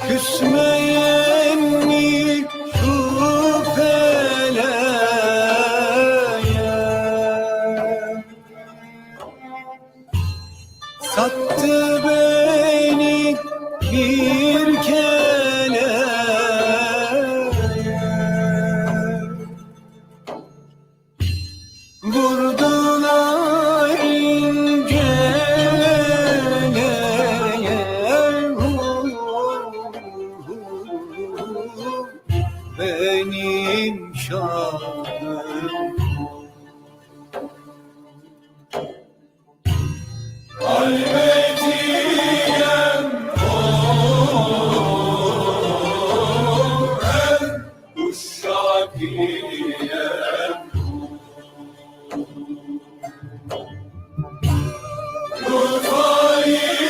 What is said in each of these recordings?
Küsmeyen mi şu feleğe, sattı beni bir keleğe. Vurdular inceleye, benim şanım. Halvetiyem hem uşakiyem, Rufayiyem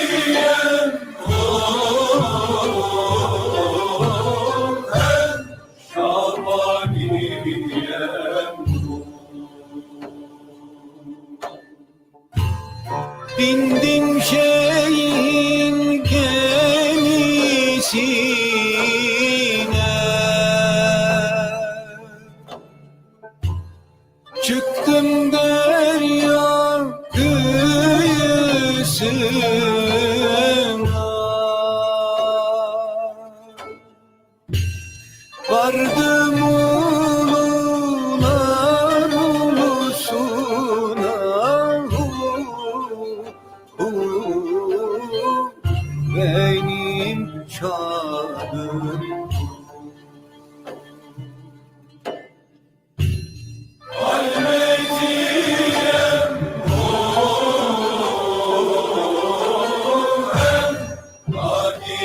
hem Şabaniyem. Bindim şeyin gemisine, çıktım derya kıyısına, vardım ulular ulusuna, benim şanım. Halvetiyem hem adi.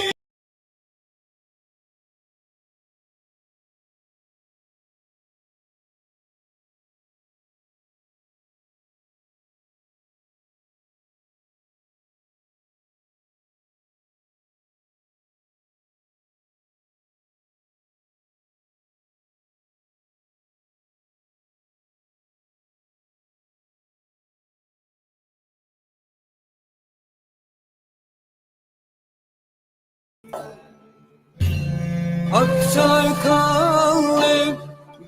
Aksakallı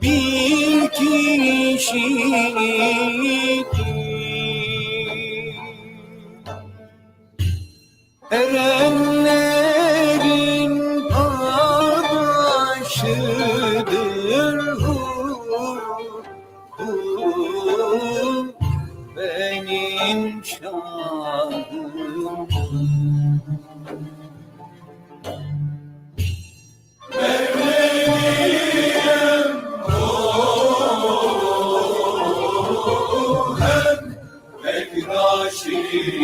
bir kişiydi, erenlerin adaşıdır, benim şanım. Mevleviyem hem Bektaşiyem,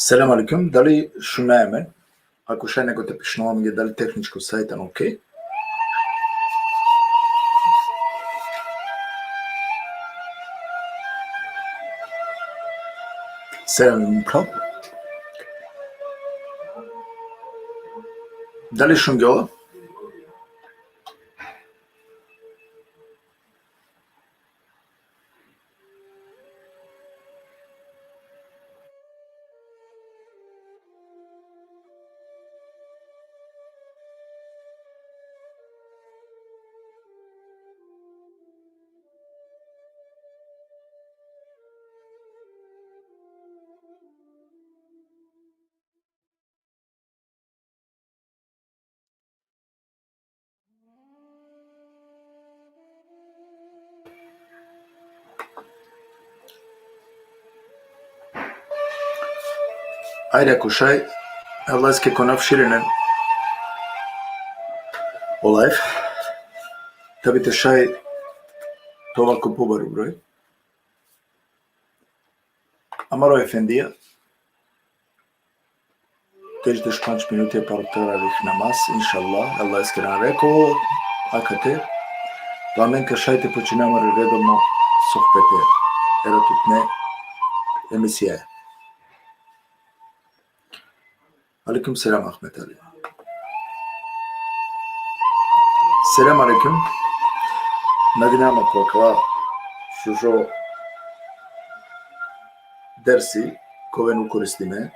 Selam aleyküm. Дали шумее мен? Ако ще него те пишнувам ги, дали техничко сайта на окей? Selam kral. Дали шум ги ова? Ајде ако шај, елајске конав ширинен о лайф, да бите шај товако побару број. Амаро ефендија, теж 5 минути паротаравих намаз, иншаллах, елајске нареко, акате, пламенка шајте починамар редовно сохпете, ератутне емисија. Aleyküm selam Ahmet Ali. Selam aleyküm. Надинама каква шужо дерси ковену користиме.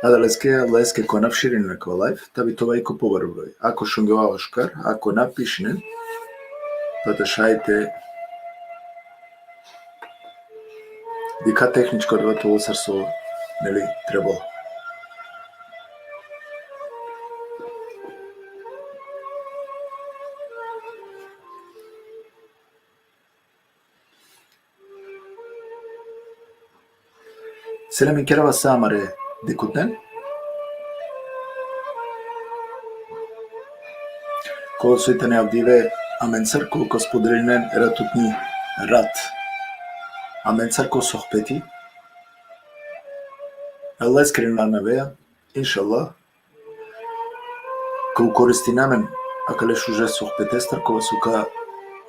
Леске конав ширин на лайф, таби това и купувар број. Ако шунгевавашкар, ако напишне, пата шајте дика техничко одвато усрсо, нели, требало. Selam kerava samare dikutnen. Кога суите не авдиве аменцар колко споделинен ератутни рат. Аменцар ко сохпети. Аллах скрина навея, иншаллах. Ко користи намен, акале шуже сохпетестар кога сука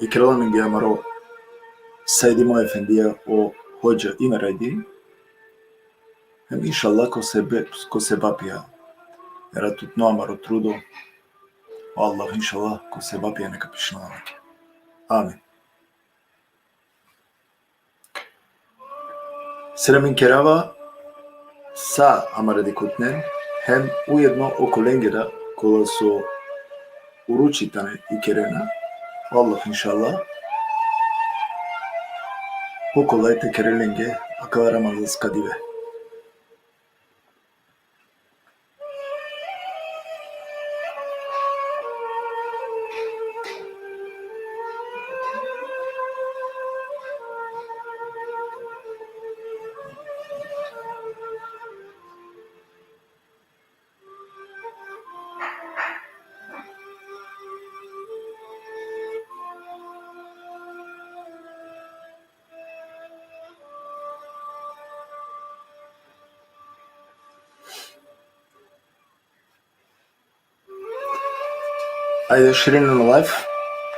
и кераламин ги амаро сайди моја ефендија о хоџа имерайди. Иншаллах ко се бапија ератутно амаро трудо. Allah inşallah ko se bapija neka pišnjava. Amin. Selam kerava sa amare kutnen hem ujedno oko lengera koja su uručitane i kerena. Allah inşallah pokolajte kerelenge akaramaz skadive. Ајде ширинен лайф,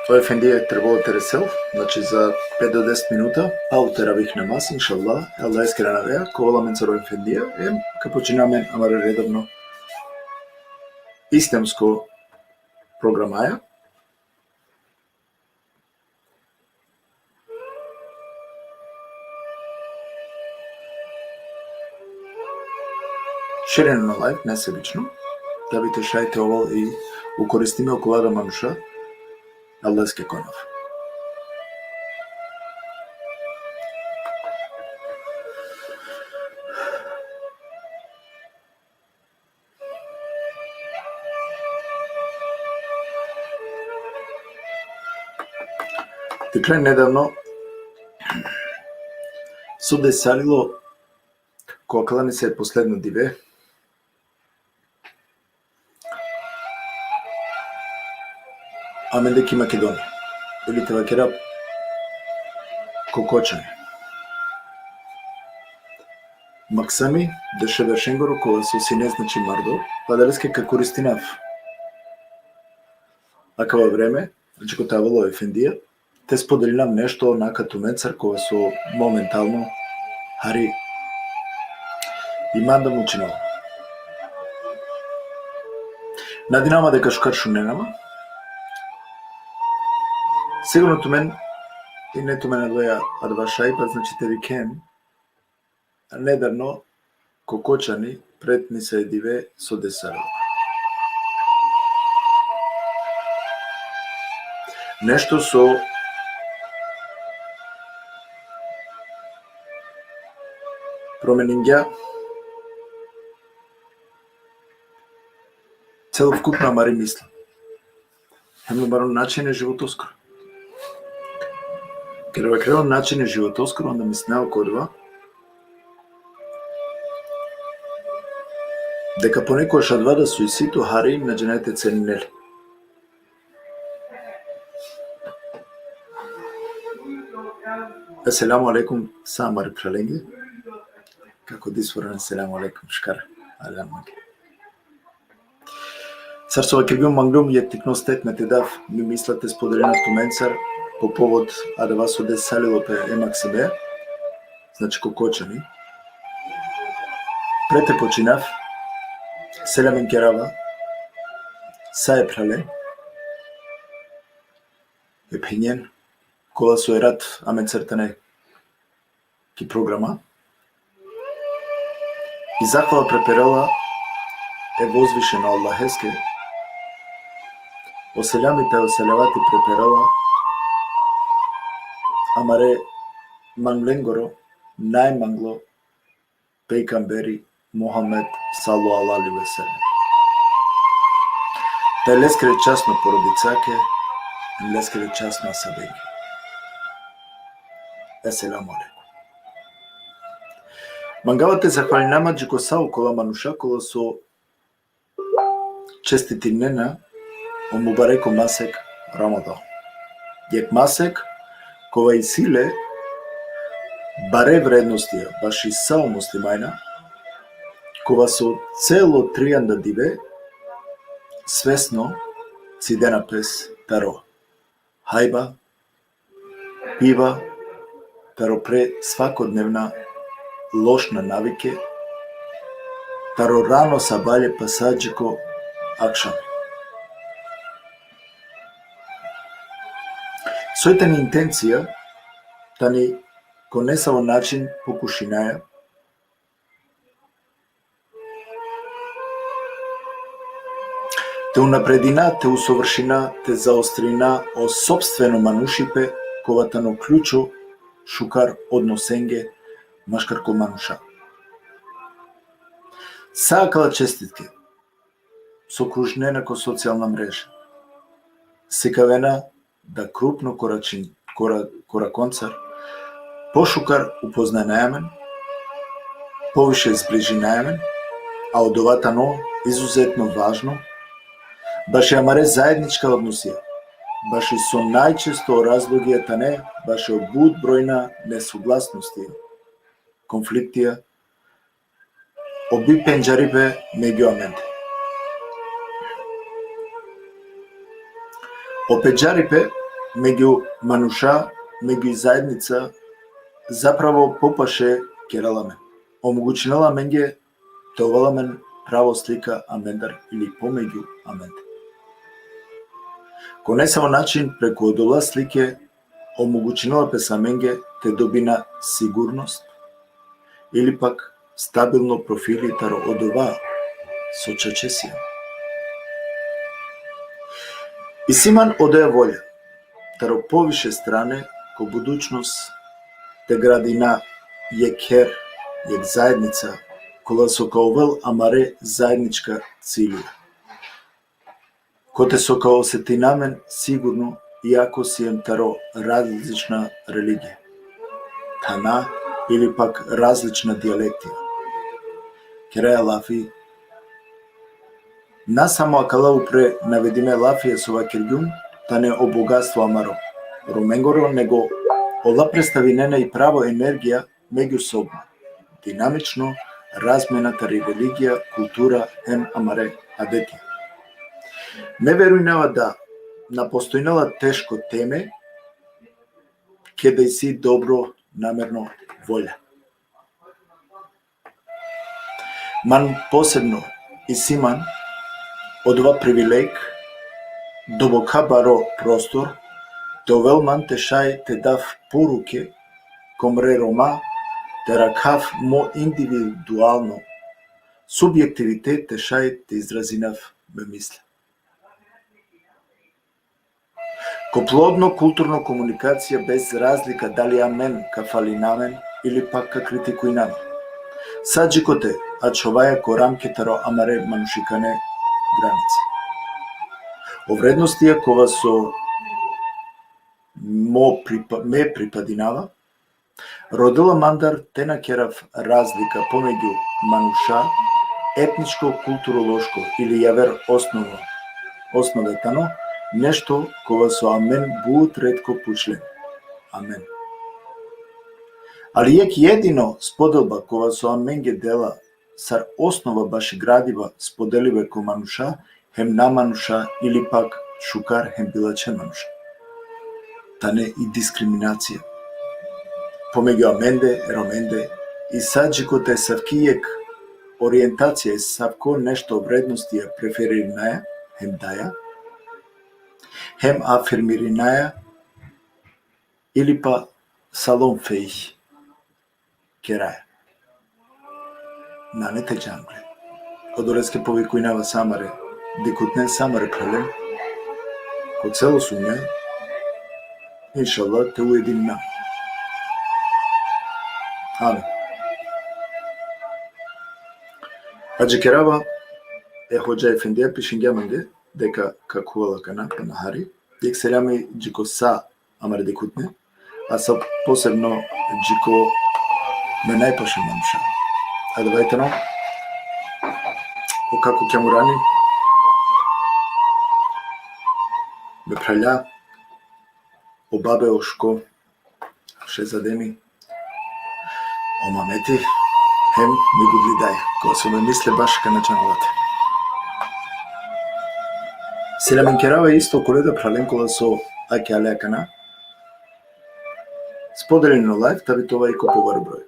тој ефендија требало тересел, значи за 5 до 10 минута, аутеравих намаз, иншаллах, Аллах искрена навеја, ковала менцаро ефендија, ка починаме амаре редовно истемско програмаја. Ширинен лайф, несебично, да бите шајте овал и укористиме околу да мануша, Аллахски конав. Така недавно се десалило кога клани се последно диве, Amendeki Makedonija, vidite vakera kokočane. Максами, деше Шенгоро, кога со си не значи мардо, па далеске ка користинав. Акава време, го тавало ефендија, те споделинам нешто онака туменцар кога со моментално Хари имам да му чинало. Надинама дека шукаршу ненама, сигурно тумен и не тумен адваја адвашај, па значи те викем, недавно кокочани пред ни се едиве со десарел. Нешто со променинѓа целокупна мари мисла. Едно начин е животоскоро. Кога крео начин е животоскоро, онда ми снео кодва дека понекогаш адвада суисито Хари на дженете ценинели. Аселаму алейкум, самари праленги. Како дисворен аселаму алейкум, шкара. Аламаги. Царсова киргиум манглум je тикностет ме те дав, ми мислате споделена туменцар по повод да вас оде салило пе МХБ, значи кокочани. Прете починав, селамен керава, са е прале, е пенjen, кола со ерат амен цртане ки програма, и захвала преперела е возвишена Аллахеске, оселямите оселявати преперела, амаре мангленгоро, најмангло, пейкамбери, Мохамед Сало Алали Веселе. Тај лескре частно породицаке, лескре частно асабеки. Еселаму алейкум. Мангавате захвалинама джикосау кола мануша кола со честити нена о мубареко масек Рамадан. Јек масек кова и силе баре вредностија, баши сао муслимајна, кова со цело тријанда диве, свесно цидена пес таро. Хајба, пива, таро пре свакодневна лошна навике, таро рано сабале пасаджико акшам. Сојта ни интенција да ни конеса во начин покушинаја, те унапредина, те усовршина, те заострина о собствено манушипе, ковата но клучо, шукар односенге, машкарко мануша. Саакала честитке, сокружнена ко социјална мрежа, секавена да крупно кораконцар, пошукар упозна најамен, повише зближи најамен, а од оватано изузетно важно, баш амаре заедничка односија, баш и со најчесто разлогијата не, баш и буд бројна несогласности, конфликтија, оби пенџарипе меѓу аменте. Опеџарипе меѓу мануша, меѓу заедница, заправо попаше кераламе. Омогучинала менге товаламен право слика амендар или помеѓу аменте. Ко не само начин преку одола слике омогучинала песаменге те добина сигурност или пак стабилно профили таро одова со чачесија. И симан одеја волја, таро повише стране ко будучност те градина јекер, јек заедница, кола со каовел амаре заедничка цилија. Коте со као сетинамен сигурно, иако си ем таро различна религија, тана или пак различна диалектија. Кереја лафи, насамо акала упре наведиме лафија со вакиргјун, та не о богатство амаро. Руменгоро него ола представи нена и право енергија меѓусобно. динамично размената религија, култура, амаре адети. Не верујнава да на постојнала тешко теме ке да си добро намерно волја. Ман посебно и симан од ова привилег добока баро простор довелман те шај те дав поруке комре рома те ракав мо индивидуално субјективитет те шај те изразинав ме мисле. Ко плодно културно комуникација без разлика дали амен ка фали намен или пак ка критикуј намен. Саджикоте, а човаја ко рамкетаро амаре манушикане граници. О вредностија кова со ме припадинава, родила мандар те накерав разлика помеѓу мануша, етничко, културолошко или јавер основетано, нешто кова со амен буут ретко пучлен. Амен. Ali jek jedino spodelba kova so amenge dela sar osnova baši gradiva spodelive ko manuša, hem na manuša ili pak šukar hem bilače manuša. Tane i diskriminacija. Помеѓу аменде, роменде и саджикоте савкијек ориентација и савко нешто вредностија преферинаја, хем даја, хем афирмиринаја или па салон фејх, кераја. Нанете джангле. Одореске повикујнава самаре, дикутне самаре прелем, ко цело суње, иншалла те уединна. Amin. Аџи керава е хоџа ефендија пишингјаманде дека какувала кана панахари, дек селями джико са амаре декутне, а са посебно джико ме најпаше мануша. А давајтено, о како ќе му рани, ме праља, о бабе ошко, ше задеми, о мамети, хем ми го гледај, кога со ме мисле баш ка начиналата. Селямен керава исто коледа праленкола со аке алеакана, споделени на лайф, таби това и купувар број.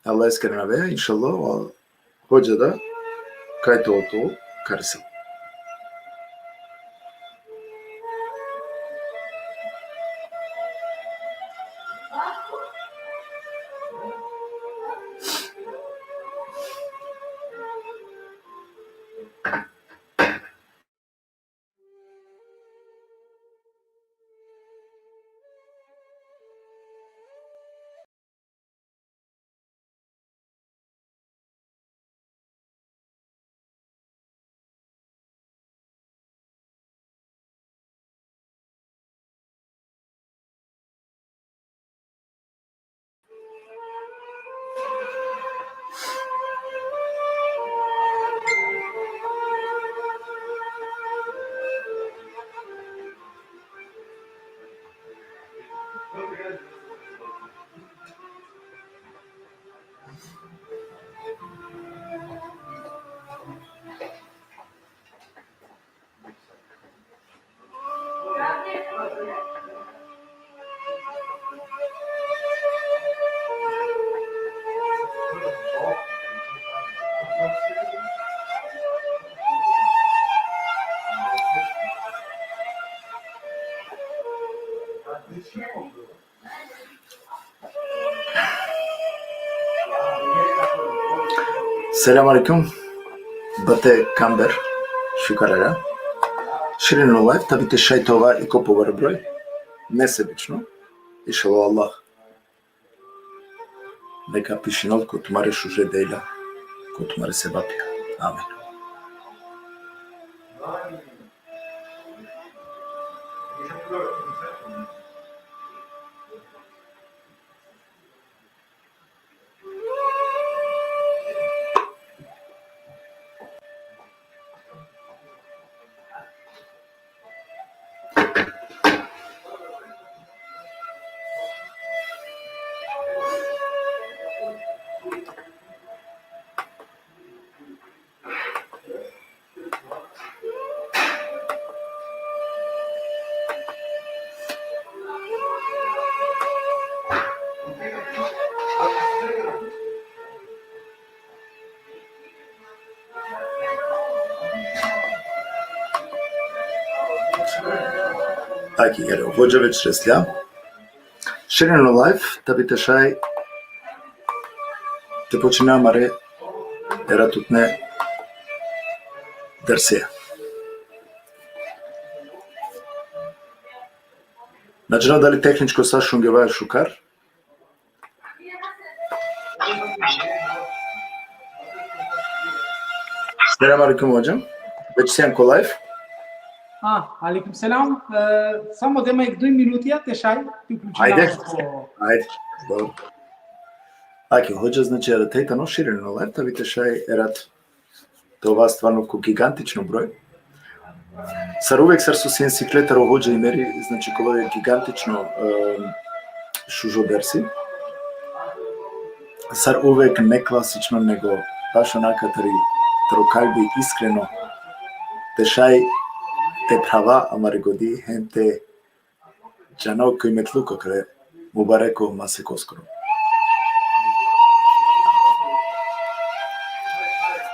Аллах ескер навеја, иншаллах, хоđа да, кај тоа, карисел. Селам алейкум, бате камбер, шукарара. Ширино лайф, табите шајтова и коповар број. Несебично, ишало Аллах. Нека пишинол ко тумаре шуже дейля, ко тумаре себапија. Амен. Taki, jer hođa već restlja. Ширено лайф, таби те шај те почина маре ератутне дерсеја. Наджина дали техничко сашунге вај шукар? Селам алейкум hođam. Već си ко лайф? Алейкум селам. Само дема 2 минути ја те шај, ти уклучи. Ајде, добро. Аки, hođa значи да тејтано ширено лайф, таби те шај ерат това стварно ко гигантично број. Сар увек сар со сенсиклетаро hođa и мери, значи коло е гигантично шужо дерси. Сар увек не класично, него баш онакатари трокалби искрено те шај те права амари годи хенте џано кој метлуко кре му бареко масе коскоро.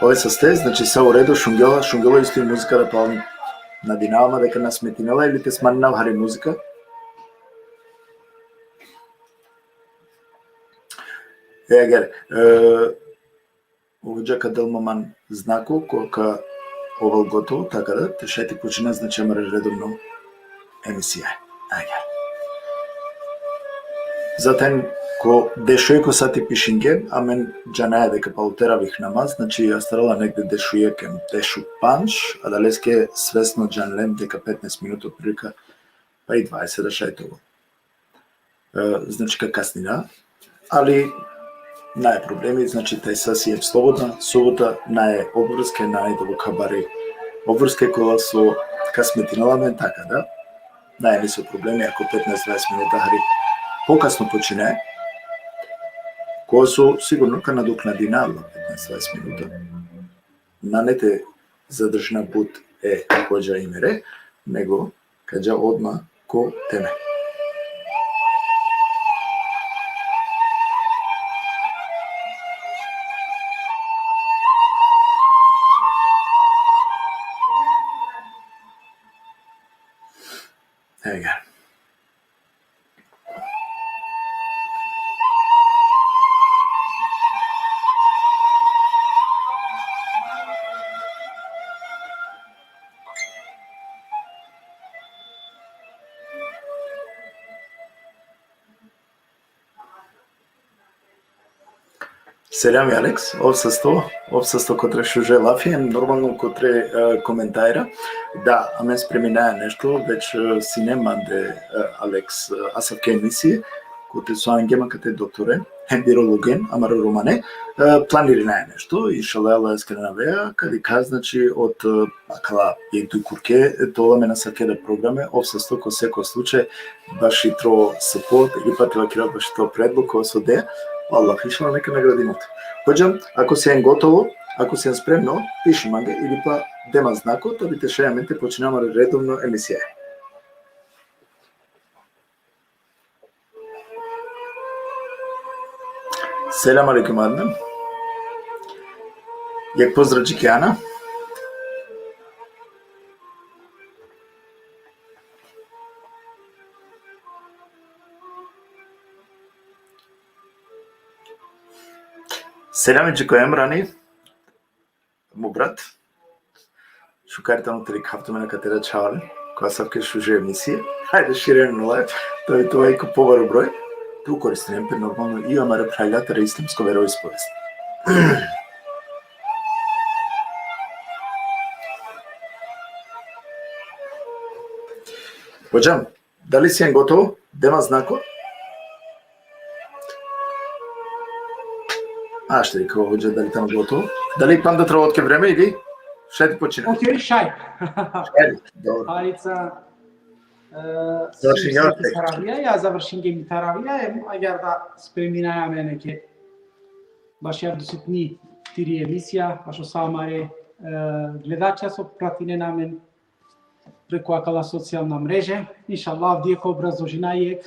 Овој со сте, значи се уредо шунгела исто и музика да пални на динама дека нас метинела или те сманина хари музика. Егер, овоѓа кадел маман знако кока овал готово, така да, те шај ти почина, значи амаре редовно емисија. Егер. Затен, ко дешуе ко сати пишинге, а мен џанаја дека паутеравих намаз, значи ја старала негде дешуе кем дешу панш, а далеске свесно џанлем дека 15 минути прилика, па и 20 да шај того. Значи ка каснина, али нај проблеми, значи тај саси е слободна, субота нај обврске, нај да во кабари обврске кола со касметинала мен, така да, нај не со проблеми, ако 15-20 минута хари покасно почине, која со сигурно ка надокнадина 15-20 минута. На не те задржна пут е која и мере, него каѓа одма ко теме. Ega. Селям Алекс, обсесто котре шуже лафи, нормално котре коментајра. Да, а мен спреминаја нешто, веќе си неманде Алекс, асав ке емисија, коте со ангема кате докторе, бирологен, амаро романе, планираја нешто, и шалела ескрена веа, кади каз, значи, од акала јегду курке, тоа ме насаке да програме, обсесто ко секој случај, баш и тро сапорт, или патила кира баш и тро предлог, кој со де, Аллах, ишла нека наградимото. Хоđam, ако си е готово, ако си е спремно, пиши манге или па дема знако, то би те шејаменте починама редовно емисија. Селам алейкум Аднан. Јак поздрав Джикијана. Селам Джикоем рани, му брат, шукарите тери кафтуме на катера чавале, која савке шуже емисија, хајде ширено лайф, тоа е ко побаро број, ту користим нормално и амаре прајлјатара ислямско вероисповест. Хоđam, дали си е готово? Дема знако? Ще ви кажа, hođa, дали там готово? Дали пам да треба отке време или ще ти починем? Окей, шај. Добро. Алица, Завршим ја таравија, ја завршим ги таравија, агар да спреминајаме неке баш ја доситни тири емисија, баш осамаре гледача со пратине на мен преку акала социјална мрежа. Иншаллах, дијека образложина јек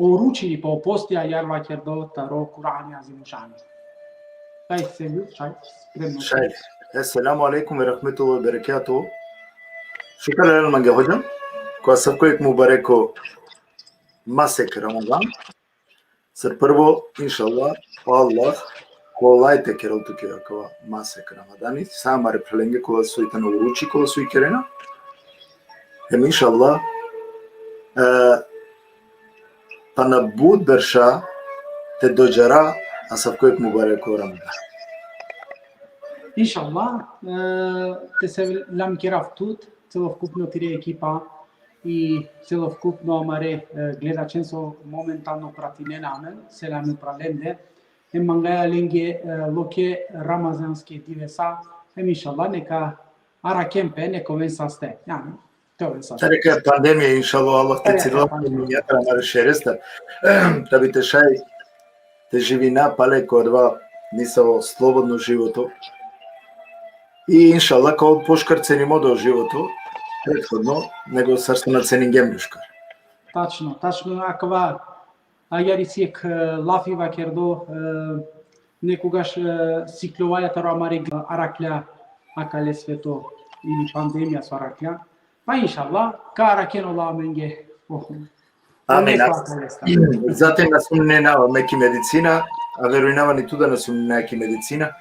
оручени по постија јарва кердо таро Кур'ан јазим ушани. Тај се шај, спремно. Шај. Еселаму алейкум и рахметуллахи ва берекату. Shukran Mange hocam. Kwa सबको मुबारक हो Masek Ramazan. Să prvo, inshallah, Allah kolay tekerol tukio kao Masek Ramadani. Sama replenge kola su itano uruči kola su ikerena. Inshallah, pana bud bersha te dojara a सबको mubarak ho Ramadan. Inshallah, te se l-am chirat tut, celokupno tire ekipa i celokupno amare gledačenstvo momentalno pratinena amen, selam pralende, em mangaja lenge loke ramazanske divesa, em inshallah neka ara kempe ne convensa ste. Yani Tare că pandemia, inshallah, Allah te țină miniatra mare șeresta. Da te šaj te živina pale kodva nisao slobodno životu. I inshallah kao poškarcenimo do životu prethodno nego sarstvo na cenim gemljuškar. Tačno, аква ајарисиек лафива кердо некогаш сикловајата рамаре аракля акале свето или пандемија со аракля. Па иншалла каракено ламенге. Amin. Zatim nas umnena neki medicina, a veruinava ni tu da nas neki medicina.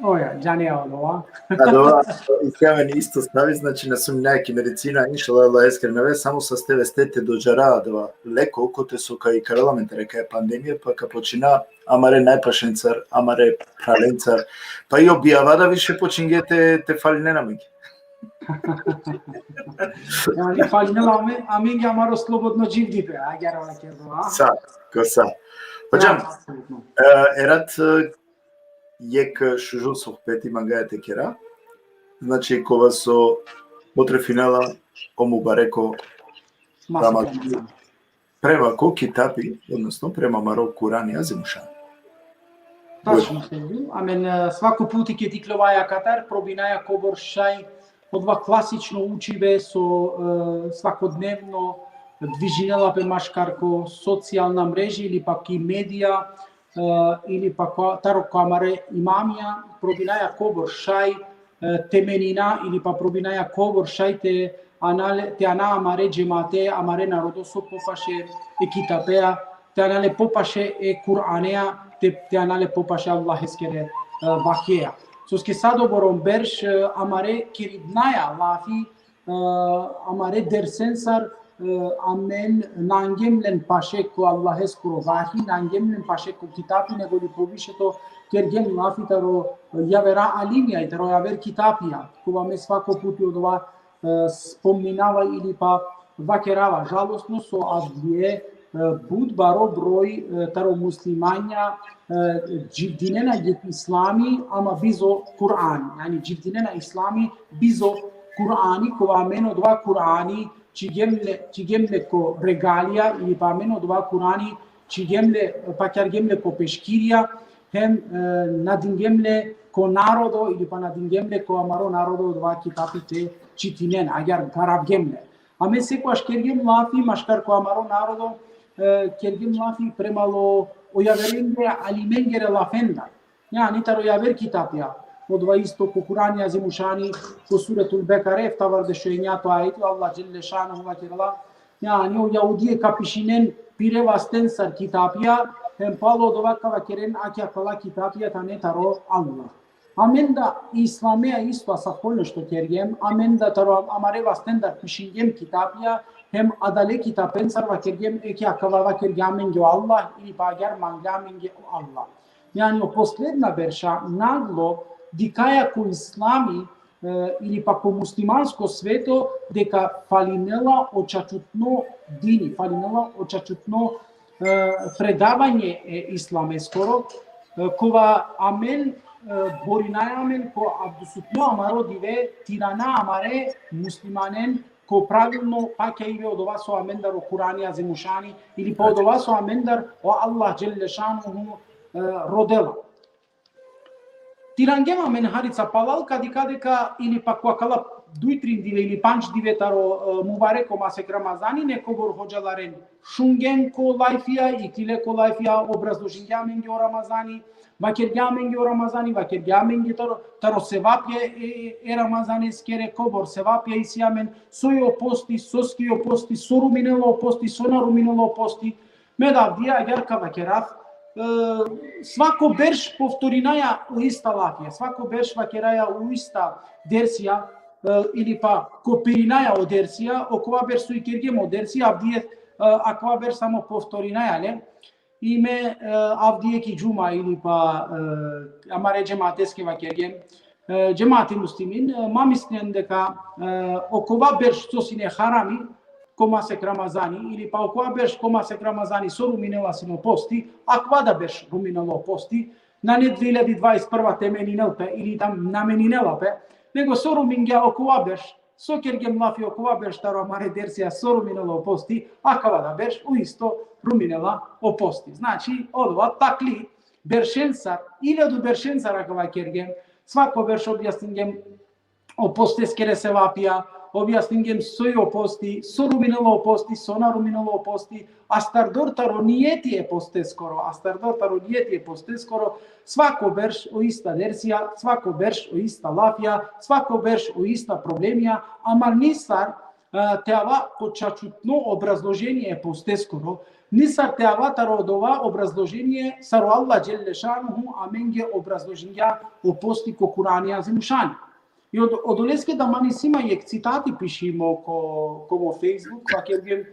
Oja, džanija odova. Adova, iskreno isto stavi, znači nas neki medicina, inšala Allah iskreno, samo sa steve stete dođara adova leko, kote su kaj karalamentare kaj pandemije, pa ka počina amare najpašencar, amare pralencar, pa i objavada više počingete te falinena migi. Yani falinela amengi amaro slobodno živdipe, agar ona kerdo. Sa. Hocam, erat jek šužu sohpeti mangaja tekera, znači kova so potre finala omubareko Ramadan. Prema ko kitapi, odnosno prema Marok Kurani Azimušan. Tačno ste bili. Amen, svako put i ketiklovaja Katar, probinaja kobor šaj, odva klasično učive so svakodnevno dvižinela pe maškarko socijalna mreža ili pak i medija, ili pa taro kamare imamija, probinaja kobor šaj temenina ili pa probinaja kobor šaj te ana amare džemate, amare narodoso popaše ekitapea, te anale popaše Kur'anea, te anale popaše Allaheskere vakea. Sos che sado boron bersh amare kiridnaya lafi amare dersensar amen nangemlen pashe ko Allahes kurovahi nangemlen pashe ko kitabi negoli povisheto kergem lafi taro javera alinja taro javer kitapija ko vam je svako put odova spominava ili pa vakerava žalostno so avdije bud baro broj taro muslimanja civdinena islami ama bizo Kur'an yani civdinena islami bizo Kur'ani ko va meno dva Kur'ani čigemle ko regalija ili pa meno dva Kur'ani čigemle pa kjargemle ko peškirija hem nadingemle ko narodo ili pa nadingemle ko amaro narodo dva kitapi te čitinen agar garabgemle ame se ko ashkergem lafi mashkar ko amaro narodo kergem lafi premalo ojaverenge alimengere lafenda yani taro javer kitapja odva isto ko Kur'ani Azimushani ko suratul Bekare ftavar de shoinjato ajeti Allah jelle shanu wa kirala yani o yahudije kapishinen pire vasten sar kitapja hem palo odva kava keren akja kala kitapja tane taro Allah amenda islamea isto sa polno što kergem amenda taro amare vasten dar pishingem kitapja hem adale kitapen sar va kergem ekja kava va kergamenge Allah ili pagar mangamenge Allah yani o posledna verša naglo dikaja ko islami ili pa ko muslimansko sveto deka falinela očačutno dini, falinela očačutno predavanje islame skoro, kova amen borinaja amen ko abdusutno amaro dive tirana amare muslimanen ko pravilno pakja ive od ova so amendar o Kur'ani Azimushani ili pa od ova so amendar o Allah jelle šanuhu rodela. Tirangema men harica palal kadika deka ili pa ko akala 2-3 dive ili 5 dive taro mubarek o masek Ramazani ne kobor hocaların shungen ko lifea iklile ko lifea obrazloženja mengi o Ramazani vakerja mengi o Ramazani vakerja mengi taro sevapje e Ramazani skere kobor sevapje isiamen sojo posti soskio posti soruminelo posti sonaruminelo posti medavdia agar ka vakeraf svako berš povtorinaja u ista lafija, svako berš vakeraja u ista dersija ili pa kopirinaja o dersija, okova berš su i kergem o dersija, avdije akova berš samo povtorinaja, ne? Ime avdije ki džuma ili pa amare džemateske vakergem, džemati muslimin, ma mislim дека okova berš sosine harami, Komasek Ramazani ili pa okova berš Komasek Ramazani so ruminela sino posti, akva da berš ruminelo posti, na ne 2021 temeninelpe ili tam nameninelape, nego so rumingja okova berš, so kergem lafi okova berš taro amare dersija so ruminelo posti, akva da berš u isto ruminela o posti. Znači, odova takli beršensar, 1000 beršensar akva kergem, svako berš objasningem o posteskere sevapija, objasningem sojo posti, soruminelo posti, sonaruminelo posti, astardor taro nijeti je poste skoro, svako berš o ista dersija, svako berš o ista lafija, svako berš o ista problemija, amar nisar teava počačutno obrazloženje je poste skoro, nisar teava taro odova obrazloženje saro Allah dželle šanuhu amenge obrazloženja o posti ko Kuranija zimušanja. I od oleske da mani sima je citati pišimo ko Facebook, pa kergem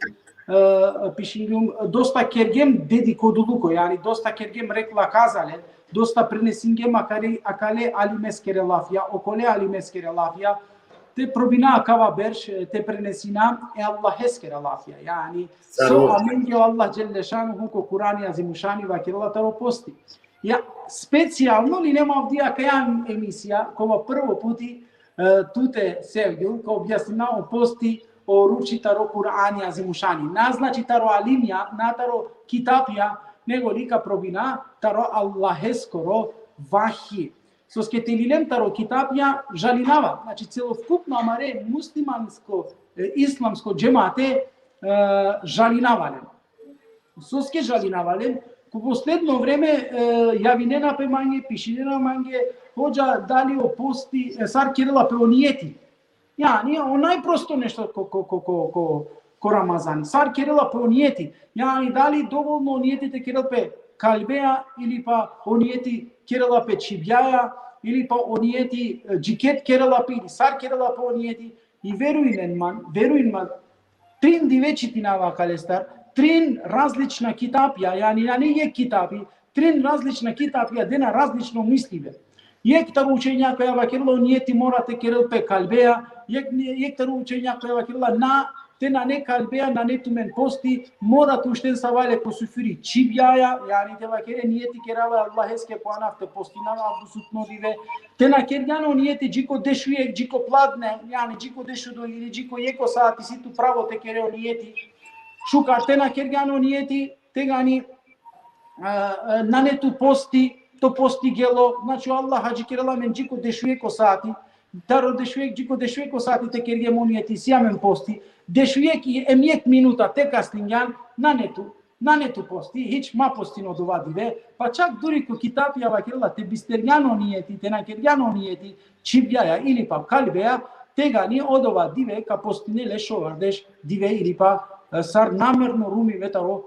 pišingum dosta kergem dediko duluko, yani dosta kergem rekla kazale, dosta prenesingem akale alimeskere lafia, okole alimeskere lafia, te probina akava berş, te prenesina Allah eskere lafia, yani so amenge Allah dželle šanuhu ko Kurani azimušani vakirala taro posti. Ja specijalno li nema ovdje kajan emisija, kova prvo puti tute Sergiu, ko objasnina o posti o ruči taro Kurani azimušani. Naznači taro alimja, na taro kitapija, nego lika probina taro Allaheskoro vahi. So sketelilem taro kitapija žalinava. Znači celokupno amare muslimansko, islamsko džemate žalinavalen. Soske žalinavalen, u posledno vreme javine pe mange, pišine mange, hođa dali o posti, sar kirila pe o nijeti. Yani onaj prosto nešto ko Ramazan. Sar kirila pe o nijeti. Yani dali dovoljno nijetite kirila pe kalbeja ili pa o nijeti kirila pe čibjaja ili pa o nijeti džiket kirila pe ili sar kirila pe o nijeti. I verujem man, trindi veći tinava kalestar, 3 različna kitapija, yani ne je kitapi, 3 različna kitapija dena različno mislive. Jektaru učenja koja vakirla nijeti morate kiril pe kalbeja, jektaru učenja koja vakirla na ne kalbeja, na ne tumen posti, morate ušten savale ko sufiri čibjaja, yani te vakire nijeti kirala Allaheske po anafte postinava abdusutno dive, te na kirjano nijeti džiko dešujek, džiko pladne, yani džiko dešudo ili džiko jeko saati si tu pravo te kireo nijeti, Šukar te na kergano nijeti, te gani na netu posti, to posti gelo, znači Allah hađi kirala men džiko dešujeko sati, taro džiko dešujeko sati te kergemo nijeti, sijamen posti, dešujek i emjek minuta te kastinjan na netu posti, hić ma postino dovadive, pa čak duriko kitapija vakirala te bisterjano nijeti, te na kergano nijeti, čibjaja ili pa kalbeja, te gani odova dive ka postine lešovardeš dive ili pa sar namerno rumi vetaro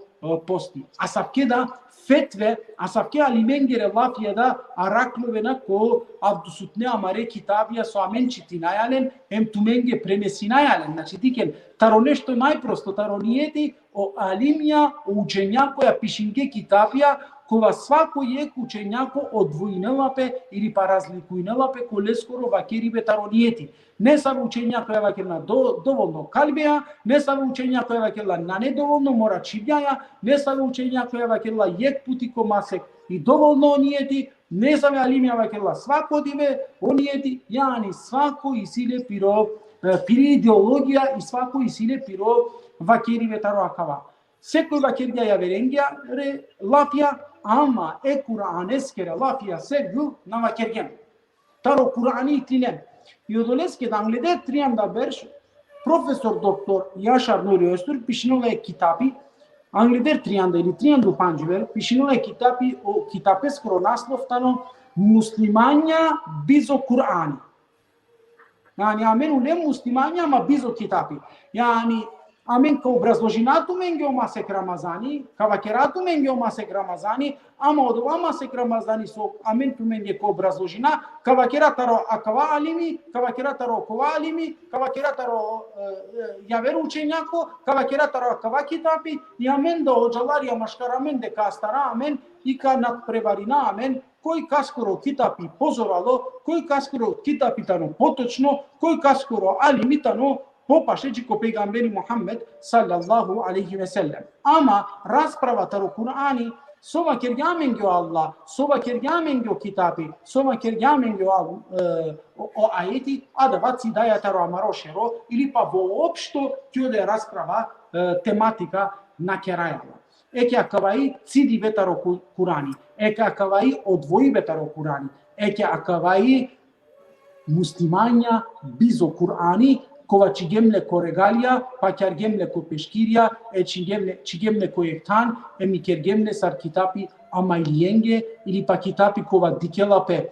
posti. Asavke da fetve, asavke alimengere lafiyada araklovena ko avdusutne amare kitabija so amen čitinajalen, em tumenge prenesinajalen. Znači diken, taro nešto najprosto, taro nijeti o alimja, o učenjako ja pišinke kitabija, kova svako je učenjako odvojnelape ili pa razlikujnelape kole skoro vakerive taro nijeti. Ne samo učenja koja vakirna dovoljno kalbeja, ne samo učenja koja vakirla na nedovoljno mora čibjaja, ne samo učenja koja vakirla jek puti komasek i dovoljno nijeti, ne samo alimja vakirla svako dive onijeti, yani svako isile piri ideologija i svako isile piro vakerive taro akava. Sekoj vakerja ja verengja lafija, ama Kur'an eskere lafija segdu na vakergen. Taro Kur'ani itlinem. Eu dolesc că anglede trianda berș profesor doktor Yaşar Nuri Öztürk pishinole kitabi angleder trianda ili triandu panjivel pishinole kitabi o kitapeskro naslov tano muslimania bizo Kur'ani. Yani amen ulem muslimania ma bizo kitabi. Yani amen ka obrazložinatu menge o masek Ramazani, ka vakeratu menge o masek Ramazani, ama odova masek Ramazani so amen tu menge ka obrazložina, ka vakerataro akava alimi, ka vakerataro kova alimi, ka vakerataro yaveru učenjako, ka vakerataro akava kitabi, i amen da ođalar ya maškaramen de kastara amen, i ka nadprevarina amen, koji kaskoro kitapi pozoralo, koji kaskoro kitapitano potočno, koji kaskoro alimitano popašeći ko pejgamberi Muhammed sallallahu alaihi ve sellem. Ama rasprava taro Kur'ani sova kergamengio Allah, sova kergamengio kitapi, sova kergamengio o ajeti, a da vaci daja taro amarošero ili pa voopšto tjode rasprava tematika na kerajala. Eke akavai cidi vetaro Kur'ani, eke akavai odvoji vetaro Kur'ani, eke akavai muslimanja bizo Kur'ani, kova që gemle ko regalia, pa kjar gemle ko peshkiria, e që gemle ko jektan, e mi kjer gemle sar kitapi amajlijenge, ili pa kitapi kova dikela pe,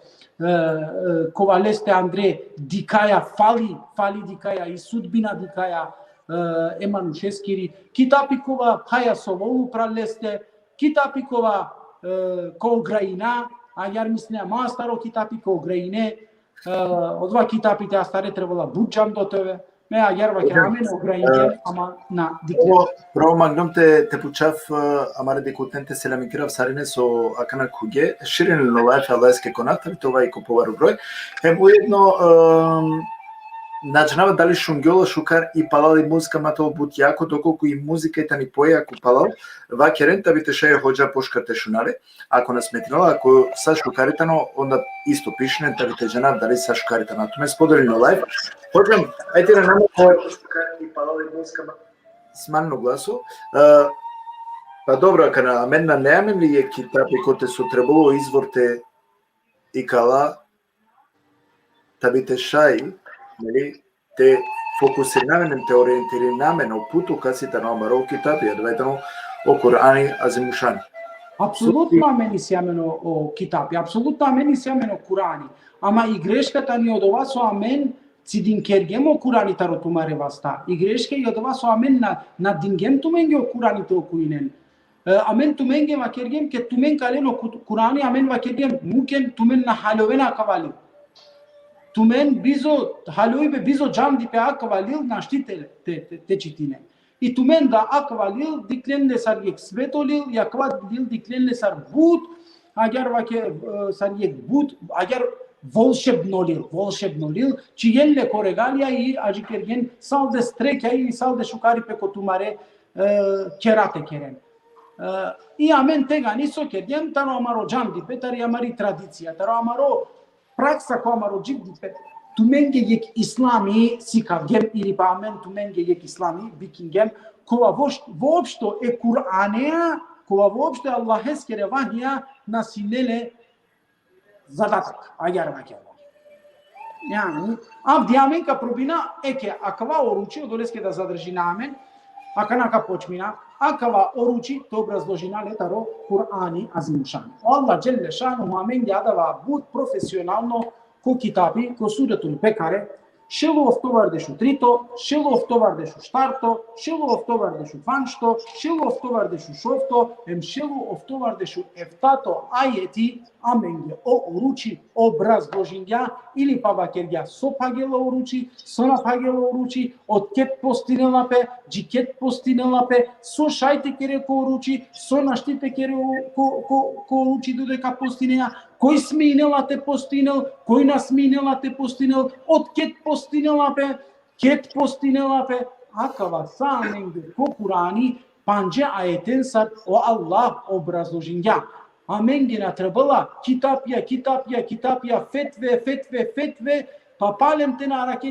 kova leste Andre, dikaja fali dikaja, i sudbina dikaja Emanušeskiri, kitapi kova haja sovolu pra leste, kitapi kova ko grajina, a jar misle ma staro kitapi ko grajine, od dva kitapi te astare trebala budžam do tebe. Mea iar va chiar amen o grainche ama na dikle. Pro magnum te pučav amare de kutente se la mikrav sarine so akana kuge. Širin no life alajske konata to vai kupovaru broj. Hem ujedno načinava dali šungjola šukar i palali muzika matol but jako, dоколку и музика е тани појако палал, ваќе рента бите шеја хоđа пошкате шунаре, ако не сметнала, ако са шукаритано, онда исто пишне, та бите жена дали са шукаритано. Туме сподели на лайф. Хоđам, ајте на намо поја шукар и палали музика с манно гласо. Па добро, кана мен на неамен ли е китапи коте со требало изворте и кала, та бите шај, te fokusiramen, te orientiramen o putu casita no amaro kitabi, advetano o Kur'ani azimushani. Apsolutno meni sjameno o kitabi, apsolutno meni sjameno Kur'ani. Ama i greškata ni od ova su amen ci dinkergemo Kur'ani taro tumare vasta. I greške i od ova su amen na dingem tumenge o Kur'ani to kuinen. Amen tumenge va kergem ke tumen kaleno Kur'ani amen va kergem muken tumen na halovena kavali. Tumen bizo haloibe bizo jamdi pe akvalil na știte te citine. I tumen da akvalil diklenle sar yek svetolil, yakvalil diklenle sar but, agar vake sar yek but, agar volshebnolil, ci yenle koregalia i ajikergen sal de strekja i sal de shukari pe kotumare kerate keren. I amen tega niso kergen taro amaro jamdi pe tari amari tradiția, taro amaro praksa ko amaro jibdi pe tumenge yek islami sikavgem ili pa amen tumenge yek islami bikingem kova voopšto e Kur'anea, kova voopšto Allaheskere vahija na sinele zadatak, agar vakeva. Yani, avdi amen ka probina eke akava oruči, odoleske da zadrži na amen, akanaka počmina, akava oruči to obrazložina letaro Kur'ani azimušan. Allah dželle šanuhu amen jadava bud profesionalno ko kitabi, ko suretul pe care šelu oftovardešu trito, šelu oftovardešu štarto, šelu oftovardešu fanšto, šelu oftovardešu šofto, em šelu oftovardešu eftato ajeti amenge o oruči obrazložinja ili pa vakerja sopagelo oruči, sonapagelo oruči, od ket postinela pe, džiket postinela pe, so šajte kere ko oruči, so naštite kere ko oruči dodeka postinea, koji sminela te postinel, koji nasminela te postinel, od ket postinela pe, akava samenge ko Kur'ani, panje ayeten sar o Allah obrazložinja. Amengina trebala kitapja, fetve, papalem tenaraka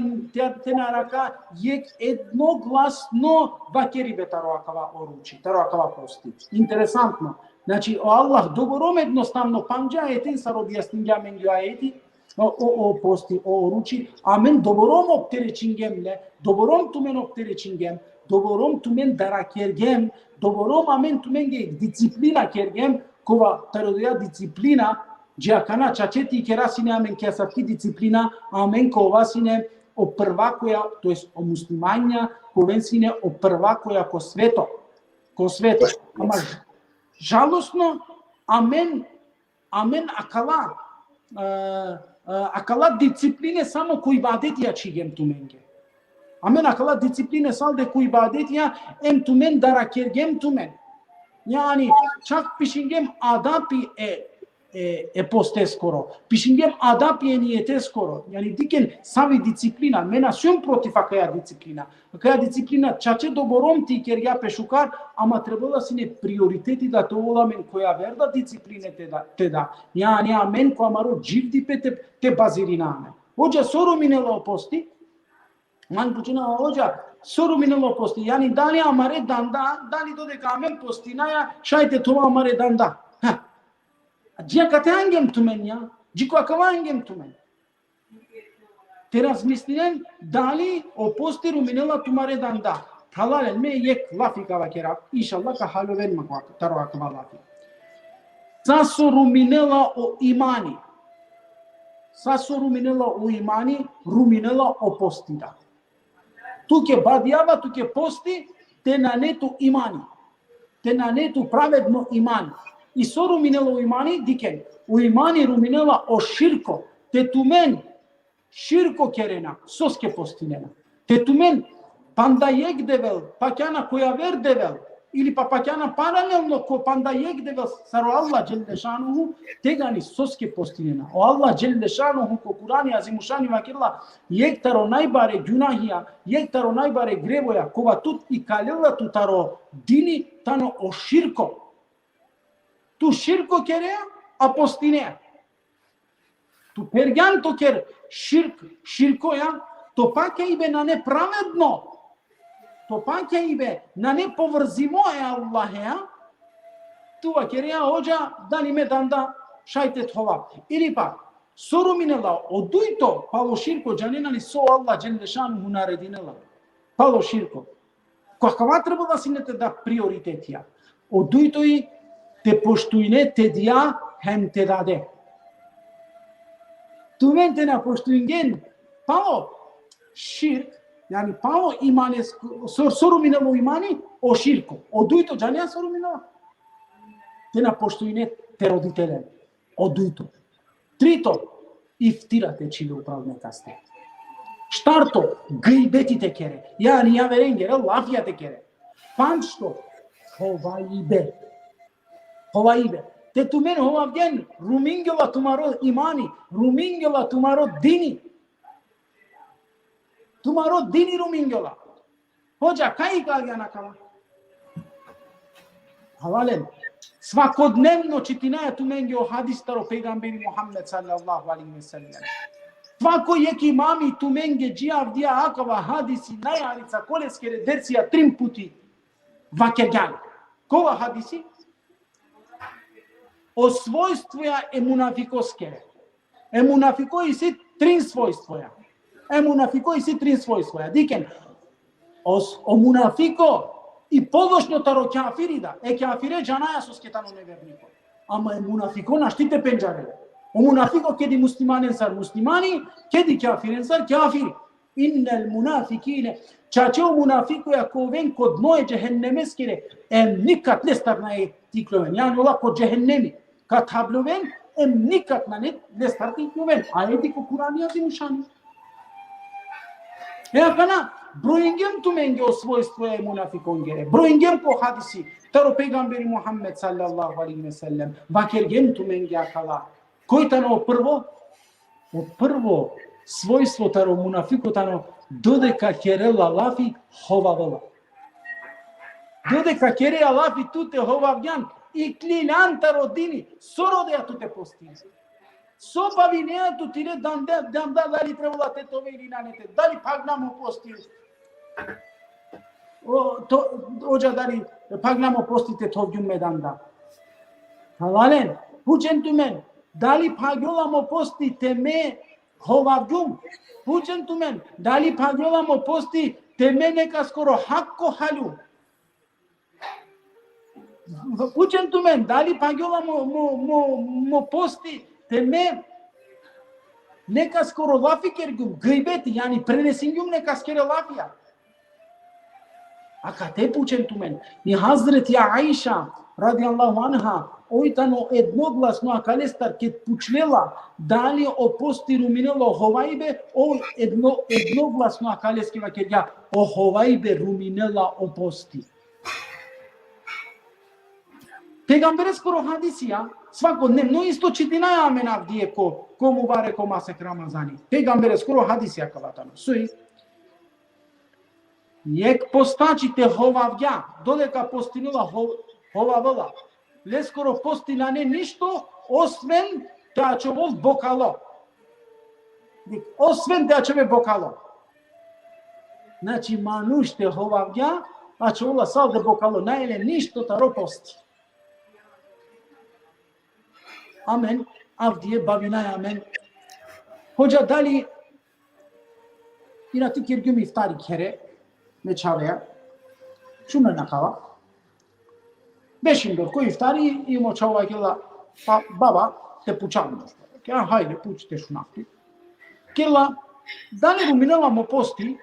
yek jednoglasno vakeribe taro akava oruči, taro akava posti. Interesantno. Znači, Allah dogorom jednostavno panđa ajeten sar objasninja mengju ajeti, o posti, o ruci, amen doborom optere çingemle, doborom tumen optere çingem, doborom tumen dara kergem, doborom amen tumen ge disciplina kergem, kova tarodia disciplina, Giacana čačeti kerasine amen kesapki disciplina, amen kova sine o prva koja, to jest o muslimanja, koven sine o prva koja ko sveto. Ama žalosno, amen akala discipline samo ko ibadetija čigem tumen. Amen akala discipline salde ko ibadetija em tumen dara kergem tumen. Yani čak pişingem adapi poste skoro. Pişingem adapi niyete skoro. Yani diken savi disciplina. Mena sunt protiv akaya disciplina. Akaya disciplina čače doborom ti kerja pešukar, ama trebalo sine prioriteti da to olamen koja verda discipline te da. Yani amen ko amaro jivdi pe te baziriname. Hoca soru minelo posti. Man pucina hoca soru minelo posti. Yani dali amare danda, dali do de kamen postinaya şayte tova amare danda. Dia kate angem tumen ya, jiko akava angem tumen. Te razmislinen dali o posti ruminela tumare danda. Halal elme yek lafi kava kera. İnşallah ka haloven makvak taro akava lafi. Saso ruminela o imani. Saso ruminela o imani, ruminela o postida. Tu ke badiava, tu ke posti, te nanetu imani. Te nanetu pravedno imani. I so ruminela u imani diken. U imani ruminela o širko. Te tumen širko kerena, soske postinena. Te tumen panda yek devel, pakjana koja ver devel, ili pa pakjana paralelno ko panda yek devel saro Allah Celle Šanuhu, tegani soske postinena. O Allah Celle Šanuhu ko Kurani azimušani vakirla, yek taro najbare günahija, yek taro najbare grevoja, kova tut i kalela tu taro dini tano o širko. Tu širko kerea, a postinea. Tu pergan to ker širkoja, to pake ibe na nepravedno. To pake ibe na nepovrzimoje Allahea, tu kerea hođa dani me danda šajtet hova. Ili pa, soru minela, odujto palo širko džanenali so Allah Celle Šanuhu naredinela. Palo širko. Kakava treba da sinete da prioritetija. Odujto i te poštujne te dia hem te dade. Tu mente na poštujngen pao širk, yani pao imane soru minelo imani o širku. Odujto džanija soru minelo. Te na poštujne te roditele. Odujto. Trito, iftira te čile upravne kaste. Štarto, gıybeti te kere. Yani ya verengere, lafya te kere. Pančto, hovaibe. Hovaibe. Te tu men hovavgen, rumingela tumaro imani, rumingela tumaro dini. Tumaro dini rumingela. Hođa, kaj kalgana kala? Havalen. Svakodnevno čitinaja tu mengi o hadis taro pejgamberi Muhammed sallallahu alaihi ve sellem. Svako jeki mami tu menge džijavdija akava hadisi najarica koleskere dercija 3 puti vakergan. Kova hadisi? O svojstvoja emunafikoskere. Emunafikoi si 3 svojstvoja. Emunafikoi si 3 svojstvoja. Diken, o munafiko i podložno taro kafirida. Kafire džanaja sosketano neverniko. Ama emunafiko naštite penđarele. O munafiko kedi muslimanen sar muslimani, kedi kafiren sar kafiri. Innel munafikine. Čače o munafiko jako ven kod noje džehennemeskire, nikat lestarnaje tikloven. Yani ola kod džehennemi. Kad habloven, nikat nanet lestar tikloven. Ayeti ko Kur'an azimušani. Kana brojengem tu menge o svojstvoje munafikon gere. Brojengem po hadisi. Taro pejgamberi Muhammed sallallahu alaihi ve sellem. Vakergem tu menge akala. Koji tano prvo? O prvo svojstvo taro munafiko tano dodeka kerela lafi hovavala. Dodeka kerela lafi tute hovavjan i klilan taro dini sorodeja tute postine. Sopa vinea tu tire danda dali trebala te tove ili nanete. Dali pagnamo postil. Ođa dali pagnamo postite tovjum medanda. Halalen, hučen tu men. Dali pagiola mo posti teme hovavjum. Pučen tu men. Dali pagiola mo posti teme neka skoro hakko halu. Pučen tu men. Dali pagiola mo posti teme neka skoro lafikergum. Gıybeti yani prenesingum neka skere lafia. Akate pučen tu men. Ni Hazreti Aisha radijallahu anha oitano jednoglasno akalestar ket pučlela dali o posti ruminelo hovajbe o jednoglasno akaleskiva ket ja o hovajbe ruminela o posti. Pejgambereskoro hadisia svakodnevno isto čitina amen avdije ko Mubarek o masek Ramazani. Pejgambereskoro hadisia kalatano. Sui Jek postačite hovavja, dodeka postinula hovavela. Le skoro postinane ništo osven teačovol bokalo. Osven teačove bokalo. Znači manušte hovavja, a čovola salde bokalo. Najele ništo taro posti. Amen. Avdije bavinaj amen. Hoca dali inati kirgüm iftari kere. Ne çavaya. Şunlar nakava. Beşimdor ko iftari imo çava kila baba te pučamo. Ja hajde pučite šunakti. Kila dali ruminela mo posti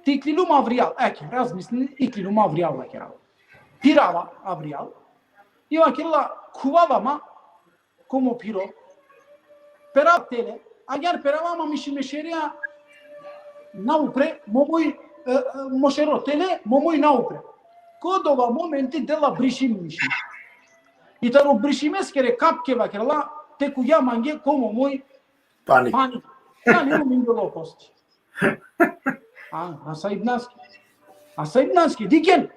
tiklilum avrial. Eke, razmislim iklilum avrial ekera. Pirava avrial. Iva kila kuvavama como piro. Peratele. Agar peravama mišimeşeriya naupre, momoj mošerotele, momoj naupre. Kodova momenti dela brišim miši. I taro brišimeskere kapkeva kerla, teku jamange komo moj Pani. Ja ne umim bilo posti. A saibnanski, diken.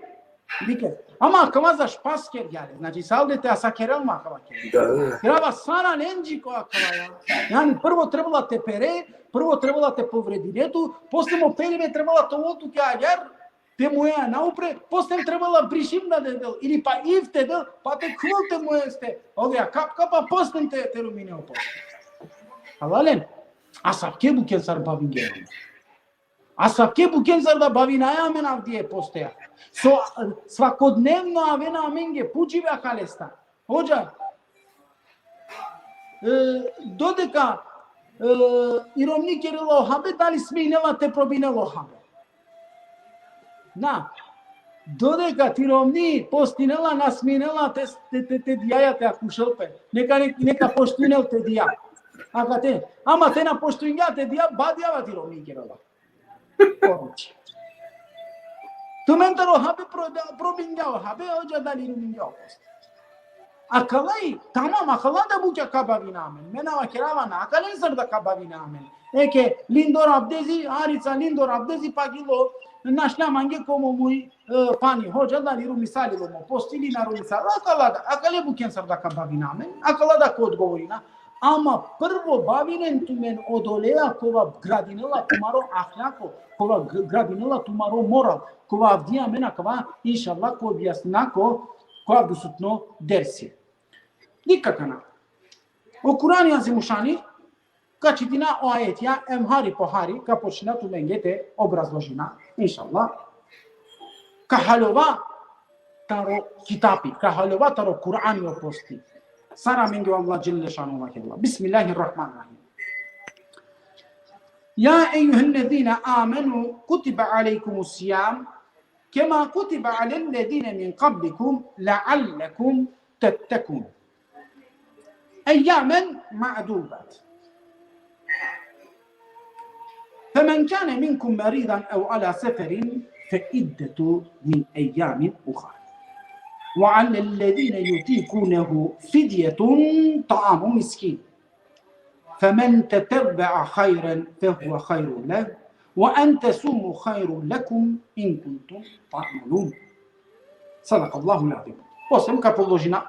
Ama kavazaš pasker yani. Znači saldete asakerelma kavaker. Treba sana nenđi koja kavaja. Yani prvo trebala te pere, prvo trebala te povredinetu, posle mo perime trebala to otuke ajar, te moja naupre, posle trebala brišim da del, ili pa ifte del, pa te kvolte moje ste, ovdje kapa, posle te rumine u posti. Alalen, asapke buken sar bavingenu. Asapke buken sar da bavinaja men avdije posteja. So, svakodnevno avena amenge, pučive akalesta. Hođa, dodeka iromnik je lohabe, da li sminela te probine lohabe? Na, dodeka ti romni postinela, nasminela te dijaja te akušelpe. Neka poštinel te dija. Ama te na poštinja te dija, badjava ti romnik je lohabe. Poruči. Tu mentaro habe probinjao habe hoca dali ruminjao posti. Akalai tamam akalada buca kabavinamen. Menava keravana akalai sarda kabavinamen. Eke lindor abdezi arica lindor abdezi pagilo nașlea mange como mui pani hoca dali rumisali lomo posti lina rumisali akalada akale buken sarda kabavinamen. Akalada kod govorina. Ama prvo bavinen tu men odolea kova gradinela tumaro ahlako, kova gradinela tumaro moral, kova avdija mena kova inšallah ko objasnako ko avdusutno dersi. Nikakana. O Kur'an Azimušani, ka čitina o ajetja emhari pohari, ka počina tu mengete obrazložina, inšallah. Ka halova taro kitapi, ka halova taro Kur'an o posti. Sara mengi Allah Celle Şanuhu Allah. Bismillahirrahmanirrahim. Ya eyyühellezine amenu kutibe aleykumus siyam kema kutibe alellezine min qablikum leallekum tettekun. Eyyamen ma'dudat. Femen kâne minkum meridan ev ala seferin fe iddetu min eyyamin ukhar. وعلى الذين يطيقونه فدية طعام مسكين فمن تتبع خيرا فهو خير له وأن تصوموا خير لكم إن كنتم تعلمون صدق الله العظيم. Posem ka podložina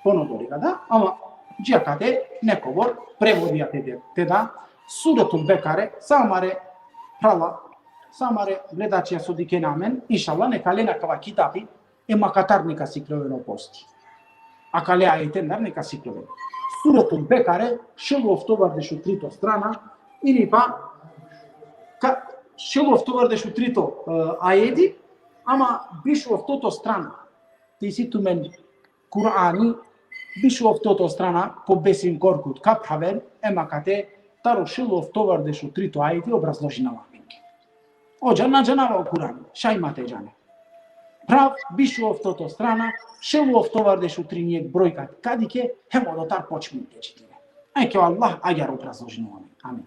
ponodori kada, ama džakate nekovor prevodijate teda suratul Bekare samare prala samare gledačija sudike namen inšallah neka lena kava kitabi Ema katarnika si kroveno posti. akale ajeten dar neka siklove. Suratul Bekare, šel oftovardeš u trito strana, ili pa šel oftovardeš u trito ajedi, ama biš oftoto strana. Ti si tu men Kur'ani, biš oftoto strana, po besin korkut kaphaven, emakate, taro šel oftovardeš u trito ajedi, obrazloži na laminke. Ođa nađanava u Kur'ani, šajmate džane. Prav, bišu oftoto strana, šelu oftovardeš u trinijek brojkat kadike, hemo do tar počmite čitine. Eke Allah agar obrazloženo amin. Amin.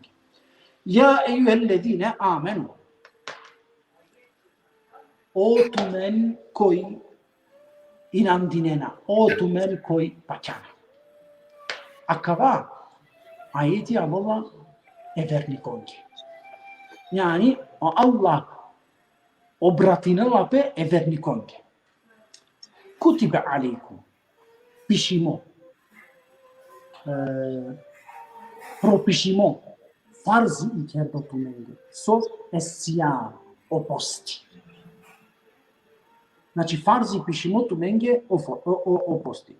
Ja ejuhelledine amenu. O tumen koji inandinena, o tumen koji paćana. Akava, ayeti Allah evernikonki. Yani Allah obratinala pe evernikonke. Kutibe alaikum. Pišimo. Propišimo. Farzi i kerdo tumenge. So escijam. O posti. Znači farzi pišimo tumenge o posti.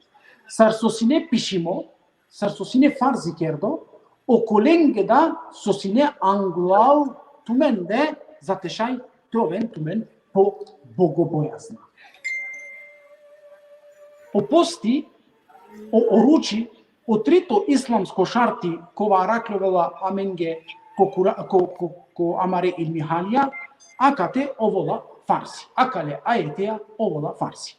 Sar sosine pišimo, sar sosine farzi kerdo, o kolenge da sosine anglal tumende zatešaj toven tumen po bogobojazna. O posti, o oruči, o trito islamsko šarti kova rakljovela amenge ko amare ilmihalija, akate ovola farsi. Akale ajeteja ovola farsi.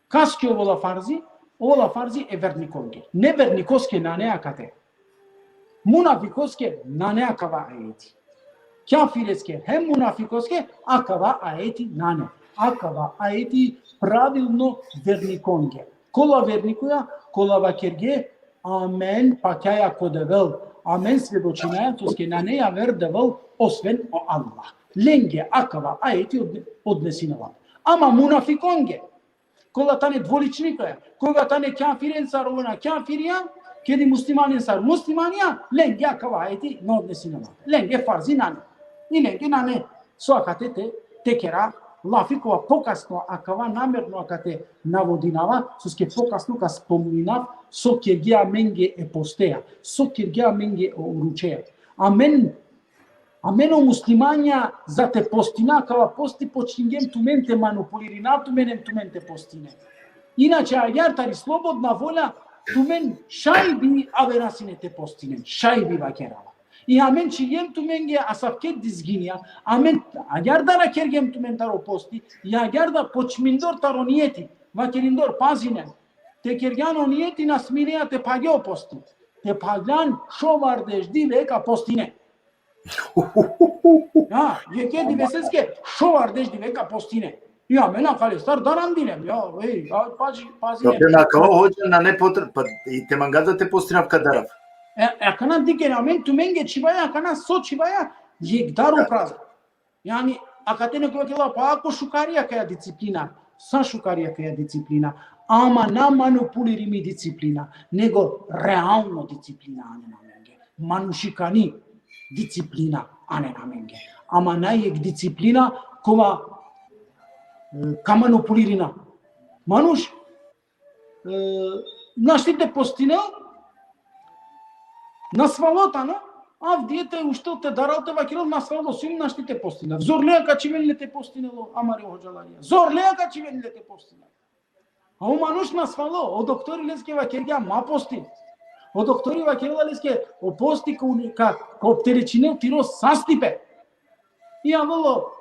Kaski ovola farsi e vernikonge. Ne vernikoske nane akate. Munafikoske nane akava ajeti. Kjafireske, hem munafikoske, akava ajeti nane. Akava ajeti pravilno vernikonge. Kola vernikuja, kola vakerge, amen pakjaja kodevel. Amen svjedočinaja, toske na neja verdevel osven o Allah. Lenge akava ajeti odnesinala. Ama munafikonge, kola tane dvoličnikoja, koga tane kjafiren sarovna kjafirija, kedi muslimanin sar muslimanija, lenge akava ajeti ne odnesinala. Lenge farzi nane. I lenge nane so akate tekera lafikova pokasno akava namerno akate navodinava, soske pokasno ka spominav so kirgija menge e posteja, so kirgija menge o uručeja. Amen o muslimanja za te postina, kava posti počingem tumente manipulirina, tumenem tumente postine. Inače, ajartari slobodna volja, tumen šajbi averasine te postine, šajbi vakerava. I amen që jem të menge asafket dizginja, amen ajarda na kergem të mentaro posti, i ajarda po qmindor taro njeti, va kerindor pazine, te kergan o njeti na smileja te pagjo posti, te paglan shovardesh dive ka postine. Ja, je ke diveseske shovardesh dive ka postine. Ja, mena kalestar daran dilem, ja, pazine. Dobro, na kao hođa na nepotrebno, pa i te mangada te postinav kadarav. Akana digenamen tumenge çivaya, akana so çivaya yekdaru praz. Yani akatene kuvvetila pa ako šukarija kaya disciplina, sa šukarija kaya disciplina, ama na manipulirimi disciplina, nego realno disciplina ane namenge. Manušikani disciplina ane namenge. Ama najek disciplina kova ka manipulirina. Manuš naštite postineo, насвалотано, а в диете уште те даралте вакирал насвало сум наштите постина. Зорлеа качивелите постинело амари ходжаларија. Зорлеа качивелите постина. А у мануш насвало, о доктори леске вакирга ма пости. О доктори вакирала леске о пости ка оптеречине тиро састипе. И аволо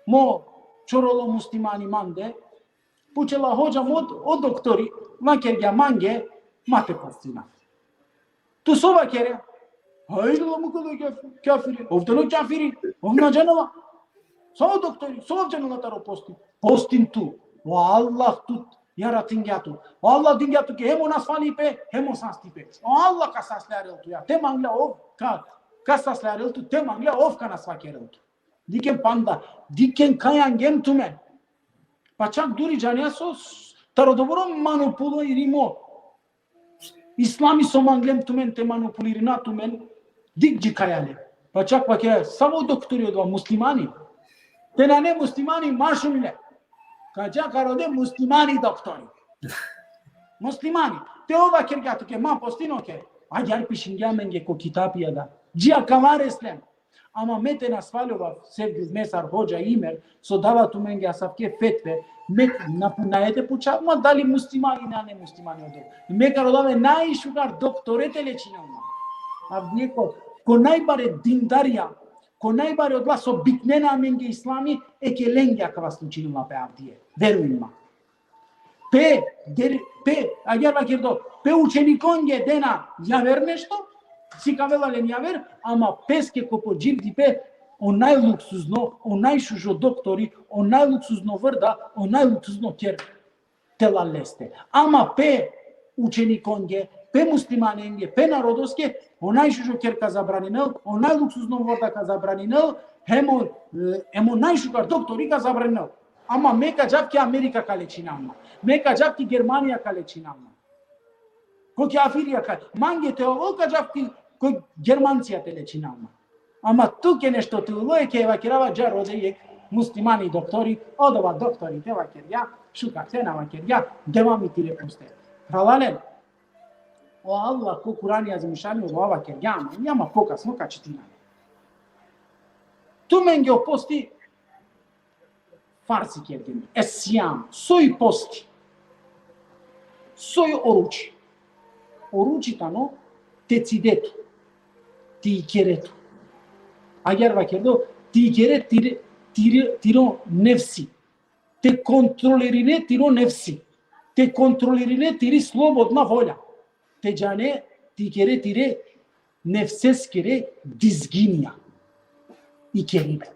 мо чороло мустимани манде пучела ходжа мод о доктори вакирга манге мате постина. Tu sova kere. Hayır la mı kadar kafiri. Ovdano kafiri. Ovna canava. Sova doktori. Sova canava taro postin. Postin tu. Allah tut. Yaratin gatu. Allah din gatu ki hem onas falipe hem osas tipe. Allah kasaslar eltu ya. Te mangla ov kasaslar eltu. Te mangla ov kanas vakere eltu. Diken panda. Diken kayan gem tumen. Paçak duri cania sos. Taro dobro manupulo irimo. İslami somanglem tumen te manipulirina tumen digci kayale. Paçak vakere savo doktoriyo da muslimani. Tenane muslimani marşumile. Kaca karode muslimani doktori. Muslimani. Te ova kergatu ke ma postino ke. Agar pishingamenge ko kitabi ada. Gia kamar Islam. Ama mete na svalova sevgili mesar hoca imer so dava tu menge asavke fetve met na ete pucha ma dali muslimani na ne muslimani odo. Me karodave nai shugar doktoretele chinama. Abnieko ko najbare dindaria ko najbare odla so bitnena menge islami e ke lengja ka vas učinila pe avdije. Verujem. Pe agar vakirdo pe učenikonje dena javer nešto si kavela len javer ama peske ko po dživdi pe onaj luksuzno onaj šužo doktori onaj luksuzno vrda onaj luksuzno kjer tela leste ama pe učenikonje pe muslimanenge pe narodoske onaj šužo kjer ka zabranenel onaj luksuzno vrda ka zabranenel hemo najšugar doktori ka zabranenel ama meka javki Amerika kalecinama meka javki Germania kalecinama ko kafiria ka mangete o ka javki ko Germancija telecinama ama tu ke nešto tu loje ke vakirava jarode muslimani doktori odova doktori te vakiria shuka tena vakiria devamı tire poste halalen o Allah ko Kur'an yazmışani o vakiria ama pokas no kaçtina tu menge o posti farsi kerdim esyam soy posti soy oruci tano decidetu ti keretu agar vakirdo ti keret tiro nefsi te kontrolerine tiro nefsi te kontrolerine tiri slobodna volja te jane ti keret tire nefseskere dizginja i keribe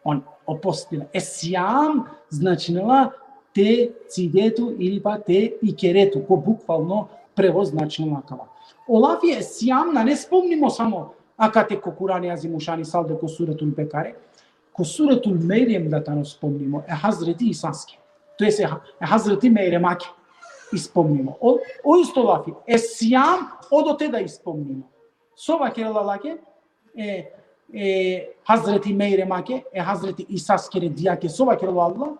on opostila esyam značila te cidetu ili pa te ikeretu ko bukvalno prevoz značila kava Olafi esyam na ne spomnimo samo akate ko Kur'an yazimushani salde ko suratul Bekare ko suratul Meryem da tano spomnimo Hazreti Isaske to jest Hazreti Meyremake ispomnimo o isto lafi esyam odote da ispomnimo sova kelalake Hazreti Meyremake Hazreti Isaske diyake sova kelallah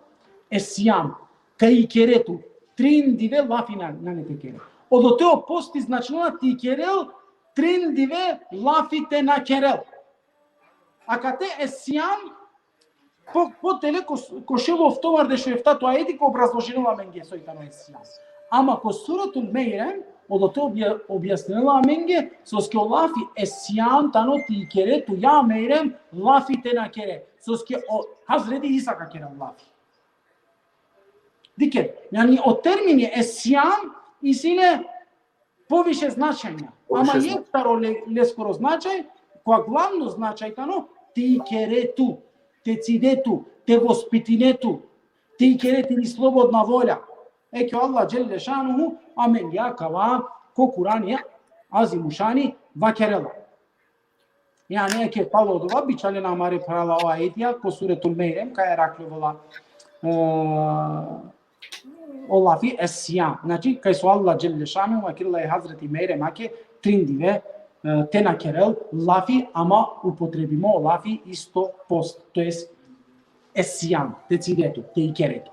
esyam kai keretu trindive lafina nanete kere odote o posti značila ti kerel trindive lafite na kerel akate esyam po tele ko šelo v tovar de šefta to ajeti ko obrazložila menge sojtano esyam ama ko suratul Meyrem odote objasnila menge soske lafi esyam tano ti kere tu ya Meyrem lafite na kere soske Hazreti İsa ka kere lafi Dike, yani o termini esyam isine poviše značajna. Ama je staro leskoro značaj, koja glavno značaj tano, ti keretu, te cidetu, te vospitinetu, ti kereti ni slobodna volja. Eke Allah dželle šanuhu, amen ja kava, ko Kur'an azimušani vakerela. Yani eke palo dova, bičale namare parala o ajetija, ko suretul Meyrem, ka je rakljovala Olafi esyam. Znači, kaj su Allah dželle šanuhu, akirila je Hazreti Meyremake, trindive, tena kerel, lafi, ama upotrebimo lafi isto post, to jest esyam, te cidetu, te ikeretu.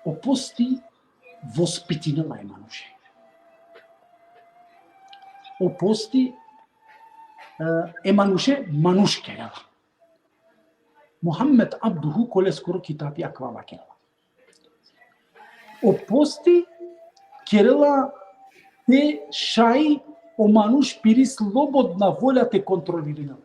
O posti vospitinila je manuše. O posti manuše manuškerela. Muhammed abduhu kole skoro kitabi akvava kerela. O posti kerela te šai o manuš piri slobodna volja te kontrolirana.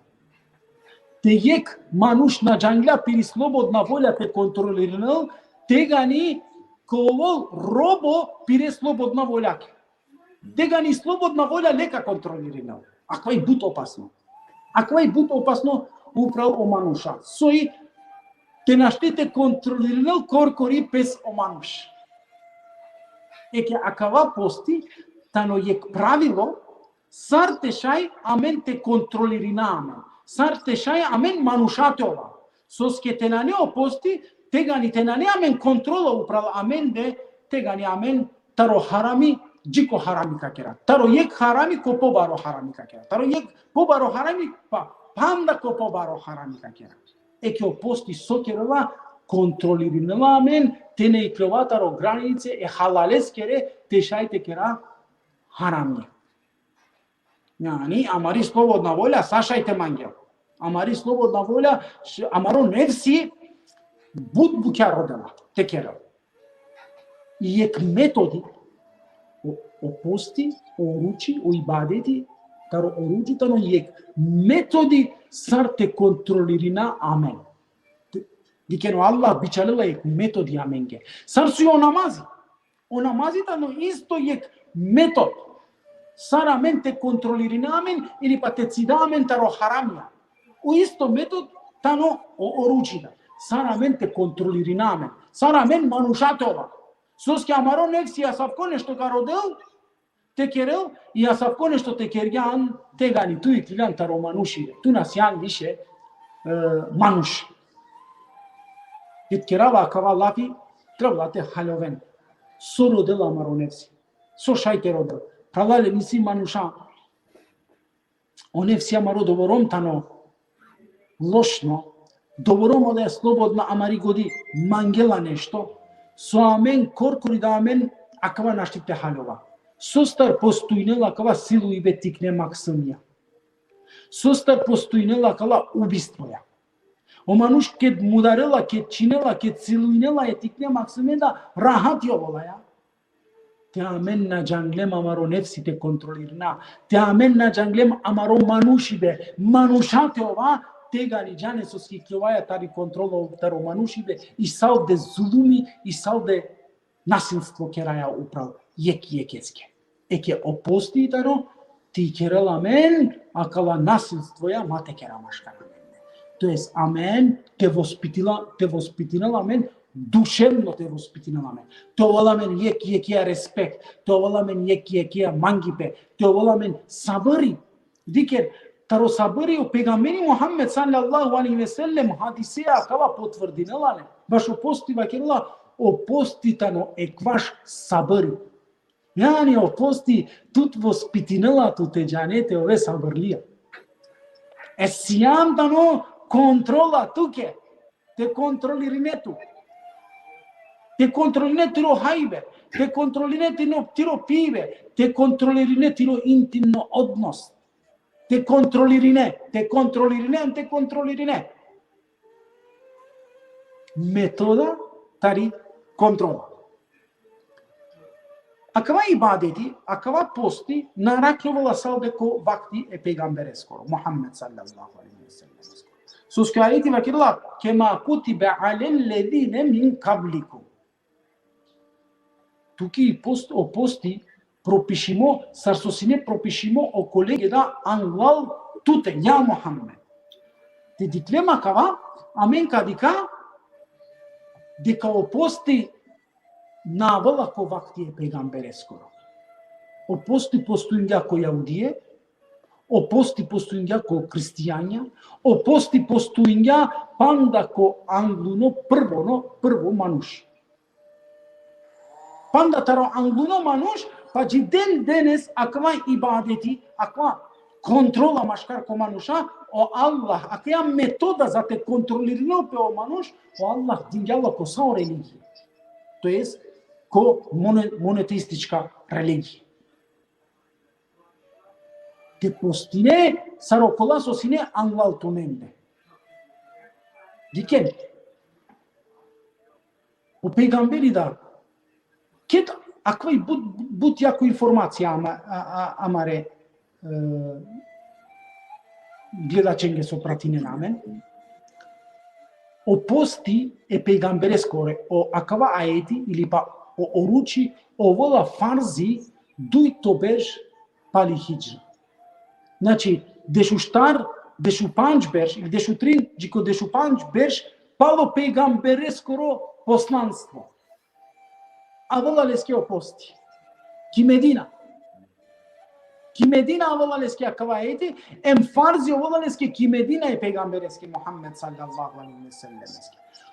Te jek manuš na džangla piri slobodna volja te kontrolirana, te gani kolol robo pire slobodna volja. Te gani slobodna volja leka kontrolirana. Akva je but opasno. Akva je but opasno upravo o manuša. Soji te naštite kontrolirana korkori pes o manuš. Eke akava posti, tano je pravilo, sar te šaj amen te kontrolirana. Sar te šaj amen manušatova. Soske te na ne oposti, te gani te na ne amen kontrola upravo amen de, te gani amen taro harami, džiko harami kakera. Taro jek harami ko pobaro harami kakera. Taro jek pobaro harami pa panda ko pobaro harami kakera. Eke oposti sokerova kontrolirina men te ne iklovataro granice e halales kere te šajte kera haramnje. Yani amari slobodna volja, sašajte mangel. Amari slobodna volja, amaro nefsi bud bukja rodela, te kera. I ek metodi o posti, o ruči, o ibadeti, taro o ruči tano ek metodi sar te kontrolirina amen. Dikeno Allah biçalela ek metodi amenge. Sar su o namazi. O namazi tano isto ek metod. Sar amen te kontrolirina amen ili pa te cida amen taro haramja. O isto metod tano o ruči da. Sar amen te kontrolirina amen. Sar amen manušatova. Sus che amaro nefsi ja savko nešto ga rodel, te kerel, i ja savko nešto te kerjan, te gani tu i kligan taro manušire. Tu nas jan više manuš. Ket kerava akava lafi, trebala te haloven. So rodel amaro nefsi. So šajte rodel. Pravale nisi manuša. O nefsi amaro dovorom tano lošno. Dovorom da je slobodna amari godi mangela nešto. So amen korkuri da amen akava naštite halova. Sostar postoinela akava silu i betikne maksimija. Sostar postoinela akava ubistvoja. O manuš ked mudarela, ked činela, ked siluinela etikne maksimija da rahat jovola ja. Te amen na janglem amaro nefsi te kontrolirna. Te amen na janglem amaro manušibe. Manušate ova tega niđane su skiklovaja tari kontrolo taro manušibe i sao de zulumi i sao de nasilstvo keraja upravo jekecke. Eke oposti taro ti kerala men akala nasilstvo ja mate kera maškara. To jest amen te vospitinala men duševno te vospitinala men. To vola men jekija respekt, to vola men jekija mangipe, to vola men sabari. Diker taro sabari o pegamberi Muhammed sallallahu alaihi ve sellem hadisea akava potvrdinala ne. Baš opostiva kerala opostitano ekvaš sabari. Yani oposti tut vospitinala tu te janete ove sabarlija. Sijam tano kontrola tuke. Te kontrolirine tu. Te kontrolirine tiro hajbe. Te kontrolirine tiro pive. Te kontrolirine tiro intimno odnos. Te kontrolirine. Metoda tari kontrola. Akava ibadeti, akava posti, naraklovala saldeko vakti e pegambere skoro. Muhammed sallallahu alaihi ve sellem. Susku ayeti vakirla kema kutibe alellezine min kablikum. Tuki o posti propišimo, sarsosine propišimo o kolege da anglal tute, ja Muhammed. Te diklema kava, amen kadika, deka o posti navala ko vakti je pegambere skoro. O posti postoinja ko jaudije, o posti postoinja ko kristijanja, o posti postoinja panda ko angluno prvo manuš. Panda taro angluno manuš, pa či den denes akva ibadeti, akva kontrola maškar ko manuša, o Allah, akva metoda za te kontrolirino pe o manuš, o Allah dinjala ko sao religije. To jest ko monoteistička religija. Te postine sarokola sosine anglal tonemde. Diken, o pegamberi da, ket akvaj but jako informacija amare gledačenge so pratine namen, o posti e pegambere skore, o akava aeti ili pa o oruči, o vola farzi duj to bež pali hijra. Znači, dešu štar, dešu panč bež, ili dešu trin, džiko dešu panč bež, palo pegambere skoro poslanstvo. A vola leske o posti. Ki Medina vola leske akava aeti, em farzi o vola leske ki Medina e pegambereske Muhammed sallallahu alaihi ve sellem.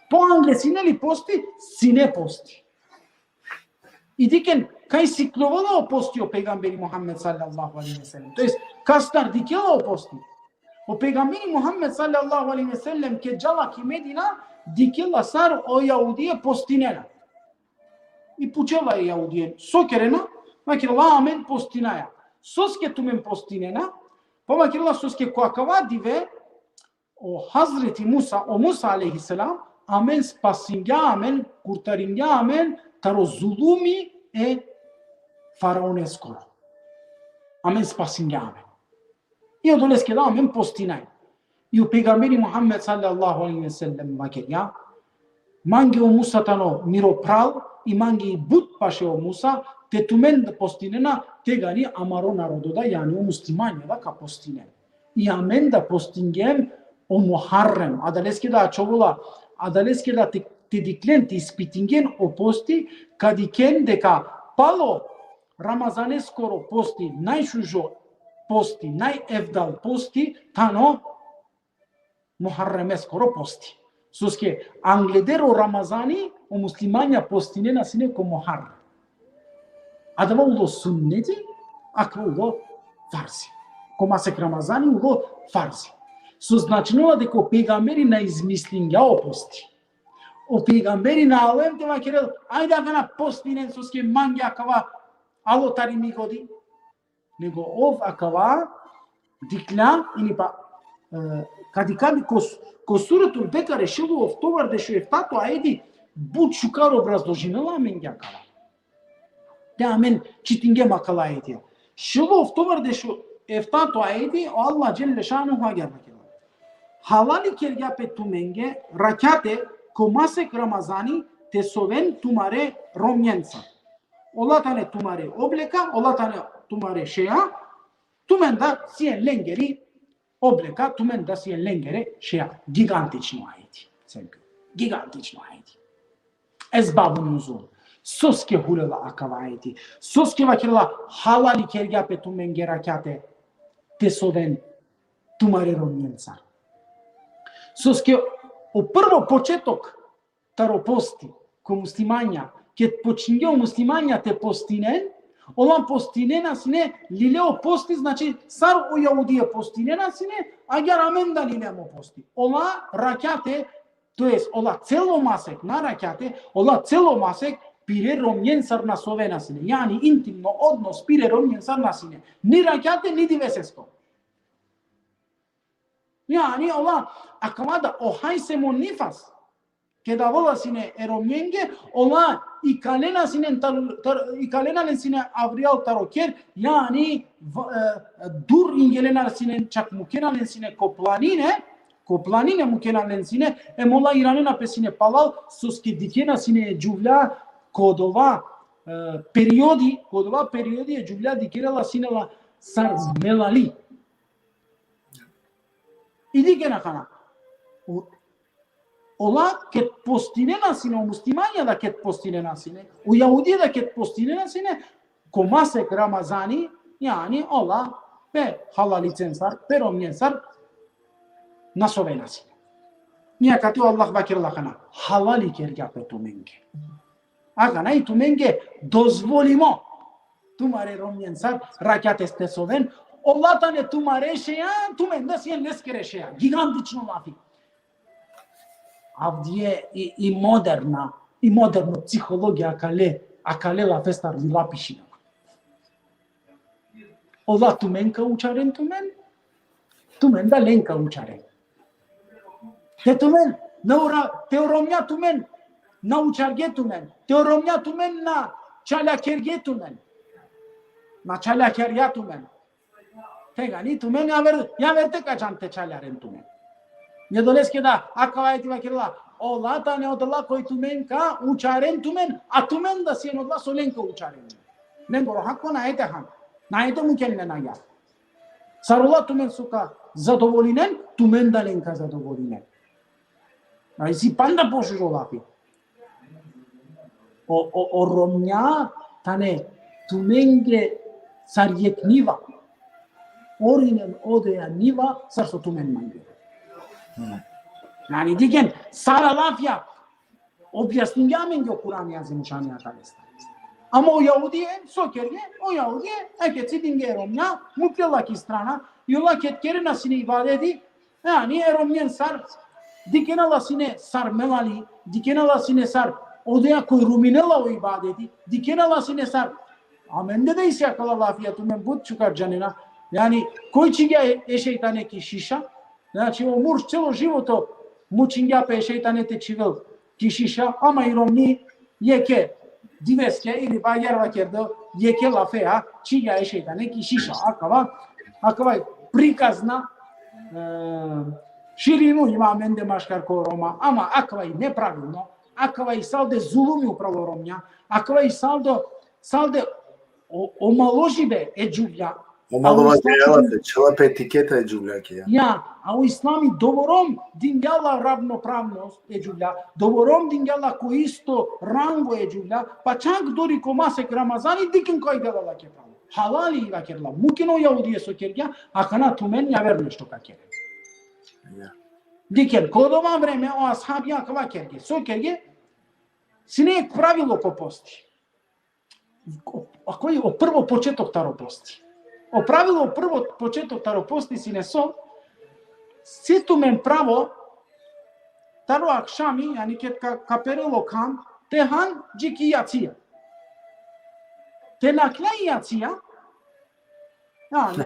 Po anglesine li posti, sine posti. I diken, kaj siklovala o posti o pegamberi Muhammed sallallahu alaihi ve sellem. To jest, kastar dikela o posti. O pegamberi Muhammed sallallahu alaihi ve sellem ke džala ki Medina, dikela sar o Yahudije postinena. I pučela je Jahudije. Sokerena, makirala amen postinaja. Soske tumen postinena, pa makirala soske koakava dive o Hazreti Musa, o Musa aleyhisselam, amen spasingja, amen kurtaringja, amen taro zulumi e faraoneskoro. Amen spasingja, amen. I o dolesc da amen postinaj. I o pejgamberi Muhammed sallallahu alaihi ve sellem makirja, mangi o Musa tano miropral, i mangi but paše o Musa, te tumen da postinena, te gani amaro narododa, yani o muslimanja da ka postinen. I amen da postingem o Muharrem, adaleske da čovola, adaleske da te diklen, te ispitingen o posti, kadiken deka palo Ramazaneskoro posti, najšužo posti, najevdal posti, tano Muharremeskoro posti. Soske angledero Ramazani o muslimanja postinena sine ko Muharrem. Adava ulo sunneti, akva ulo farzi. Ko masek Ramazani ulo farzi. Со значнува дека пегамбери на измислин ја опости. O pejgamberi na alem te va querer, ai da gana postinen sos que mangi acaba alotari mi godi. Nego ov acaba dikla ini pa kadikami kosuratul bekare shelu of tovar de sheftato aedi bud shukar obrazložinala mengi acaba. De amen citingem acala aedi. Shelu of tovar de sheftato aedi o Allah celle şanu ha gelmek. Halali kerga pe tumenge rakate komasek Ramazani te soven tumare romjenca. Ola tane tumare obleka, ola tane tumare šeja, tumen da sijen lengeri obleka, tumen da sijen lengere šeja. Gigantično ajeti. Gigantično ajeti. Ezbabun nuzul. Soske hulela akava ajeti. Soske vakirala halali kerga pe tumenge rakate te soven tumare romjenca. Soske o prvo početok taro posti ko muslimanja, ket počinjeo muslimanja te postinen, olan postinena sine lileo posti, znači sar o Jahudije postinena sine, a ja ramen da lilemo posti. Ola rakate, to jest ola celo masek na rakate, ola celo masek pire romjensar na sovena sine. Yani intimno odnos pire romjensar na sine. Ni rakate, ni divesesko. Yani ola akavada ohay semon nifas ke da vola sine eromjenge ola ikalena sine avrial taroker yani dur ingelena sine çakmukena sine koplanine mukena sine emola iranena pe sine palal soske dikena sine juvla kodova periodi je juvla dikela sine la sar melali. Idi gena kana. Ola ket postinena sine, o muslimanja da ket postinena sine, o Jahudije da ket postinena sine, ko masek Ramazani, yani ola pe halalicensar, pe romjensar, nasovena sine. Nije kati Allah vakirla kana, halali kerga pe tumenge. Aga naj tumenge dozvolimo, tumare romjensar, rakate ste soven, Allah tane tumare šeja, tumen da sijen neskere šeja. Gigantično lafi. Avdije i moderno psihologija akale la festar li lapišina. Allah tumen ka učaren tumen da len ka učaren. Te tumen, te oromja tumen, na učarge tumen, te oromja tumen na čalakerge tumen, na čalakerja tumen. Tegani tumen ya verte kaçan te çalaren tumen. Ne doleske da akavayeti vakirla ola tane odala koy tumen ka učaren tumen a tumen da sien odla solen ka učaren. Ne goro hakko na ete han. Na ete mukelle na ya. Sarola tumen suka zadovolinen tumen da len ka zadovolinen. Na isi panda pošu jolapi. O romnja tane tumenge sarjetniva. Orinen odeja niva, sarso tumen mangi. Yani diken, sara lafya, objasninja mengi o Kur'an yazmışani atalesta. Ama o Yahudiye, sokerge, o Yahudiye, eketsi dinge eromya, mutlaka strana, yola ketkeri nasine ibadeti, yani eromyen sar, dikena la sine sar melali, dikena la sine sar odaya koy ruminela o ibadeti, dikena la sine sar amende de isya kala lafiyatu men but çıkar canına. Yani koji će ga šejtaneki šiša, znači omur celo životo mučinja pe šejtanete čivil ki šiša, ama iromni yeke diveske ili ba yarva kerdo yeke lafea či ga šejtaneki šiša. Akava prikazna širinu ima mende maškar ko Roma, ama akava i nepravilno, akava i salde zulumi upravo Romnja, akava i salde omaložive eđuvlja. Omalovažavate, čela pe etiketa eđuvljake. Ja, a u islami dovorom dinjala ravnopravnost eđuvlja, dovorom dinjala ko isto rango eđuvlja, pa čak dori ko masek Ramazani dikin koji dela lake pravo. Halali la kerla, mukino Yahudije so kerja, a kana tumen ja ver nešto ka kere. Diken, kodova vreme o ashabija kava kerge, so kerge, sine pravilo ko posti. Ako je prvo početok taro posti. O pravilo prvo početok taro posti sine so, situ men pravo, taro akšami, yani ket kaperilo kam, tehan džiki jacija. Te naklej jacija,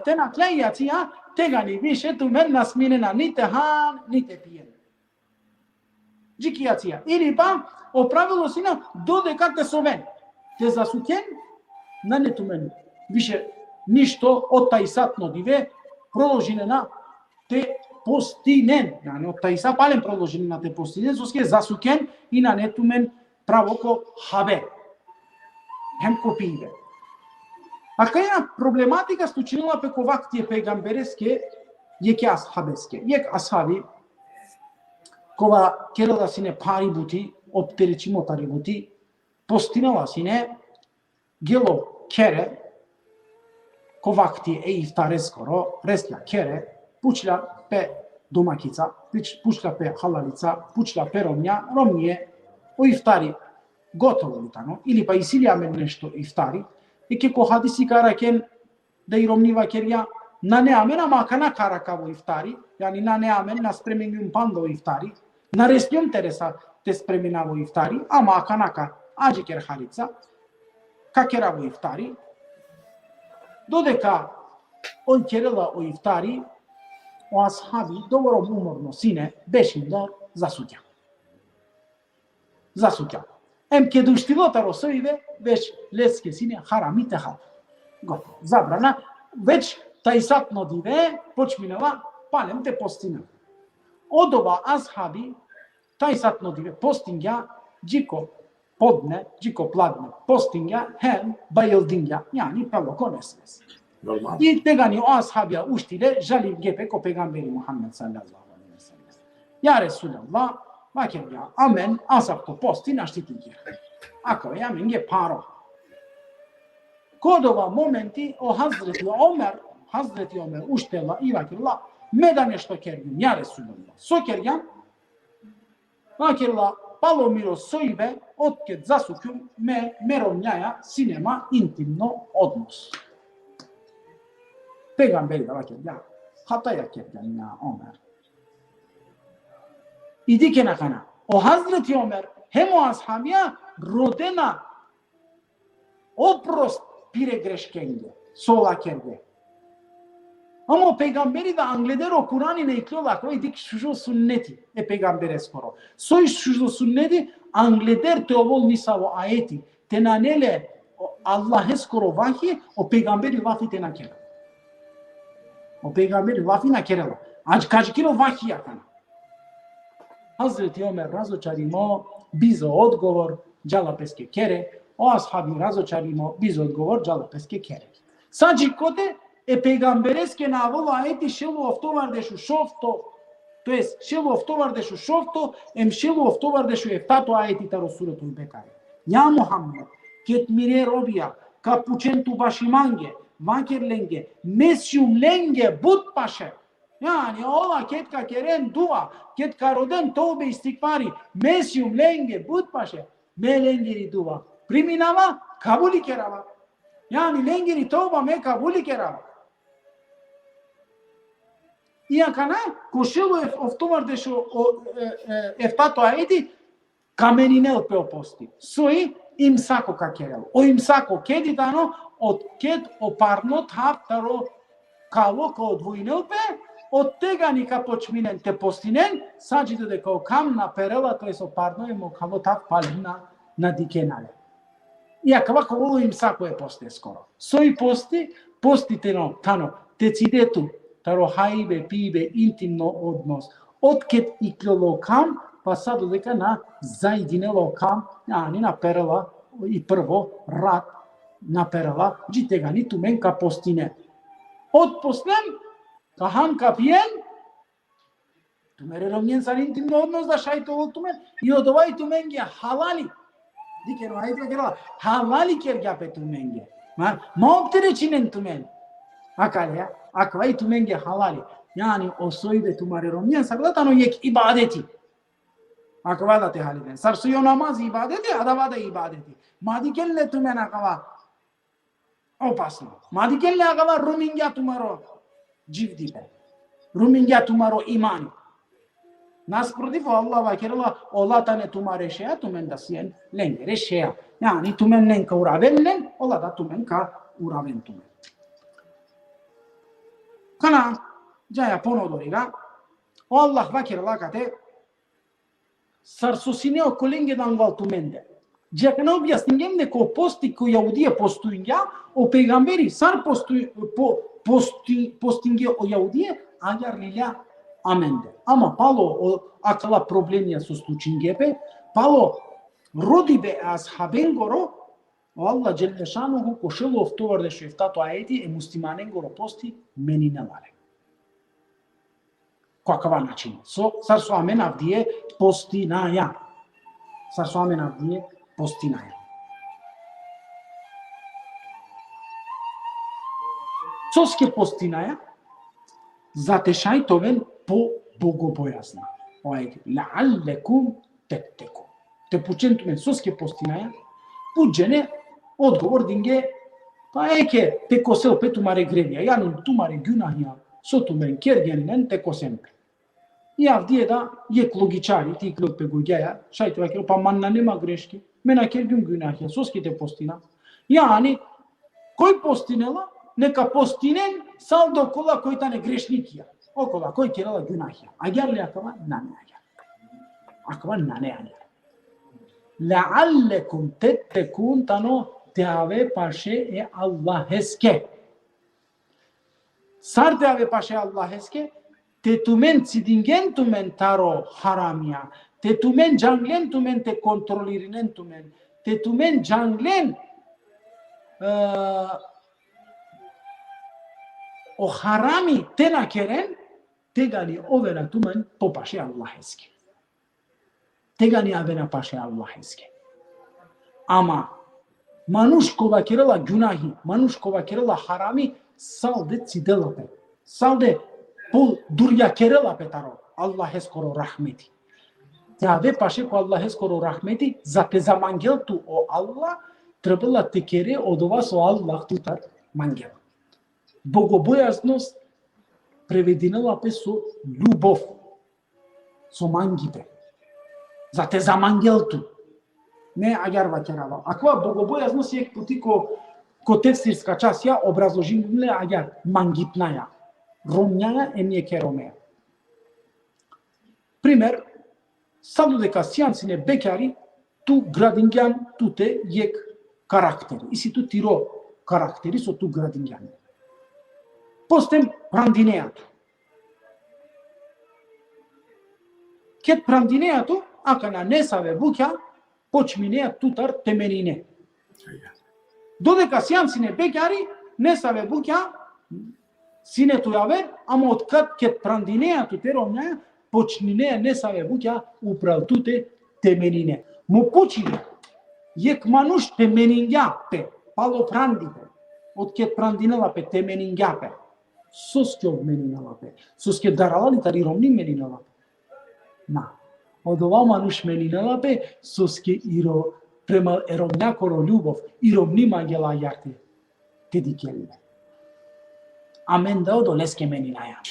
te naklej jacija, tega ni više tu men nasminena ni tehan, ni te pijen. Džiki jacija. Ili pa, o pravilo sine, dodeka te soven. Te zasutjen, na ne tu meni. Više ništo od taj satno dive proložine na te postinen. Yani od taj sat palen proložine na te postinen, soske zasuken i na ne tu men pravo ko habe. Hem ko pive. A kaja problematika stučinila pe kovaktije pegambereske, jeke ashabeske. Jek ashabi, kova kerala sine pari buti, opterećimo tari buti, postinala sine gelo kere, kovakti e iftare skoro, resla kere, pučla pe domakica, pučla pe halalica, pučla pe romnije, o iftari gotovo litano, ili pa isilja men nešto iftari, i ko hadisi karaken da i romniva kerja, na ne amen, ama kana karakavo iftari, yani na ne amen, na spremenium pando iftari, na resljom teresa te spremenavo iftari, ama kanaka ađe ker halica, kakeravo iftari, dodeka on kerela o iftari, o ashabi dovorom umorno sine bešindor zasutja. Zasutja. Em ke duštilota rosoive, već leske sine haramite hal. Gotovo. Zabrana. Već taj satno dive počmineva palem te postina. Odova ashabi taj satno dive postinja džiko podne, džiko pladne postinja hem bajildinja. Yani pravo konesnes. I tegani o ashabija uštile žalim gepe ko pegamberi Muhammed sallallahu alaihi wa sallam. Ja Resulallah, vaker ya amen, asap to posti naštiti gir. Ako ja men je paro. Kodova momenti o Hazreti Omer uštela i vakirla, me da nešto kergim, ja Resulallah. So kergam, vakirla palomiro soibe, otket zasukum me merovnjaja sinema intimno odnos. Pegamberi da vakir ya, hataya kergam ya Omer. I dikena kana, o Hazreti Omer, hem o ashabija rodena oprost pire greškenge, sola kerge. Ama peygamberi da angledero Kur'an-ı neyklola koji dik şujo sunneti e peygambere skoro. Soj şujo sunneti angleder te ovol nisavo ayeti. Tenanele Allah'e skoro vahi o peygamberi vafi tenakera. O peygamberi vafi nakerela. Aç kaçkilo vahi yakana. Hazreti Omer razočarimo bizo odgovor džalapeske kere, o ashabi razočarimo bizo odgovor džalapeske kere. Sađi kote e pejgambereske navola ajeti šelu oftovardešu šofto, to jest šelu oftovardešu šofto, em šelu oftovardešu eftato ajeti taro suratul Bekare. Ja Muhammed, ket mire robija, kapučentu bašimange, vakerlenge, mesjumlenge but paše, yani ova ketka keren dua, ketka roden tobe istikvari, mesyum lenge budpaše, me lengeri dua. Priminava, kabuli kerava. Yani lengeri toba me kabuli kerava. Iakana, coșelul oftomar de și eftato aedi, kameninel pe oposti. Soi imsako kakerel. O imsako keditano, od ked o parnot haptaro kalo ko odvojnel pe, od tega ni kapočminen te postinen, sađidu de kao kam na perela, to je so parnojemo kalo tak palina na dikenale. Iako ovako ovo imsako je poste skoro. Soi posti tano, decidetu, taro hajbe, pibe, intimno odnos. Otked iklilo kam, pa sad odeka na zajedinelo kam, ani na perela i prvo rat na perela, džite ga ni tumen ka postine. Od poslen, ka ham ka pijen, tumere rovnjen san intimno odnos da šajto ovo tumen, i od ovaj tumen je halali. Dikero, hajde kerala, halali kerga pe tumenge. Ma optereçinen tumen. Akalya, akvay tumenge halali. Yani o soyde tumare romyan saklatano yek ibadeti. Akvada te haliden. Sarsuyo namaz ibadeti, adavada ibadeti. Madikelle tumen akava. Opasno. Madikelle akava rumingya tumaro civdipe. Rumingya tumaro imani. Nasprotiv Allah va kerala ola tane tumare sheya tumen da sien lengere sheya. Yani tumen nenka uravenlen, ola da tumen ka uraven tumen. Kana jaya ponodoriga Allah va kerala kate sarsusine o kolenge dan val tumende. Джекана објасним неко пости кој јаудија постуинја, о пегамбери сар постинге о јаудија, ајар лилја аменде. Ама пало акала проблемија со случингепе, пало родибе асхабенгоро, Аллах джелешануху кошело офтовар де шефтато аети е мустиманенгоро пости мени неларе. Каква начин? Сар со амен авдие постинаја. Сар со амен авдие postinaja. Coske postinaja zatešajtoven po bogobojazna. La'allekum tettekum. Te pučentumen soske postinaja, puđene odgovor dinge, pa eke te kosel pe tumare grevija, janun tumare günahja, sotumen kergenlen te kosempe. I avdije da jek logičari, ti klop pe gugjaja, šajtova kero, pa manna nema greške. Mena kergün günahja, soskite postina. Yani, koj postinela, neka postinen saldo kola koj tane grešnikija. Okola koj kerala günahja. Agarli akava nane agar. Akava nane agar. La'allekum tettekun tano teave paše e Allaheske. Sar teave paše Allaheske, te tumen cidingen tumen taro haramia. Te tumen janglen tumen te kontrolirinen tumen. Te tumen janglen o harami tena keren tegani ovena tumen po paše Allaheske. Tegani avena paše Allaheske. Ama manuškova kerala günahi, manuškova kerala harami salde cidelape. Salde pol durja kerala petaro Allaheskoro rahmeti. Teave paše cu Allah skoro rahmeti, za te zamangel tu o Allah, trebala te kere od vas o Allah tutar mangel. Bogobojaznost prevedinela pe so ljubov, so mangipe. Za te zamangel tu. Ne agar va kerala. Acum bogobojaznost e puti ko tefsirska čas, ja obrazložim le agar mangipnaja. Romnjaja e nije keromea. Primer, Salu deka sjancine bekari, tu gradingjan tu te jek karakteri. Isi tu tiro karakteri so tu gradingjan. Postem prandineatu. Ket prandineatu, akana nesave bukja, počminea tutar temenine. Dodeka sjancine bekari, nesave bukja, sine tu jave, amo otkat ket prandineatu te romnjaja, počnine ne save bukja upravtute temenine. Mu pučine, jek manuš temeningjape, palo prandipe, od ket prandinelape temeningjape, soskjov meninelape, soske daralali tari romni meninelape. Na, od ova manuš meninelape, soske iro prema romnjakoro ljubov, i romni magela jarte, te dikelime. Amen da odo leske meninaja.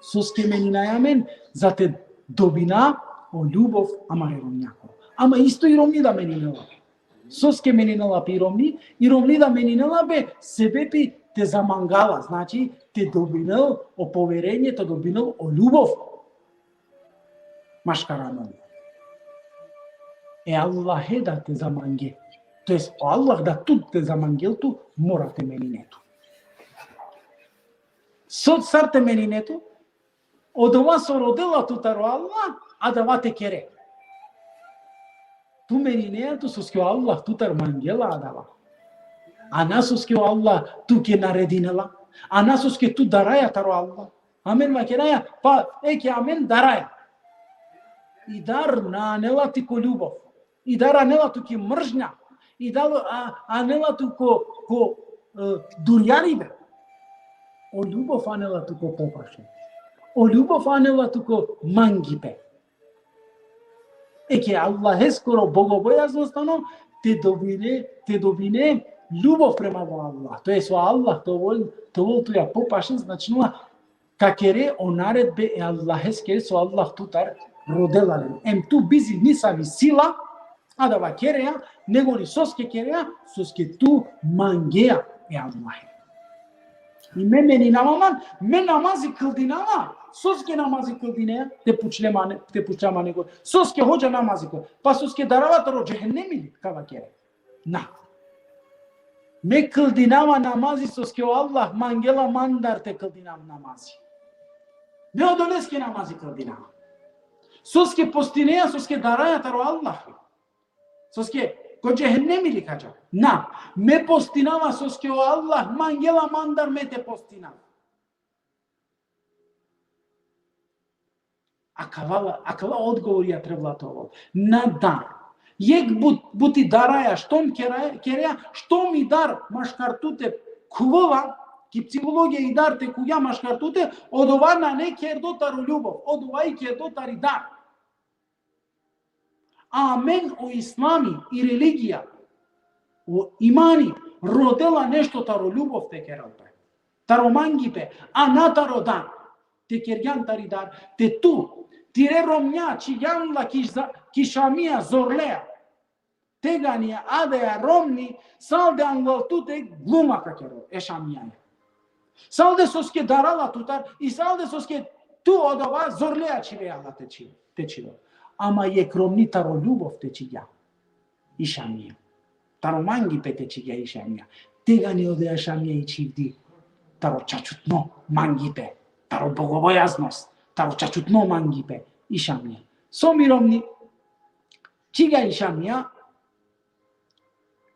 Soske meninajamen za te dobina o ljubov amare romnjako. Ама исто и ромни да менинела. Соске менинела пи ромни, и ромни да менинела бе себе пи те замангала, значи те добинал о поверење, те добинал о љубов. Машкараном. Аллах е да те заманге. Тоест, Аллах да тут те замангелту, мора те менинето. Сот сар те менинето, од ова со родела тутаро Аллах, а да те кере. Tu menineatu soskio Allah tutar mangela adava. Ana soskio Allah tu ke naredinela. Ana soske tu daraya taro Allah. Amen makeraya pa eke amen daraya. I dar na anela ti ko ljubov. I dar anela tu ki mržnja. I dar anela tu ko durjaribe. O ljubov anela tu ko popaše. O ljubov anela tu ko mangipe. Eke Allah е скоро богобојазностаном те добине љубов према Аллах. Тоа е со Аллах тоа ја попашен значнува какере о наредбе е Аллах е со Аллах тутар роделален. Ту бизи нисави сила, а да ва кереа, него ли соске кереа, соске ту мангеа е Аллах. И мени намаман, намази кылдинама, соске намази кылдинеа, те пучлама него. Соске ходжа намази кыл. Па соске дараватаро джехеннеми ли кава кере? На. Ме кылдинама намази соске Аллах мангела мандар те кылдинам намази. Не одолеске намази кылдинама. Соске постинеа, соске дарајатаро Аллах. Соске ко джехеннеми ли кажа? На. Ме постинава соске Аллах мангела мандар ме те постинава. Акава одговор ја требла на дар. Јек бути дараја, штом кереја, што ми дар машкартуте кувола, ки психологија и дар те куја машкартуте, од ова на не кердотару љубов, од ова и кердотари дар. Амен о ислами и религија, о имани, родела нешто таро љубов те кералпе. Таро мангипе, а на таро дар. Те керјан тари дар, те ту, тире ромња, чијанла кишамија зорлеа. Теганија адеа ромни, салде англалтуте глума какеро, ешамија. Салде соске дарала тутар, и салде соске ту од ова зорлеа чивеала те чиво. Ама е кромни таро љубов те чија, ишамија. Таро мангипе те чија ишамија. Тегани одеа шамија и чивди, таро чачутно мангипе. Таро богобојазност, таро чачутно мангипе, ишамија. Со миромни, чига ишамија,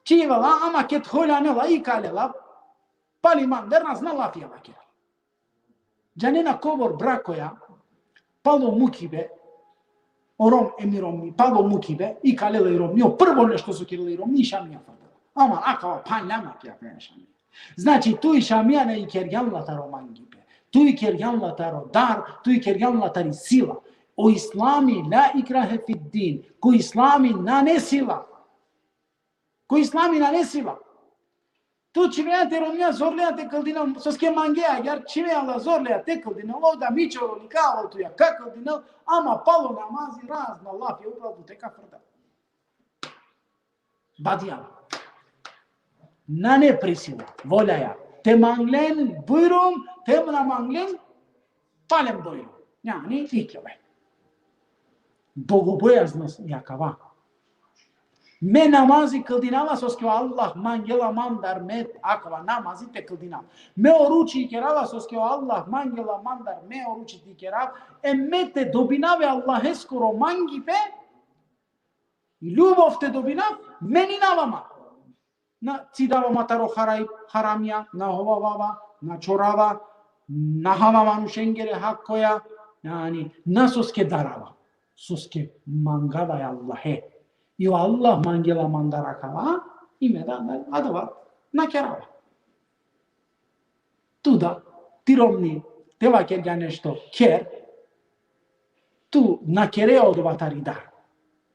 чивала, ама кет холјанела и калела, пали мандерна знала фијала кера. Джанена ковор бракоја, пало мукибе, ором емиромни, пало мукибе, и калела и ромни, прво нешто со керела и ромни, ишамија фатела. Ама акава пањама кеја ишамија. Значи, ту ишамија не и керјанла таро мангипе. Туј керјанла таро дар, туј керјанла тари сила. О ислами ла икрахе фид дин. Ко ислами на не сила. Ко ислами на не сила. Ту чивеате ромња зорлеате калдина, соске мангеа, јар чивеала зорлеате калдина, лода мичоро ликао туја, как калдина, ама пало намази разна лафија, управду тека фрда. Бадијан. На не присила, волјаја. Те манглен бујрум, те манглен палем бујрум. Няни икјове. Богобојазност јакава. Ме намази калдинава соске Аллах мангела мандар ме акава намази те калдинав. Ме оручи и керава соске Аллах мангела мандар ме оручи ти керав. Ме те добинаве Аллах скоро мангипе. И љубов те добинав, менинавама. На цидава таро харамија, на ховавава, на чорава, на хававану шенгере хаккоја, на соске дарава. Соске мангава Аллахе. И Аллах мангела мандаракава, име да адава на керава. Туда, ти ромни, тева керја нешто кер, ту на кереа одова тари дар.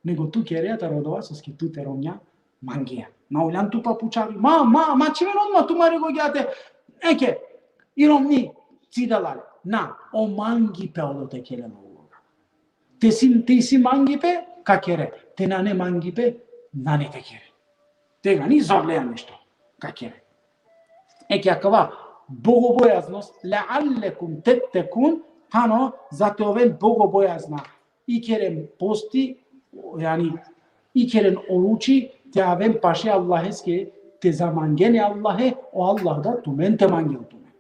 Него ту кереа таро одова соске ту те ромња мангија. На олјан ту папучари, ма чивен одма ту маре го гјате, еке, и ромни цидалале. na, o mangi pe olo te kere no uloga. Te si mangi pe, ka kere. Te nane mangi pe, nane te kere. Te ga ni zavleja nešto, ka kere. Eki akava, bogobojaznost, la'allekum tettekun, hano, zato oven bogobojazna. I keren posti, yani, i keren oruči, te avem paše Allaheske, te zamangene Allahe, o Allah da tumen te mangel tumen.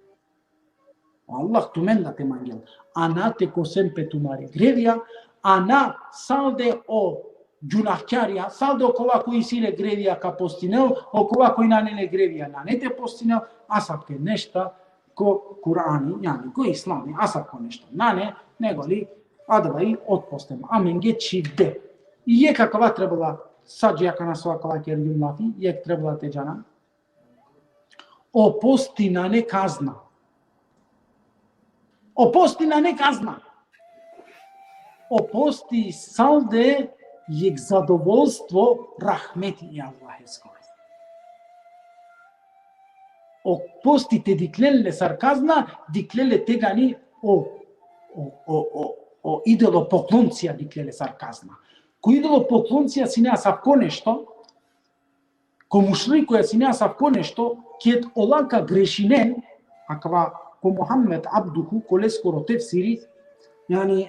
O Allah tumen da te mangel. Ana te kosem pe tumare grevia, ana salde o gjunahkarja, salde o kova koji sile grevija ka postinel, o kova koji nanene grevija na ne te postinel, asap ke nešta ko Kurani, yani ko Islami, asap ko nešta nane, nego li adavai otpostem. Amen ge čivde. I je kakva trebala, sad jaka na svakova ker jumlati, je trebala te džana, o postina ne kazna. O postina ne kazna. O posti salde je zadovoljstvo rahmeti i Allahesko. O posti te diklele sarkazna, diklele te gani o idolo pokloncija diklele sarkazna. Ko idolo pokloncija si nea savko nešto, ko mušrikoja si nea savko nešto, kjet olaka grešinen, akva ko Muhammed Abduhu, koleskoro tefsiri, yani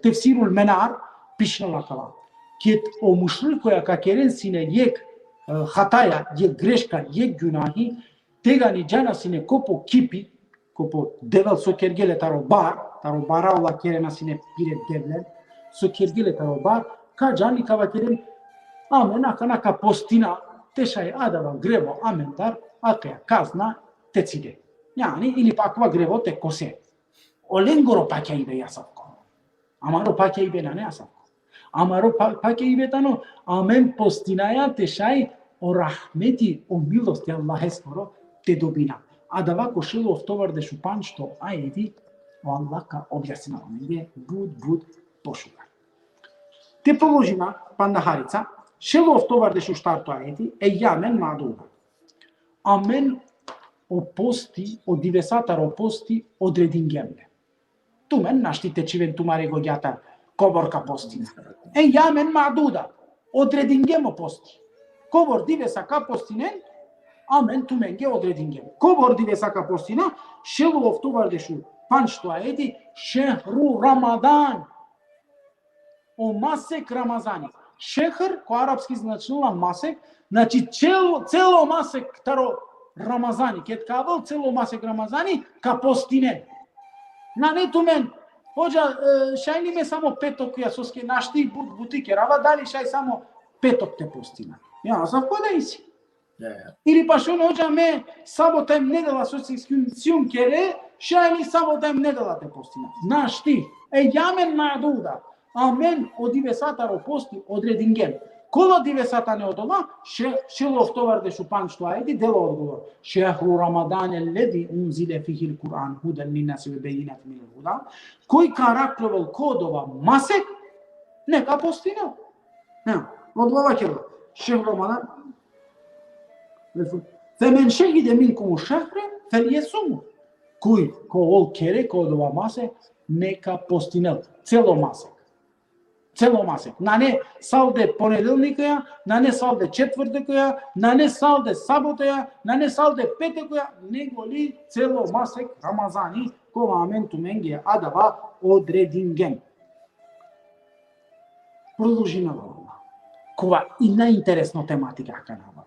tefsirul menar, pišnala kava. Kjet o mušrikoja ka keren sine jek hataja, jek greška, jek günahi, tega ni džana sine kopo kipi, kopo devel so kergele taro bara ola kerena sine pire devlen, so kergele taro bar, ka džani kava keren, amen, naka postina, teșai adava grevo, amen, dar akea kazna te țide. Yani, ili pakva grevo te kose. O lengoro pakea ibe jasavko. Amaro pakea ibe nane jasavko. Amaro pakea ibe tano, amen postinaja teșai o rahmeti, o milosti Allaheskoro te dobina. Adava ko šilo tovar de šupan što ajeti, o Allah ka objasnila. Bud pošugar. Te položima, pandaharica, šilo tovar de šuštarto ajeti, e jamen maduga. Amen oposti, o divesatar oposti odredingemne. Tumen naštite čiven tumare gogjatar, koborka postina. E jamen maduda, odredingem oposti. Kobor divesa ka postinen, amen tumenge odredingem. Kobor divesa ka postina, šelo tovar de šu panšto ajeti, šehru Ramadan. O masek Ramazani. Šehr, ko arapski značila masek, znači celo masek taro Ramazani. Ket kavel celo masek Ramazani ka postinen. Na ne tumen, hođa, šaj nime samo petok ja soske našti butike rava, dali šaj samo petok te postina. Ja, sam koda isi. Ili pa šon hođa me sabotajem nedela soske sjum kere, šaj ni sabotajem nedela te postina. Našti. E jamen maduda. Amen odivesataro posti odredingen. Kola divesata ne odola, šelo tovar de šupan što ajdi, delo odgovor. Šehru Ramadan ledi unzile fihil Kur'an hudan linnasi ve bejinat min huda. Koji karakterol kodova masek, neka postina. Odlova kjelo. Šehru Ramadan. Femen šehide minkumu šehre, fel jesumu. Koji ko ol kere kodova masek, neka postinel. Celo masek. Celo masek. Na ne salde ponedeljnikoja, na ne salde četvrtikoja, na ne salde sabotoja, na ne salde petekoja, nego li celo masek Ramazani, ko amen tumenge adava odredingen. Продължи навала. Кова и најинтересно тематика ка навала.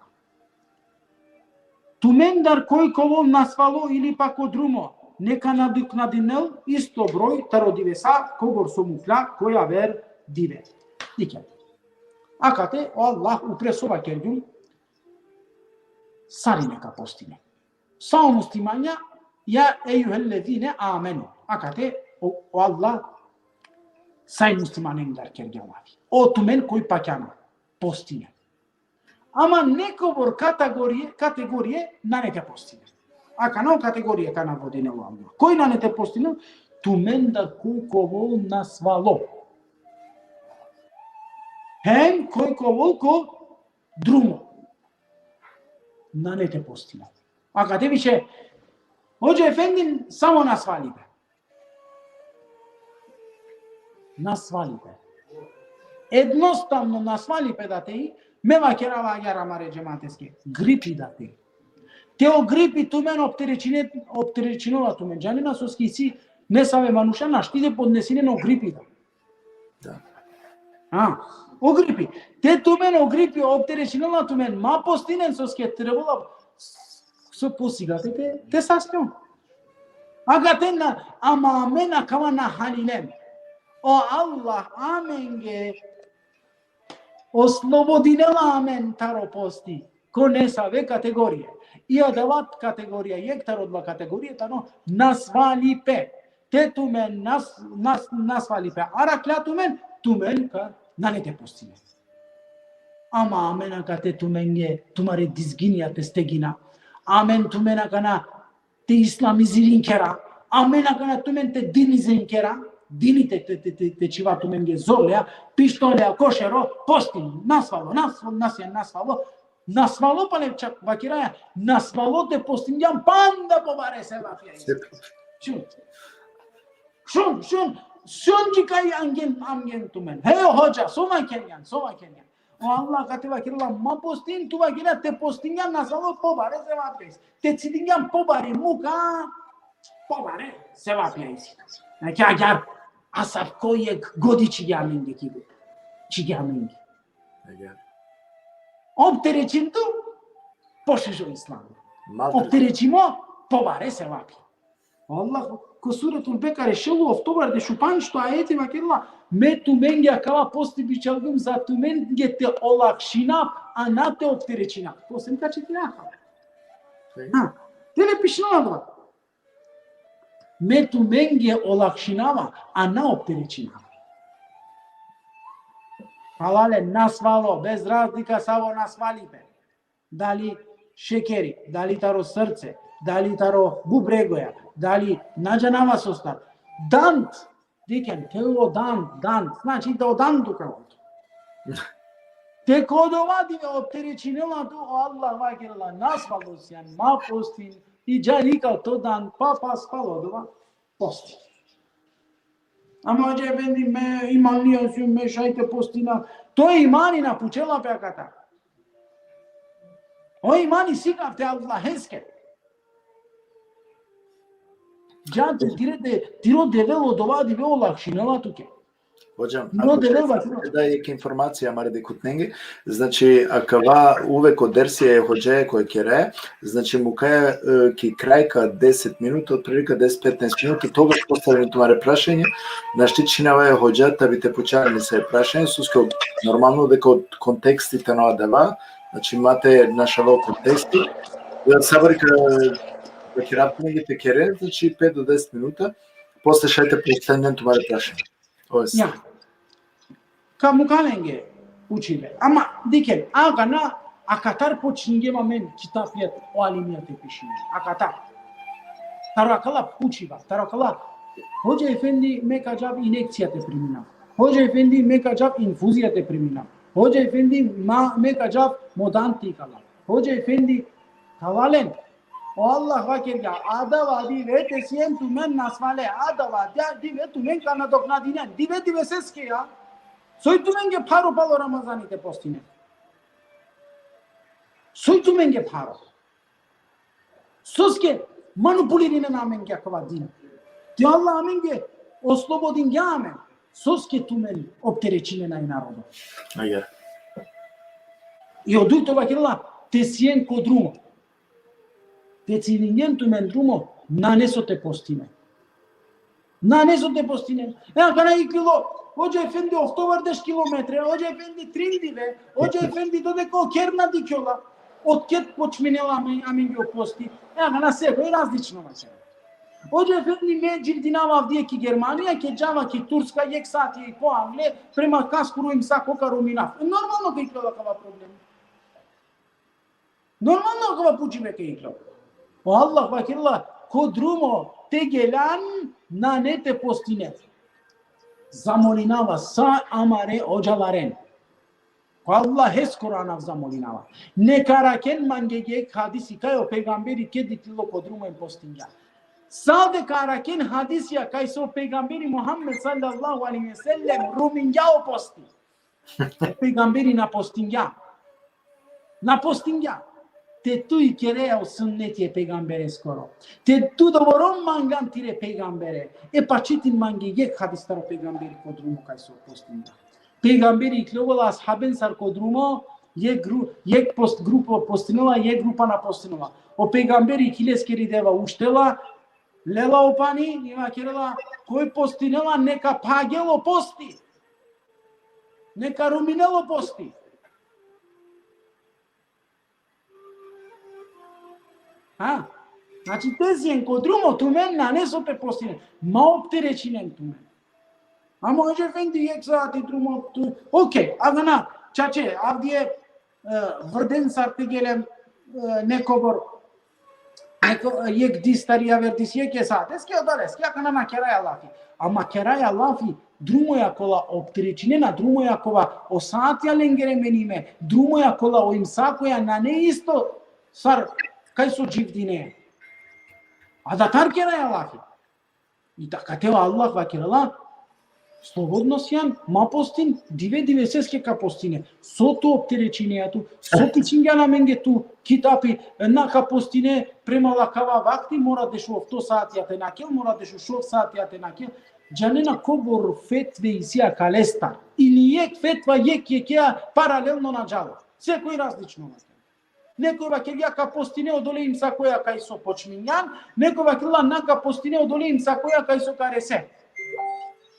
Тумендар кој ково насвало или пак одрумо, нека надукнадинел исто број тародивеса когор сомуфля која вер dive. Diken. Akate o Allah upresova kergün sarine ka postine. Sao muslimanja ya eyyühellezine amenu. Akate o Allah say muslimanen der kergavavi. O tumen koji pakana postine. Ama neko vor kategorije nanete postine. Aka no kategorije kana vodine u Allah. Koji nanete postine? Tumen da koji kovo nasvalo. Hem koliko volko drumo. Na ne te postina. A kada više Hoca efendim samo nasvalipe. Nasvalipe. Jednostavno nasvalipe da te i, meva kerava agara mare džemateske. Gripi da te. Te o gripi tu men opterećinova tu men. Džanina su skisi ne save manušana, štide podnesine o gripi da. Da. O gripi. Te tu men o gripi opterećinova tu men. Ma postinen soske trebala să posigate te saspion. Agatena ama amena kama na halilem. O Allah amenge oslobodinela amen taro posti. Con save categorie. Io davat categoria, iectaro la categorie tano nasvalipe. Te tu men nasvalipe. Aracleatumen tu men ca nane te postine. Ama amena ca te tu menge tu mare dizginia te stegina. Amen tu mena kana te islamizirin kera. Amena kana tu men te dinizin kera. Dinite te ceva tu menge zolea, pištolea, košero, postin, nasvalo. Nasvalo pa ne čak vakiraja, nasvalo te postinjam panda povare se va fia. Šun čikaj angen tu men. Heo hođa, sova kenyan. O Allah ka te vakirala, ma postin tu vakira, te postinjam nasvalo povare se va fia. Te cidinjam povare muka, povare se va fia. Chiar asaf koyek godi çigamenge gibi. Çigamenge. Optereçindu poşejo İslam. Optereçimo povare se vapi. Allah ko suratul Bekare šelu oftobar de šupan što ajeti vakirla me tu menge akava posti biçalgım za tu menge te olakšina a na te optereçina. Posem ka će ti naka. Tele pišnala. Me tu menge olakšinava, a na opterećinava. Halale nasvalo, bez razlika samo nasvalipe. Da li šekeri, da li taro srce, da li taro bubregoja, da li nađanava sostar. Dant, diken, telo dant, znači da o dantu kao to. Te kod ovadive opterećinila tu, Allah vakirala, nasvalo sjan, ma postin, i džarika to dan papa spalo dova posti. Ama hoca efendi me imanlıyorsun me şahite postina. To imanina pučela pe akata. O imani sikavte Allaheske. Džante tiro develo dovadi ve olakšinala tuke. Hocam, ako ćete da je informacija Marde Kutnenge, znači akava uvek od dersije hođe koje kere, znači mu kaja ki krajka 10 minuta, otprilike 10-15 minuta, toga postavljeno tumare prašenje, na štičinava je hođata bi te počarani se prašenje, susko normalno da kod konteksti tanova dava, znači imate naša val konteksti, saborika da kirapne te kere, znači 5 do 10 minuta, posle šajte postavljeno tumare prašenje. Ya. Kamukalenge učive. Ama diken, agana akatar počingema men kitapiyat o alimiyate peşine. Akatar. Tarakala učiva. Tarakala. Hoca efendi me kacab inekciyate primina. Hoca efendi me kacab infuziyate primina. Hoca efendi me kacab modantikala. Hoca efendi tavalen. O Allah vakirga adava dive te siem tu men nasvale adava dive tu men kana dokna dinen dive seske ya soy tu menge paro palo ramazani te postine soy tu menge paro soske manipulirine na menge akva din ti Allah menge oslobodin game soske tu men opterećine na narodu Aja. I oduto vakirla te siem kodrumo te cidinjentu men drumo naneso te postine. Ea kana i kilo, hoca efendi oftovar 10 kilometre, hoca efendi trindive, hoca efendi dodeko kerna dikjola, otket počminela amin bio posti. Ea kana seko i različno mače. Hoca efendi me cildinava avdije ki Germanija, ke Java, ki Turska, jek sati po Angle, prema kaskuru im sa kokaru minaf. Normalno ka i kilo kava problem. Normalno kava pučime ka i kilo. O Allah vakirla kodrumo te gelan na ne te postine. Zamolinava sa amare hocaların. Allah hes Kur'anav zamolinava. Ne karaken mangege hadisi kayo peygamberi ke ditilo kodrumo en postinja. Sade karaken hadisya kayso peygamberi Muhammed sallallahu alaihi ve sellem rumingya o posti. Peygamberi na postingya. Na postingya. Te tu i kerea o sunneti e peygambere skoro. Te tu dovorom mangan tire peygambere. E pacitin mangi yek hadistaro peygamberi kodrumo kayso postingya. Peygamberi klovela ashaben sar kodrumo yek post grupo postinova, yek grupa na postinova. O peygamberi kileskeri deva uštela, lela opani, ima kerela, koji postinela neka pagelo posti. Neka ruminelo posti. Ha? Znači te si încodrumo tu men na neso pe postine. Ma opterecinem tu men. Am može fendi exact drumo tu. Ok, agana, ceea ce avdie vrden s-ar tegele nekobor yek distaria verdis yek esat. Eski odales, kia kana na keraja lafi. Ama keraja lafi drumo ja kola opterecine na drumo ja kola osatja lengere menime. Drumo ja kola o imsako ja na ne isto sar kaj su živdine. A da tar keraja lafi. I така тела Аллах ва керала slobodno sjan, ma postin, dive seske ka postine. So to opterećineatu, so kičingana mengetu kitapi na ka postine prema lakava vakti mora dešu of to saatijate nakel, mora dešu šov saatijate nakel. Džanena kobor fetve isija kalestar. Ili jek fetva jek jekea paralelno na džalo. Sve koji različno na tebe. Neko vakelja ka postine odole im sa koja kaj so počminjan, neko vakelja na ka postine odole im sa koja kaj so karese.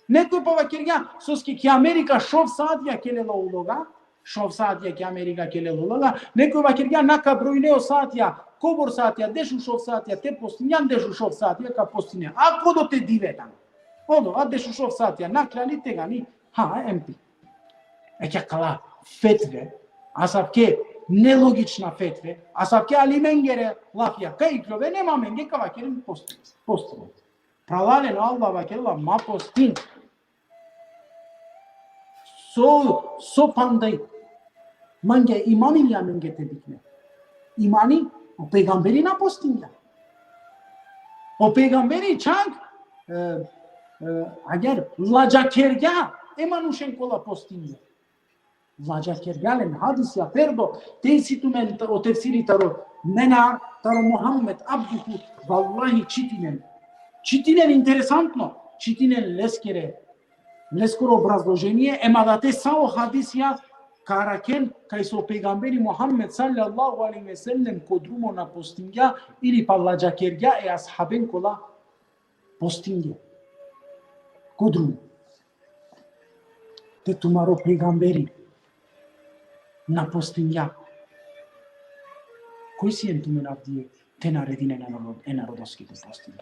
Neko pa vakelja soski ki Amerika šov saatija kelela uloga, šov saatija ki Amerika kelela uloga, neko vakelja na ka brojneo saatija, kobor saatija, dešu šov saatija, te postinjan dešu šov saatija ka postine. Ako do te divetan. Odo, a dešu šov saatija, na klali tega ni, ha, MP. Ekja kala fetve, asapke nelogična fetve, asapke alimengere lafija, kaj iklove, nema menge ka vakelim postine. Pralaleno Allah vakela ma postin. So pandai. Mange imani ya menge te dikne. Imani o peygamberi na postin ya. O peygamberi çak agar lajakerga emanushen kola postin ya. Lajakergalen hadis ya perdo teisitumen o tefsiri taro mena taro Muhammed abduhu vallahi čitinen. Čitinen interesantno, čitinen leskoro obrazloženje, ema da te samo hadisija karaken kaj so peygamberi Muhammed sallallahu alaihi ve sellem kodrumo na postingja ili pa lađakerja e ashaben kola postingje. Kodrumo. Te tumaro peygamberi na postingja. Koji si entumen avdije te naredine narodoski te postingje?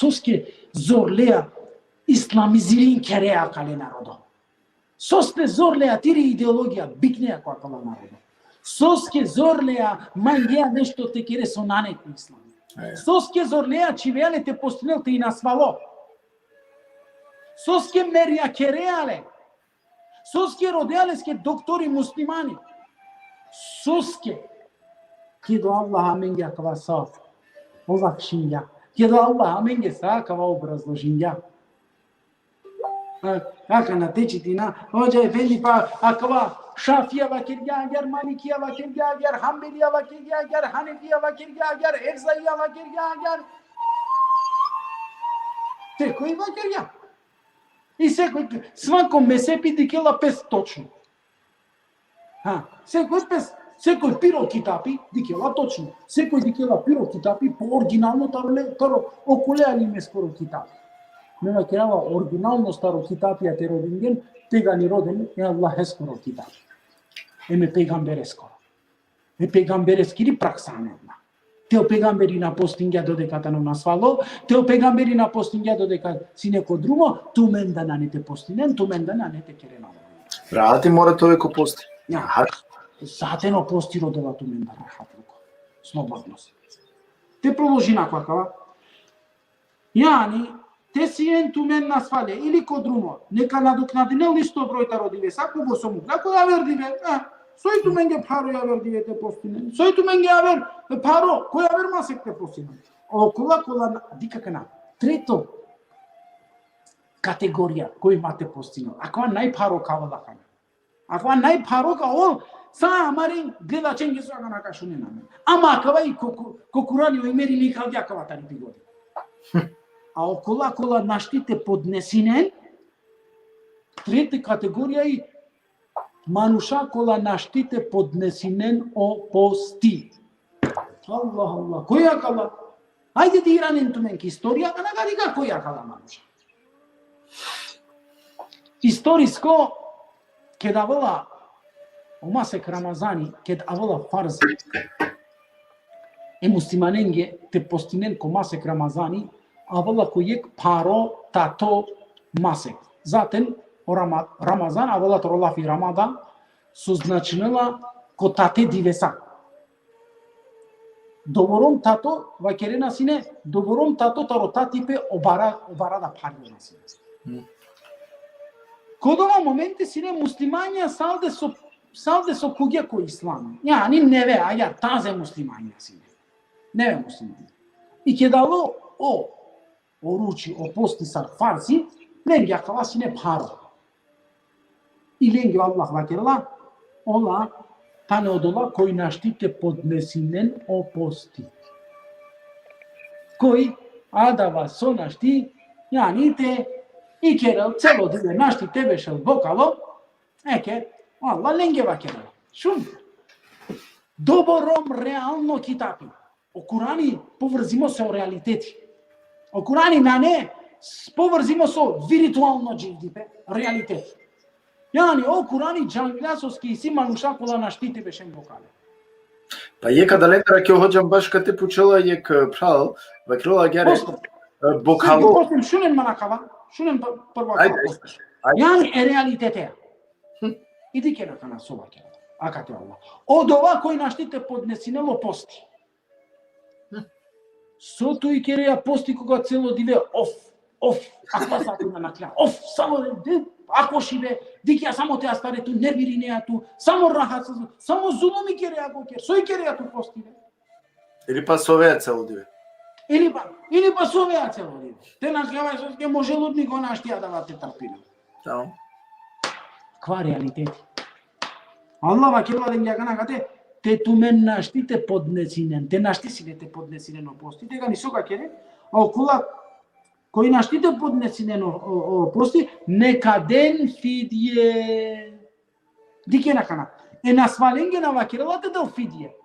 Soske zorlea islamizirin kerea kale narodo. Soske zorlea tiri ideologija bikneja koja kala narodo. Soske zorlea mangea nešto te kere sonane ku islami. Soske zorlea čivele te postinel te inasvalo. Soske merja kereale. Soske rodealeske doktori muslimani. Soske kido Allah amengea kava sa olakšinja. Kiedy Allah amenge sakava obrazloženja. Aka na tečitina, hođa efendi pa akava Şafia vakirga agar, Malikiya vakirga agar, Hanbeliya vakirga agar, Hanefiya vakirga agar, Evzaiya vakirga agar. Te koji vakirga? I svakom mesepi dikela pes točno. Секој пиро китапи дикела точно. Секој дикела пиро китапи по оригинално таро околеали ме скоро китапи. Мега керава оригинално старо китапи а те родинген, тега ни роден е Аллах е скоро китапи. Еме пегамбере скоро. Е пегамбере скири праксанена. Тео пегамбери на постингја додека тано насвало, тео пегамбери на постингја додека си неко друго, ту мен да нанете постинен, ту мен да нанете керена. Vrati mora to eko posti. Затено простиро дела ту мен да рахатлуко. Слободност. Те проложи наквакава. Јани, те си ен ту мен насвале или ко друго, нека надокнадине листо бројта родиве, сако го сому, како ја вердиве, сој ту мен ге паро ја вердиве те постине, сој ту мен ге ја вер паро, која вер масек те постине. Около дика кана. Трето категорија кој имате постигнал. Ако најпаро кавала кана. Ако најпаро као са амари гледачен ги сога на кашуне на мен. Ама кава и кокурани о имери ни калдја кава тари пигоди. А около наштите поднесинен трета категорија и мануша кола наштите поднесинен о пости. Allah. Која кала? Ајде да иранен тумен ки историја, а нагарига која кала мануша. Историско ке давала омасек Рамазани, ке давала фарз. Муслиманенге те постинен ко масек Рамазани, авала којек паро тато масек. Затен Рамазан, авала торолафи Рамадан, созначинела ко тате дивеса. Добором тато, вакерена сине, добором тато таротатипе обара да пари на сине. Кодова моменте сине муслимања салде со куѓа кој ислам. Ја, ни неве, аја, тазе муслимања сине. Неве муслимања. И ке дало оручи, пости сар фарси, ленги акала сине паро. И ленги Аллах вакерла, ола, тане одола кој наштите поднесинен пости. Кој адава со нашти, јаните, и керел цело диле нашти тебешел бокало, еке, Аллах ленге вакерла. Шум. Добором реално китапи. О Курани поврзимо се о реалитети. О Курани на не поврзимо со виртуално дживдипе, реалитет. Јани, о Курани джанглјасовски си мануша кола наштите бешен бокале. Па јека далендера ќе хоđам баш кате почела јек прал, вакрила гере бокало. Постим шунен манакава, шунен прва. Јани е реалитетеа. Иди ке на собаке. Акате Аллах. Од ова кој наштите поднесинело пости. Со тој ке реа пости кога цело диве ако сакаме на кля. Само ако шибе, дики ја само теа старету небиринеату, само рахат, само зулуми ке реа го ке. Сој ке реа ту пости. Или па совеа цело диве. Или па совеа цело диве. Те на клява со ке може лудни го наштија да вате трпина. Тамо. Ква реалитети. Аллах вакерла денѓа канакате, те тумен наштите поднесинен, те нашти силете поднесинен пости, тега ни сога кере, а окола кој наштите поднесинен пости, некаден фидие. Дике на кана. На сваленге на вакерлата дел фидие.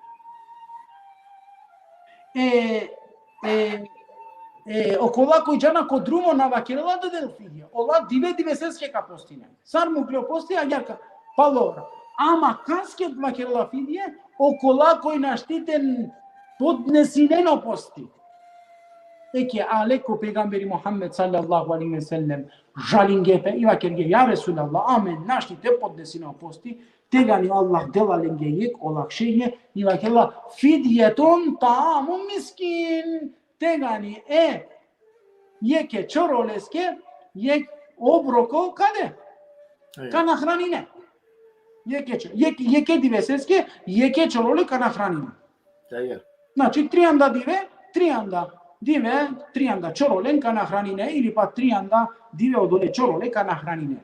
Окола кој джана ко друмо на вакерлата дел фидие. Ола диве сеске ка постинен. Сар му клео пости, а јарка палора. Ама каскет вакерла фидие, окола кој наштитен поднесинено пости. Еке алеко пегамбери Мухаммед саллаллаху алейхи ве селлем жалингепе и вакерге ја Ресулаллах, амен наштите поднесинено пости, тега ни Аллах делаленге јек олакшење и вакерла фидиетон тааму мискин. Тега ни јеке чоролеске, јек оброко каде? Кана хранине. Јеке дивесеске, јеке чороле кана хранине. Значи, тријанда диве, тријанда чоролен кана хранине, или па тријанда диве одоле чороле кана хранине.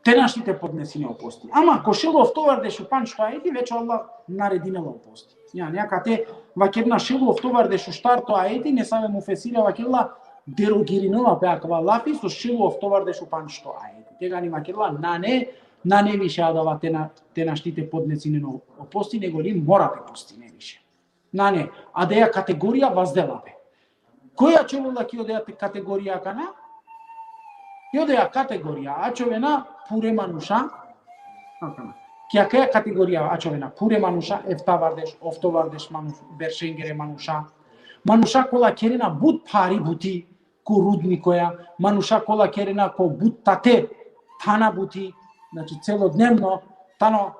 Те наштите поднесине пости. Ама, кошело товар де шупан што ајди, веќе Аллах нарединело пости. Някате вакерна шело товар де шу штарто ајди, не саве му фесиле вакерла дерогиринова пеаква лафи со шило товар де шупан што ајди. Тега ни вакерла на не више адава те наштите поднесине пости, него ли морате пости не више. На не, а да ја категорија возделапе. Која човела ќе одеа категорија кана? Ќе одеа категорија ачовена пуре мануша. Кјака категорија ачовена пуре мануша, ефтавардеш, офтовардеш мануш, бершенгере мануша. Мануша кола керена бут пари бути, ко рудни која, мануша кола керена ко бут тате, тана бути, значи целодневно, тано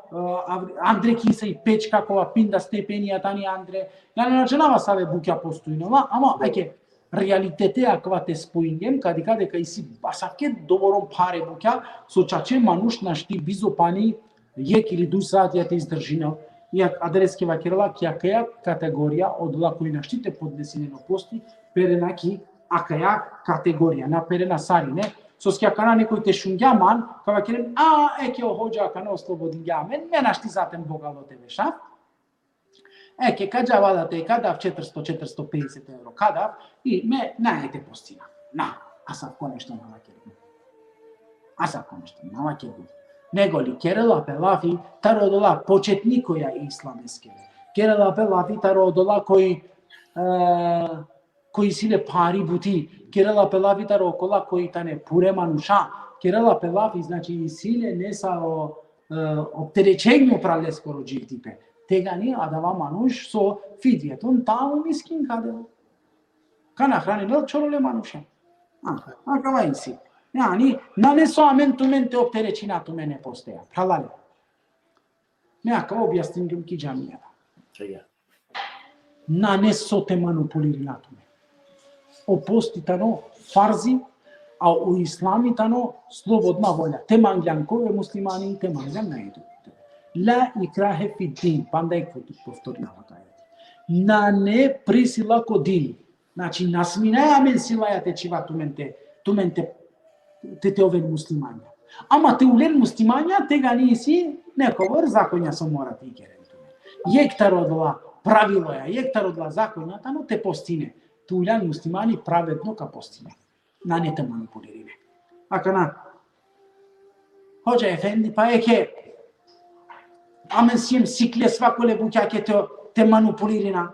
Андре киса и печка кола пинда степенија тани Андре. Ја не начинава саве буќа постојнова, ама ајке реалитете аква те споингем, каде дека и си басаке добором паре буќа, со чаче мануш нашти бизопани, јек или 2 сати ја те издржинал. Adereski vakirala ki akaya kategoria odla koji naštite podnesineno posti perena ki akaya kategoria na perena sarine soski akana nekoj te shungyaman ka vakiren eke o hoja akana oslobodin gamen me našti zatem bogalote veša eke kada valate kada 400-450 euro kada i me najete postina na asap konešto na vakiren asap konešto na vakiren nego li kerela pelafi taro dola početnikoja islameske. Kerela pelafi taro dola koji sile pari buti. Kerela pelafi taro kola koji tane pure manuša. Kerela pelafi znači sile ne sa opterećenju prale skoro živtipe. Tega ni adava manuš so fidjeton tamo miskin kadeo. Kana hrani nel čorole manuša. Akava insi. Yani naneso amentumente opterećinatu mene posteja. Halale. Neaka objasnim ki džamija. Naneso te manipulirinato me. Opostitano farzi, a u islamitano slobodna volja. Te mangljankove muslimani, te mangljan ne idu. La ikrahe fi din. Pandaj povtornava taj. Na ne prisila ko din. Znači, nasminaja men silaja te čiva tumente te oven muslimanja. Ama te ulen muslimanja tega nisi nekovor zakonja so morati ikerenti. Jektar odla praviloja, jektar odla zakonja, tano te postine. Tu ulen muslimani pravedno ka postine. Na ne te manipulirine. Akana, hođa efendi, pa eke amen sijem sikle svakole bućake te manipulirina.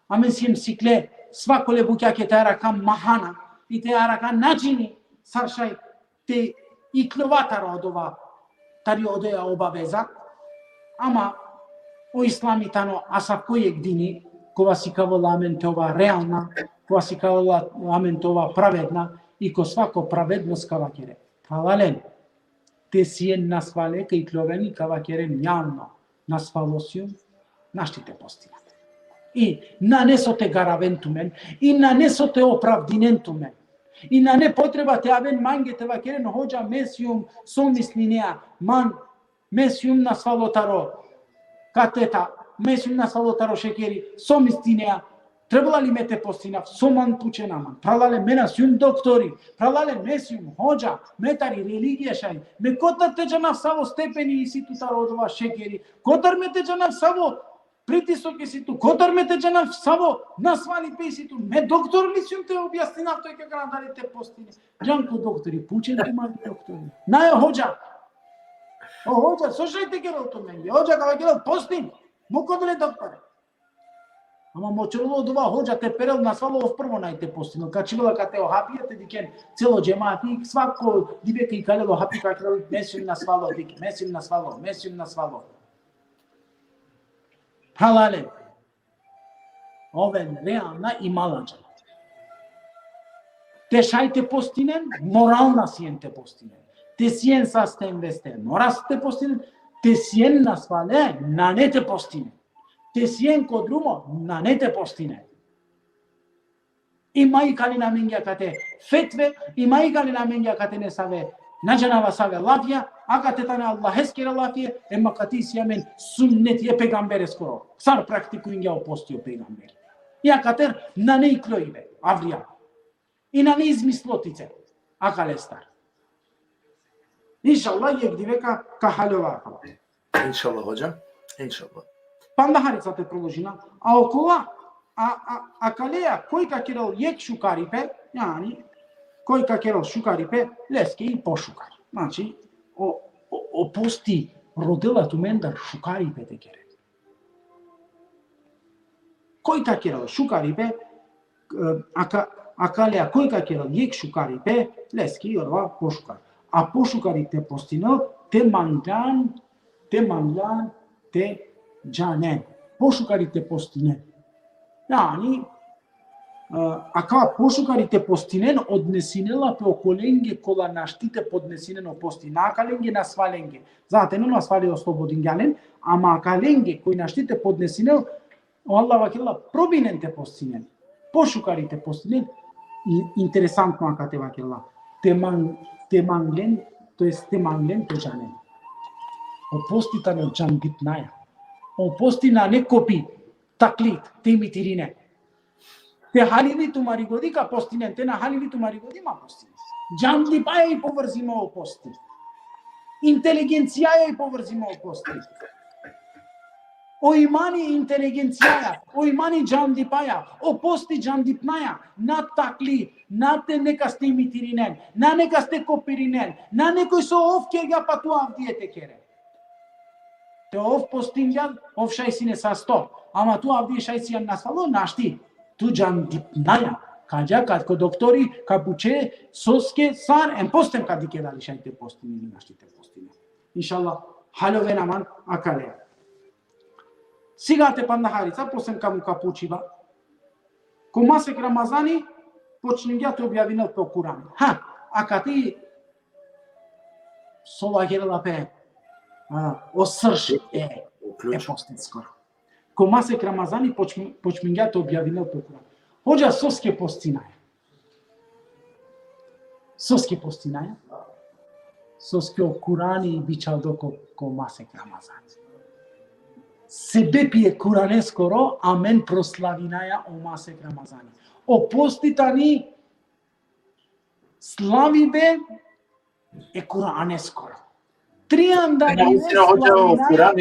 Amen sijem sikle svakole bućake te arakan mahana i te arakan načini saršaj te iklovatara odova tari odoja obaveza, ama o islamitano asa kojeg dini kova si kao lamentova realna, kova si kao lamentova pravedna i ko svako pravednost kavakere. Kavalen, te sijen nasvale ka ikloveni kavakere javno nasvalosiju, naštite postinate. I naneso te garaventumen, i naneso te opravdinentumen. I na ne potrebate aven mangete vakeren hođa mesium somislinea man mesium nasvalotaro kateta mesium nasvalotaro šekeri somislinea trebala li mete postina soman pučenaman pralale menasium doktori pralale mesium hođa metari religije šaj me kotar teđa na savo stepeni i situtaro odova šekeri kotar me teđa na savo pritisoke si tu, kotar me teđa na savo nasvali pe si tu, me doktor li si te objasnina to je kada dali te postine. Janko doktori, pučen ti mali doktori. Najo hođa. O hođa, slušajte kjero to meni. Hođa kada kjero postin, mu kodle doktore. Ama močerolo dova hođa te perel nasvalo ov prvo najte postinu. Kad čivela kad te ohapijete diken celo džemati, svako diveke i kaljelo hapi kakjelo mesim nasvalo dik, mesim nasvalo. Halale. Oven realna i malađa. Te šajte postinen, moralna sijen te postinen. Te sijen sasten veste, moras te postinen. Te sijen nasvale, na ne te postinen. Te sijen kod drumo, na ne te postinen. I majkali na mengja kate fetve, i majkali na mengja kate ne save nađanava save lafija, aga te tane Allah eskere lafije, ema kati sijamen sunnet je pegambere skoro. Sar praktikujem ja opostio pegambere. Ja kater na ne iklojive, avrija. I na ne izmislotice, akale star. Inšallah je gdiveka ka halova. Inšallah hođa, inšallah. Pandaharica te proložina, a okova, a kaleja kojka kirel jek šukaripe, yani, kojka kirel šukaripe, leske i pošukar. Znači, opusti rodila tu mendar šukaripe te kere. Kojka kirel šukaripe, a kaleja kojka kirel jek šukaripe, leske i orva pošukar. A pošukari te postino, te manglan, te džanen. Pošukari te postine. Yani, aca pošukarite postinen odnesinela pe okolenge kola naštite podnesineno postina. Akalenge nasvalenge. Znate, nu nasvali oslobodingalen, ama akalenge koji naštite podnesinel, Allah vakila probinente postinen. Pošukarite postinen. Interesantno akate vakila. Te manglen, to jest te manglen te džanen. Opostitane džan bitnaja. o posti na ne kopi, taklit, te mitirine. Te halili tu marigodi ka postine, te na halili tu marigodi ma postine. Jandi pa ei povrzima o posti. Inteligenția ei povrzima o posti. O imani inteligenția, o imani jandipaia, o posti jandipnaia, na takli, na te nekaste mitirinen, na nekaste kopirinen, na nekoj so of kerga patu avdiete kere. Te of postingan, of šaisine sa sto, ama tu avdie šaisian nasfalo, naști, tu jandipnaia, kaja ko doktori, ka buce, soske, san, en postem ka dikedali šaite postini, naști te postine. Inshallah, halovena man akalea. Sigate pandaharica, posem cam capuciva. Cu masek Ramazani, počinjate objavino pe Kuran. Ha, akati sovagela pe o srž e postin skoro. Cu masek Ramazani, počinjate objavino pe Kuran. Hođa soske postinaja. Soske postinaja. Soske o Kurani bičal doko ko masek Ramazani. Sebe pije kuraneskoro, amen proslavinaja o masek Ramazani. O postitani slavibe e kuraneskoro. 3 andani slavinaja.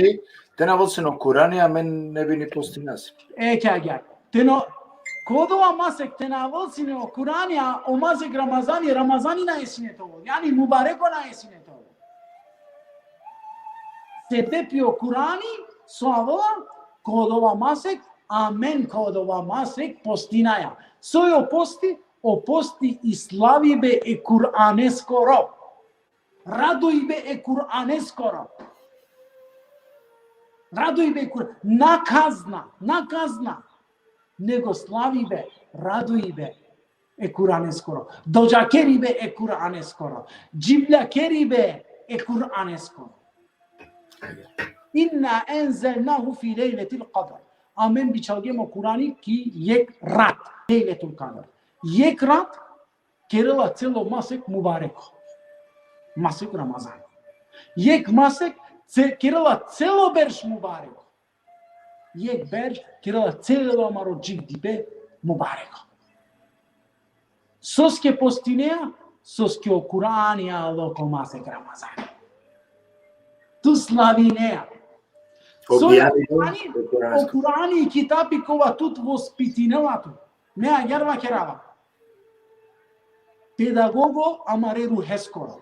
Te na volseno Kurani, amen ne bi ni postinas. Kya. Teno kodova masek te na volseno Kurani, o masek Ramazani, Ramazani na esine to. Yani mubareko na esine to. Sebe pije Kurani, Soavola, kodova masek, amen kodova masek, postinaja. Soj o posti i slavibe e Kur'aneskoro. Radujbe e Kur'aneskoro. Radujbe e Kur'aneskoro. Nakazna. Nego slavibe, radujbe e Kur'aneskoro. Dođakeribe e Kur'aneskoro. Dživljakeribe e Kur'aneskoro. Inna enzelnahu fi lejletil qadr. Amen biçalgemo Kurani ki yek rat. Lejletul qadr. Yek rat kerela celo masek mubarek. Masek Ramazan. Yek masek kerela celo berš mubarek. Yek berš kerela celo maro dživdibe mubarek. Soske postinea, soske o Kurani aloko masek Ramazan. Tu slavinea. O Kurani kitabi kova tut vospitinela tu. Nea jarva kerava. Pedagogo amare ruheskoro.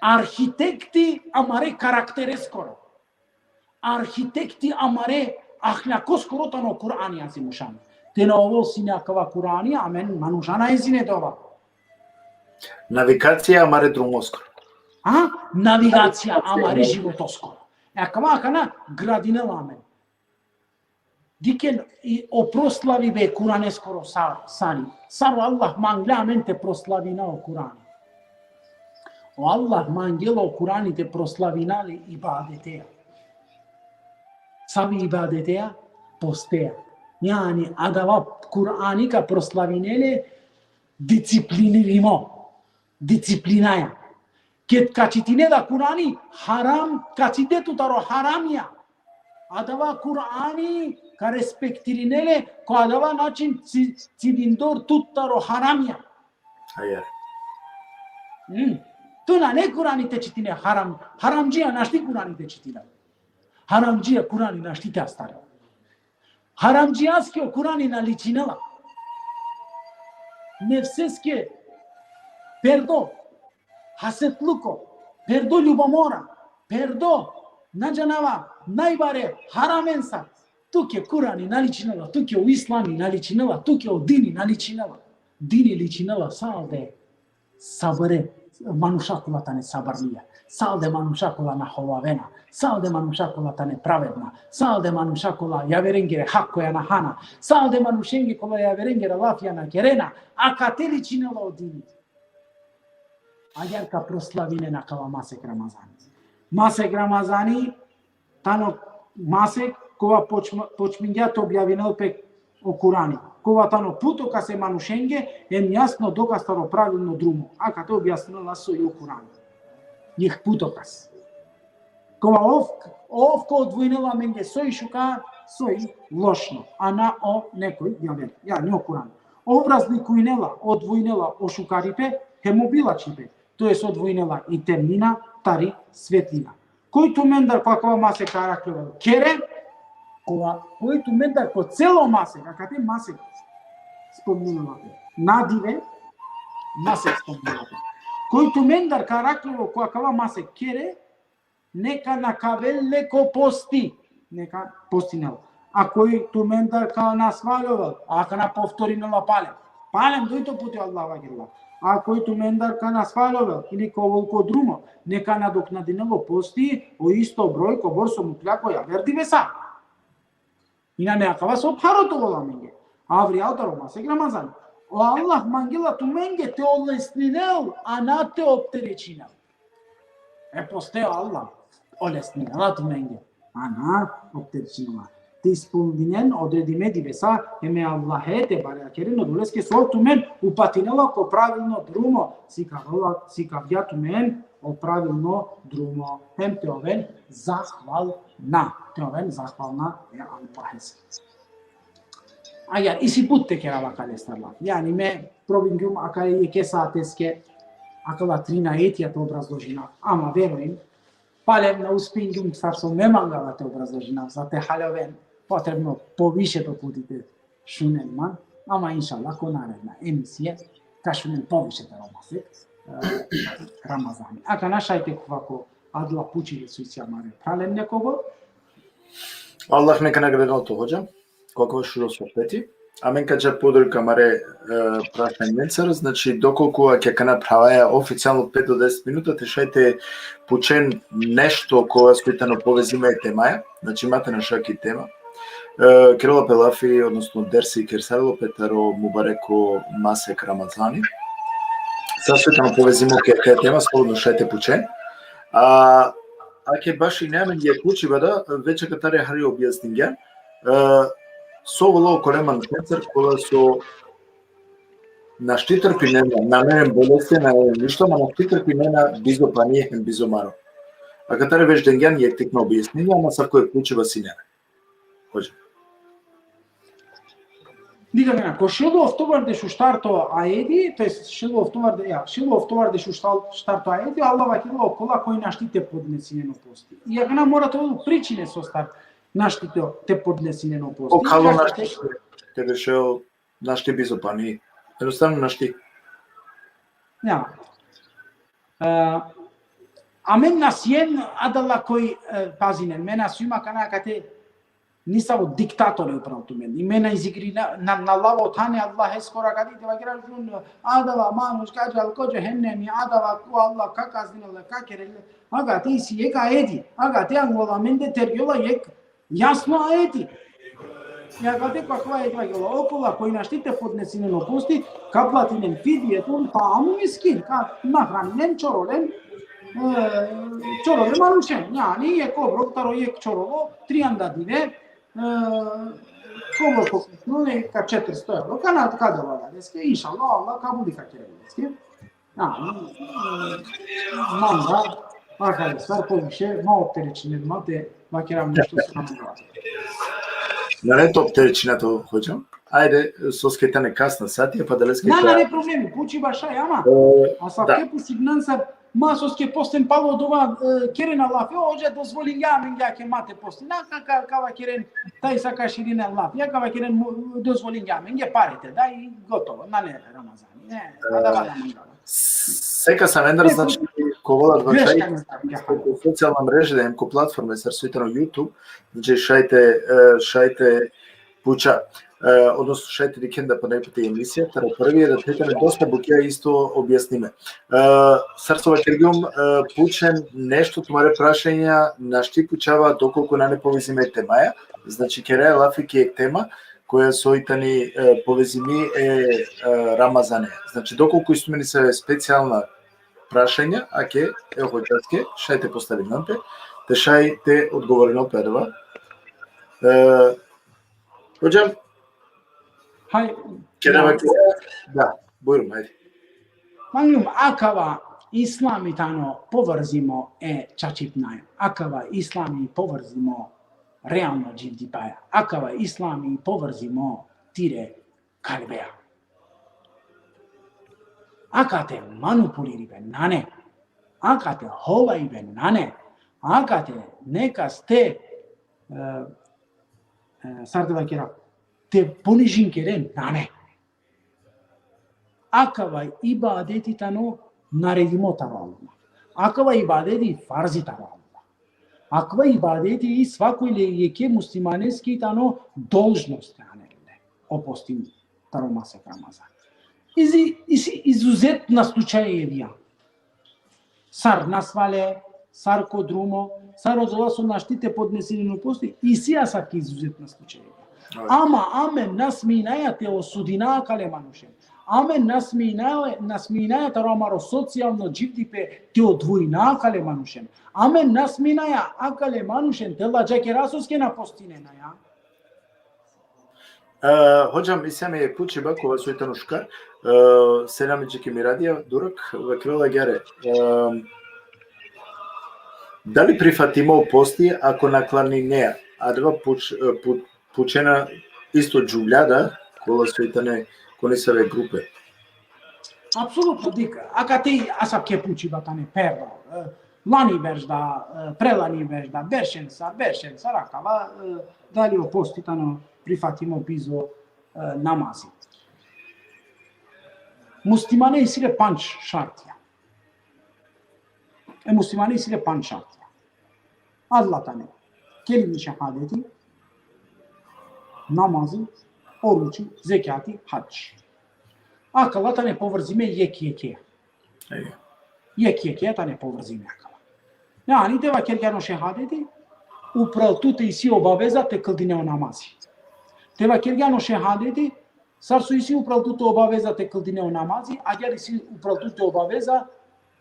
Arhitekti amare karaktereskoro. Arhitekti amare ahljakoskoro tano Kurani azimušan. Te na ovo sinjakava Kurani, amen, manušana ezine dova. Navigacija amare drumoskoro. Navigacija amare životoskoro. Acum, cana gradinela amen. Diken o proslavi be Kuraneskoro sani. Saru Allah manglea te proslavina o Kurani. O Allah mangela o Kurani te proslavinale ibadetea. Savi ibadetea postea. Yani adava Kurani ca proslavinele disciplinirimo. Disciplinaia. Ket kacitine da Kurani haram kacite tutaro haramia. Adava Kurani ca respectirinele cu adava način cidindor tutaro haramia. Aia. Tu na ne Kurani te citine haram. Haramgia naști Kurani te citine. Haramgia Kurani naști te astare. Haramgiaske o Kurani na licinela. Nefseske perdo. Hasetluko, perdo ljubomora, perdo nađanava, najbare haramensa. Tuke Kurani naličinala, tuke u Islami naličinala, tuke u dini naličinala. Dini ličinala salde sabare, manušakula tane sabarlija, salde manušakula naholavena, salde manušakula tane pravedna, salde manušakula javerengere hakkoja na hana, salde manušenge kola javerengere lafija na kerena, a ka te ličinala o dini. Agar ka proslavine na kava masek Ramazani. Masek Ramazani, tano masek kova počminjat objavinel pe o Kurani. Kova tano puto ka se manušenge, em jasno dokastaro pravilno drumo. A ka to objasnila so i o Kurani. Jeh putokas. Кога овко одвојнела менге сој шука, сој лошно, а на о некој јавер. Ја не окуран. Овразликујнела, одвојнела о шукарипе, хемобилачипе, то е одвојнела и темнина, тари, светлина. Кој мендар каква масе караклева кере, кој мендар по цело масе, какате масе спомнувате. Надиве, масе спомнувате. Кој мендар караклева каква масе кере, нека накавел леко пости, нека постинел. А кој мендар ка насвалувал, ака на повторинела палем дојто пути Аллах вакилла. А кој мендар ка насвалувал или ко друмо, нека надокнадинело пости о исто број ко борсо муклако ја верди веса. Ина не акава со парото вола менге. Аври алдаро масе Рамазан. O Allah mangila tu menge te olesninel, a na te opterečinel. Posteo Allah olesninel, a tu menge. A na opterečinel. Te ispundinen odredime divesa, eme Allahe te bareakeren oduleske sol tu men upatinela ko pravilno drumo, si kavja tu men o pravilno drumo. Hem te oven zahvalna. Te oven zahvalna je Allahes. Agar isi putte che era vakalestarla. Yani me provingum akare je kesateske akala trina etija te obrazložina. Ama verujem, palem na uspingum sarso me mangala te obrazložina. Za te haloven potrebno poviše to putite šunelman. Ama inšallah ko naredna emisije ka šunel poviše te romase Ramazani. Aka našajte kako adla pučili su isjamare pralem nekogo. Allah neka nagradno to hođam. Колку широ сопети. А мен кај подрка маре прашањенцар, значи доколку ќе направаја официјално 5 до 10 минута, те шајте пучен нешто кога спитано повезиме темаја, значи имате на шаки тема. Кирило Пелафи, односно Дерси Керсарло Петаро Мубареко Масек Рамазани. Саспитано повезиме кај тема, слободно шајте пучен. А ќе баш и немен ја кучи бада, веќе катаре хари објаснинген. Со воло колеман ценцар кола со на штитрпи нема намерен болести на ништо, ма на штитрпи нема бизопание хем бизомаро. А катаре веш денген јек текно објаснение, ама са кој клучева синене. Хоđe. Дигаме, ко шилов товар дешу штарто аеди, то есть шилов товар дешу штарто аеди, Аллах вакило кола кој наштите поднесинено пости. И ако на мора тоа причине со старт наштите те поднесинено пости. Окало наштите, те решил нашти бизопани. Едноставно нашти. Ja. A men nas jen adala koji pazinen, mena svima kana kate nisa od diktatore upravo tu men. I mena izigri na lavo tane Allah eskora kadite vakira jun adava manush kajal kojo hennemi adava ku Allah kakazdinala kakerele. Aga te isi yek ayeti. Aga te angola mende tergiola yek jasno ayeti. Ja kate kakva je tvagila okolo koji naštite podnesineno pusti, ka platinen fidjetun pa amu miskin, ka nahraninen čorolen manušen. Yani je ko broktaro jek čorovo, 3 dive, kovo pokutnule ka 400 euro, kada vlada deske, inšallah, Allah ka budi ka kere deske. Manda, akale stvar poviše, ma opterećine mate, vakiram nešto se nam gleda. Наред оптеречината хоđам. Ајде, со скетане касна сатија, па да лескета. Не проблеми, пучи баша јама. А са кепу сигнанса, ма со ски постен пало од ова керена лаф. Оже дозволи ја менга ке мате постен. Кава керен, тај сака ширина лаф. Ја кава керен дозволи ја менга парите, да и готово. На не Рамазан. Не, да валя мангала. Сека сам ендар, значи, ко волат во шајте, социјална мрежа, да им ко платформе, сарсуитано YouTube, значи шајте пуча, односно шајте викенда па најпати емисија, таро први е да питаме доста букија исто објасниме. Сарсова Киргиум пучен нешто тумаре прашања на шти пучава доколку на не повезиме темаја, значи кере лафи ке тема, која соитани повезими е Рамазане. Значи, доколку истумени се специјална прашања, а ке е хоđаске, шајте поставинанте, те шајте одговорено перва. Хоđам? Хај. Керева ке, да, бујрум, ајде. Мангум акава Islami tano povrzimo čačipnaja. Akava islami povrzimo realno živdipaja. Akava islami povrzimo tire kalbeja. Akate manipulirive nane. Akate hovaive nane. Akate neka ste sardeva kera te ponižinkere nane. Akava ibadeti tano naredimo taravno. Akava ibadeti farzi taravno. Akava ibadeti svakoj leke muslimaneski tano должност anele. Opostim taromase Ramazan. Izuzetna slučajevija. Sar nasvale, sar kod drumo, sar od ova su naštite podneseninu posti i sija saki izuzetna slučajevija. Ama amen nasminaja te osudina kale manušem. Amen nasminaja taramaro socijalno živdipe te odvojina kale manušem. Amen nasminaja akale manušem te lađake rasoske na postinena ja. Hocam isame puçi bakova suytan uşkar. Selamiciki miradija durak ve kvela gere. Da li prihvatimo posti ako naklani neja? A dva pučena isto džuvljada kola suytane konisave grupe. Apsolutno dika. Aka ti asap ke puçi batane perda. Lani vežda, prelani vežda, beršensa, rakava, da li o posti tano prihvatimo pizo namazi. Muslimane isile panç şartya. Muslimane isile panç şartya. Allah tane kelime şehadeti, namazı, orucu, zekati, hac. Akala tane povrzime yek. Yek tane povrzime akala. Yani deva kelgano şehadeti, upravo tu te isi obaveza te këldine o namazi. Deva kelgano şehadeti, sar su isi upravo tu te obaveza te këldine o namazi, agar isi upravo tu te obaveza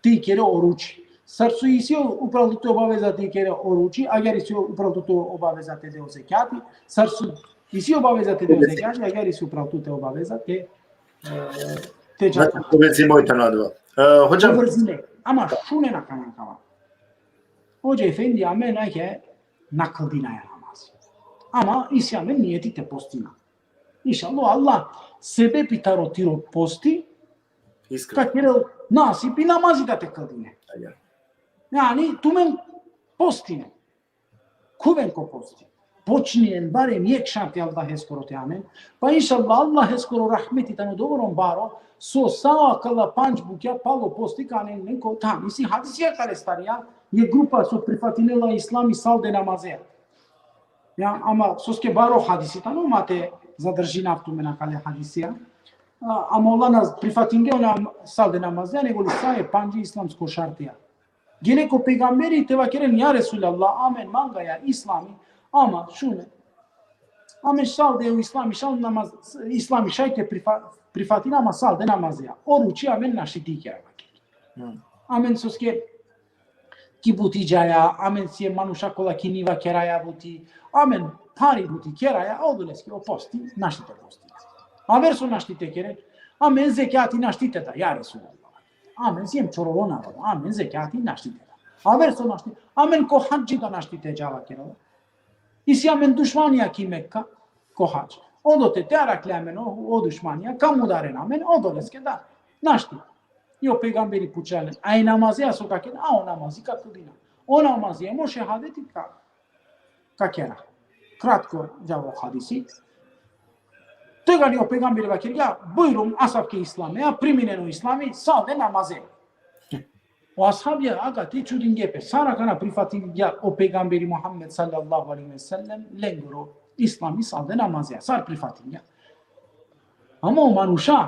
te kere oruci. Sar su isi upravo tu te obaveza te kere oruci, agar isi upravo tu te obaveza te deo zekati, sar su isi obaveza te deo zekati, agar isi upravo tu te obaveza te Znači, povezimo i ta na dva. Hocam... Ama šune na kanankava. Hoca efendi amen ayke nakıldinaya namaz. Ama isyamen niyeti te postina. İnşallah Allah sebebi tarotiro posti kakere nasipi namazi da te kıldine. Yani tumen postine. Kuvenko posti. Počnijen barem jek šarti Allah eskoro te amen. Pa inšallah Allah eskoro rahmeti tano dobrom baro so sawa kala panč bukja palo posti kane neko tam. Isi hadisija kare starija je grupa so prifatinela islami salde namaze. Ja, ama soske baro hadisi tano mate zadrži naftu mena kale hadisija. Ama olana prifatinge ona salde namaze nego li saje panđi islamsko šartija. Gene ko peygamberi te vakeren ya Resulallah amen manga ya islami ama şune. Amen salde u islami šal namaz islami šajte prifatina ama salde namazija. Oruči amen naši dike. Amen soske ki buti jaya, amen si manusha kola kiniva keraya buti, amen pari buti keraya, oduleski o posti, naštite posti. Averso naštite kere, amen zekati naštite da, ja Resulallah. Amen sijem čorovona, amen zekati naštite da. Averso naštite, amen ko hađi da naštite java kera. Isi amen dušmanija ki Mekka, ko hađi. Odote te arakle amen o dušmanija, kam udaren amen, odoleske da, naštite. Io pegamberi pučale, a i namazija su kakve, a o namazi kako dina. O namazija mo šehadeti kakera. Kratko djavo hadisi. Tega li o pegamberi vakir, ja buyurun asabke islame, ja primineno islami, salde namaze. O ashabija aga ti čudin gepe, sara kana prifati ja o pegamberi Muhammed sallallahu alaihi ve sellem, lengoro islami salde namazija, sar prifati ja. Ama o manusha,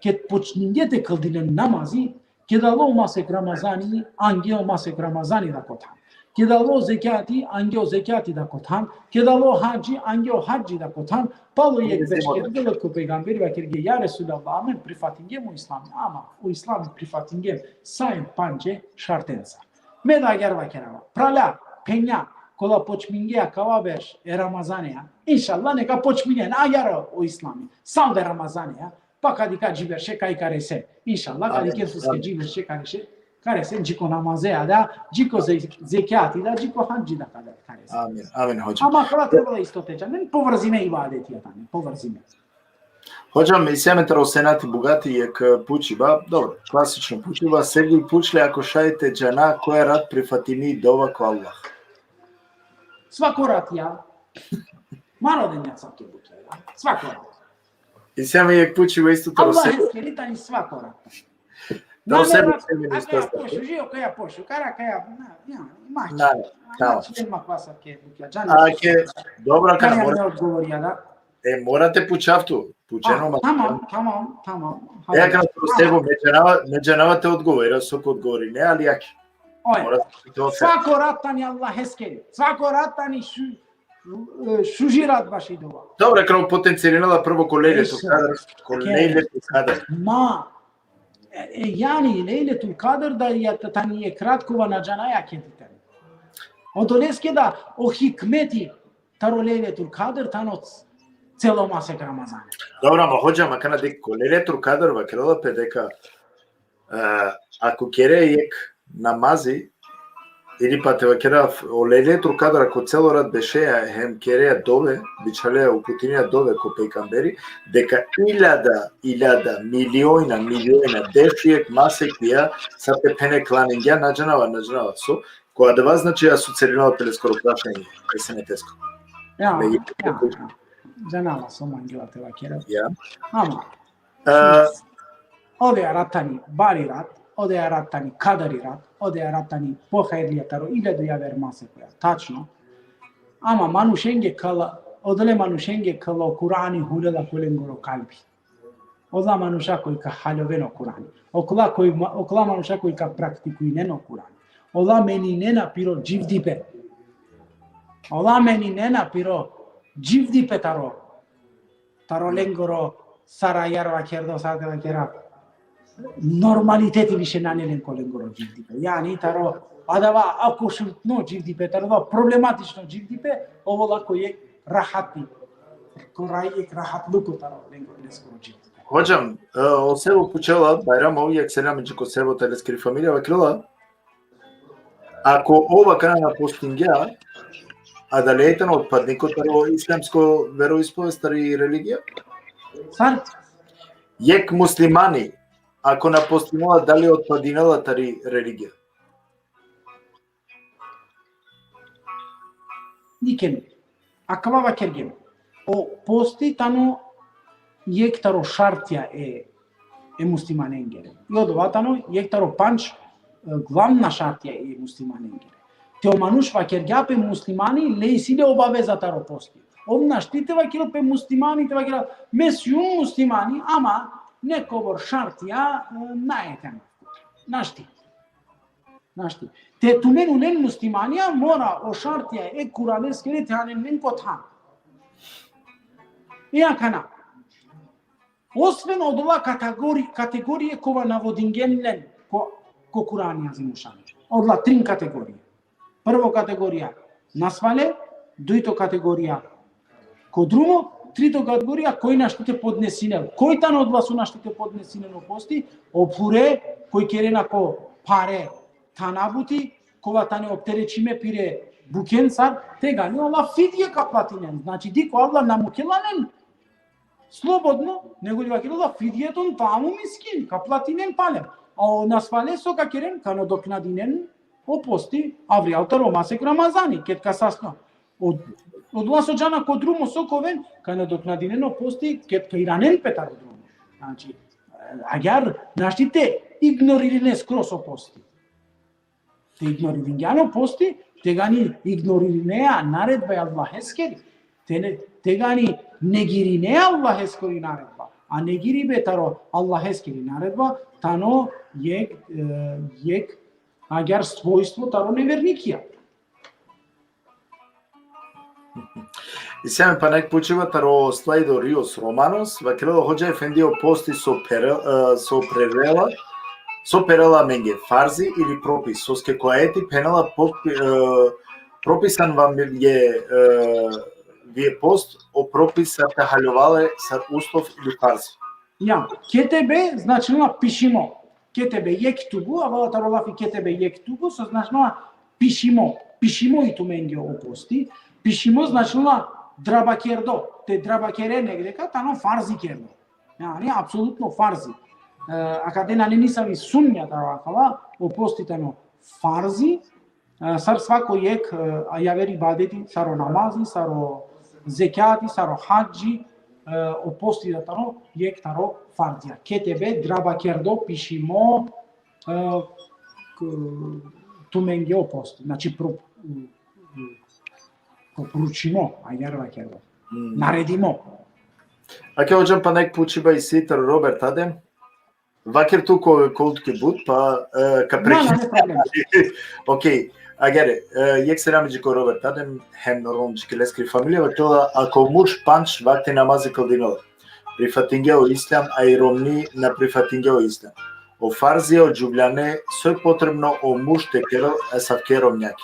kad počnete këldine namazi, kad Allah masek Ramazani, angeo masek Ramazani da kotan. Kad Allah zekati, angeo zekati da kotan. Kad Allah hađi, angeo hađi da kotan. Palo je vešker veliko peygamberi ve kirge, ja Resulallah, amen prifatingem u islami. Ama u islami prifatingem sajem panđe šartensa. Meda gerva kerava. Prala, penja, kola počmingeja kava veš e Ramazanija. Inšallah neka počminjen agara u islami. Salde Ramazanija. Pa kad i kad živer še kaj kare se. Inšallah, kad i kad su se živer še kare še. care se Gico namazea, da? Gico zekiati, da? Gico hanji da care se. Amin, amin hođa. Ama kala trebala isto teđa, ne povrzime ibadetija tamo, povrzime. Hođa, isjame taro senati bugati jek pučiba, dobro, klasično pučiba, Sergij pučle ako šajete džana koja rad prifatimi dova ko Allah. Svako rat ja, malo denja svake buke, ja? Svako rat. Isjame jek pučiba isto taro Allah senati. eskelitani svako rat. Taro senati Ako ja pošu, živo ko ja pošu, kara ka ja, maći. Znači, nema kvasa ke buke, džana. Ake, dobro, Kada kada ja ne morate, odgovoria, da? morate pučavtu, pučeno ma. Tamam. Ja kada prostego, ne džanavate odgovor, jer su odgovori, ne, ali jaki. Oje, Morate biti ofer. svako ratani Allah eskeli, svako ratani šužirat baš idova. Dobro, kada potencijalila prvo ko lejletul kadar. Ma, yani lejletul kadar da je tani je kratkova na džanaja kedite. Odoleske da o hikmeti taro lejletul kadar tano celo masek Ramazan. Dobro, ma hođama kana deko lejletul kadar va krela pedeka ako kere jek namazi ili pa te va kera o lejletul kadar ako celo rad bešeja hem kereja dove, bičaleja uputinja dove ko pejkamberi, deka ilada, miliona dešijek masek ja sa te pene klaningja nađanava so, koja da vas znači ja su celinala teleskoro prašanje, kaj se ne tesko. Ja. Džanava su mangilate va kera. Ja. Ama. Ode je ratani bari rat, ode je ratani kadari rat, ode je ratani pohajrlija taro iledu javer mase koja, tačno. Ama manušenge kala, odele manušenge kala o Kurani hulela kolengoro kalbi. Odla manuša koji ka haljoveno Kurani. Okla manuša koji ka praktikuj neno Kurani. Odla meni nena piro dživdipe. Odla meni nena piro dživdipe taro lengoro sara jarva kerdo sadeva kera. Normaliteti više nanelen kolengoro dživdipe. Yani taro adava ako šutno dživdipe, taro da problematično dživdipe, ovo lako je rahati. Korajek rahat luko taro lengoro leskoro dživdipe. Hođam, o sebu počela, Bajram ovijek se nameđu ko sebo teleskri familija vakrila. Ako ova kanana postingja, a da letan odpadniko taro islamsko veroispovest i religija? Sad? Jek muslimani, ako napostinala da li odpadinala tari religija? Nikem. Akavava kergem. O posti tano jek taro šartja e muslimanengere. I odova tano jek taro panč glavna šartja e muslimanengere. Te o manuš va kergea pe muslimani le isile obaveza taro posti. Omna štite va kilo pe muslimani, te va kilo mesiun muslimani, ama nekovor šartja najetem. Našti. Te tumenu nen muslimanija mora o šartja e kuraneskere te hanen nen kothan. Iakana. Osven od ova kategorije kova navodingen len ko Kurani azimušan. Odla 3 kategorije. Prvo kategorija nasvale, duito kategorija ko drugo, trito kategorija koji naštite podnesinel. Koji tan odla su naštite podnesinel posti, opure koji kerena ko pare tanabuti, kova tane opterećime pire buken sad, te gani Allah fidje ka platinen. Znači diko Allah namukelanen slobodno, nego li vakila fidjeton tamu miskin, ka platinen palem. A nasvale so ka keren, ka nadoknadinen o posti, avri altaro masek Ramazani, ket ka sasno. Odla so džana ko drumo sokoven, ka nadoknadinen o posti, ket ka iranen petar drumo. Znači, agar naštite ignoririne skroz o posti. Te ignoririne posti, te gani ignoririne naredba je Allah eskeri. Te gani negirine Allah eskeri naredba. A negiri betaro Allah eskeri naredba, tano jek agar svojstvo taro nevernikija. I sjeme pa nek počeva taro slajdo Rios Romanos, vakrelo hođa efendio posti so perela menge farzi ili propis, soske koeti penala propisan vam je post o propisa tahaljovale sa uslov ili farzi. Ja, ketebe znači pишimo кетебе јектубу, а вала таролафи кетебе јектубу, со значно пишимо. Пишимо и туменге опости. Пишимо значно драбакердо. Те драбакере негдека, тано фарзи кердо. Yani apsolutno farzi. Акадена не нисам и сумња таракала, опоститано farzi, сар свако јек јавери бадети, саро намази, саро зекјати, саро хаджи, опоститано јек таро фарзија. Кетебе драбакердо пишимо туменге опости. Значи поручимо, ајервакердо. Наредимо. Аке оđам па нек пучиба и ситар Роберт Адем. Вакер ту колтки бут, па капреки. Окей, агере, јек се рамиджи ко Роберт Адем, хем нормално чикелески фамилија, вакела ако муж панч вакте намази калдинова. Прифатингео ислам, а и ромни на прифатингео ислам. О фарзија од џувљане, сој потребно о муж те керал, а савке ромњаки.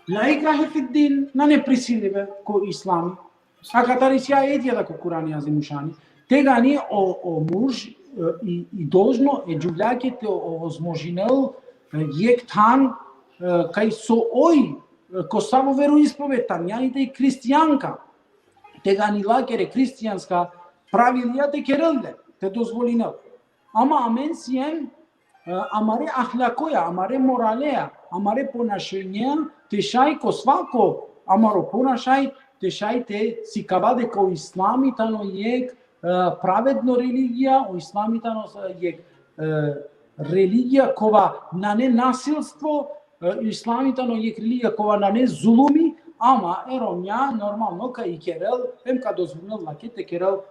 La ikrahe fi din na ne prisilive ko islami. Акатарисија етија да ко Курани азимушани. Тегани о муж и должно е џувљаките овозможинел јек тан кај со ој ко само вероисповедтан, јаните и христијанка. Тегани лакере христијанска правилија те керелде, те дозволинел. Ама амен сиен амаре ахлакоја, амаре моралеја, амаре понашање, те шај ко свако амаро понашај, те шај те си кабаде ко исламитано јек праведно религија, о исламитано јек религија кова на не насилство, исламитано јек религија кова на не зулуми, ама еромја нормално кај керел, ка дозволил лакете керел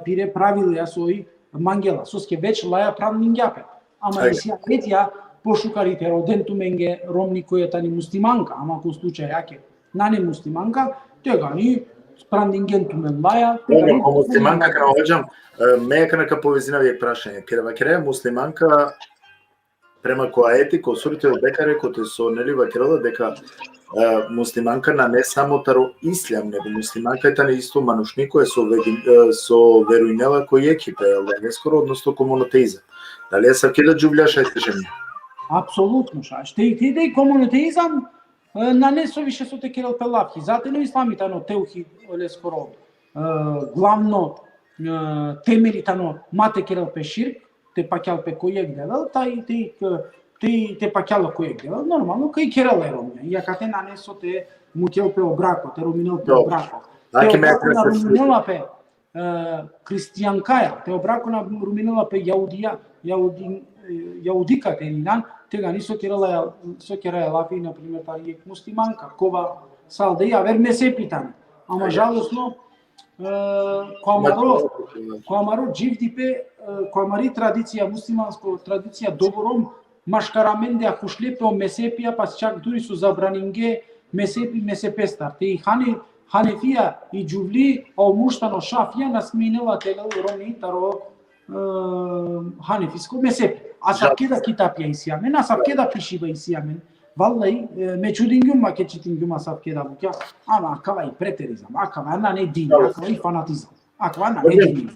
пире правилија сој мангела, соске веќе лаја правнингјапе. Ама и сија етја пошукарите роден туменге ромни која тани муслиманка, ама ко случај јаке на не муслиманка, тегани прандинген тумен лаја. Добро, ко муслиманка кана оđам, мека нека повезина вијек прашање. Кере муслиманка према која ети, ко сурите од бекаре, ко те со нелива керела, дека муслиманка на не само таро ислам, него муслиманка е тани исто манушни кој со веруинела кој екипе, не скоро односто ко монотеизам. Дали е савке да џувљаш ете жени? Апсолутно ша. Ште и комунотеизам на не со више со те керел пелавки. Затоа исламитано теухид оле скоро главно темелитано мате керел пе ширк, те пакјал пе којек девел, те пакјало којек девел, нормално кај керел е ромја. Иака те нанесо те мутел пе обрако, те руминел пе обрако. Те обрако на руминела пе христијанкаја, те обрако на руминела пе јаудика теринан, тега ни со керела лафи, например, тари муслиманка, кова салде ја вер ме се питани. Ама жалосно, коамаро дживдипе, коамари традиција, муслиманско традиција добром, машкарамен деа хушлепе о месепија, па чак дури со забранинге месепи месепестар. Те и Ханефија и џувли, а омуштано шафија насминела телел рони таро Ханефиско месепи. А савкеда китапја исјамен, а савкеда пишива исјамен. Валлаи, мечудингјум ма кечитингјум савкеда буќа, ама акава и претеризам, акава на не дин, акава и фанатизам, акава на не дин.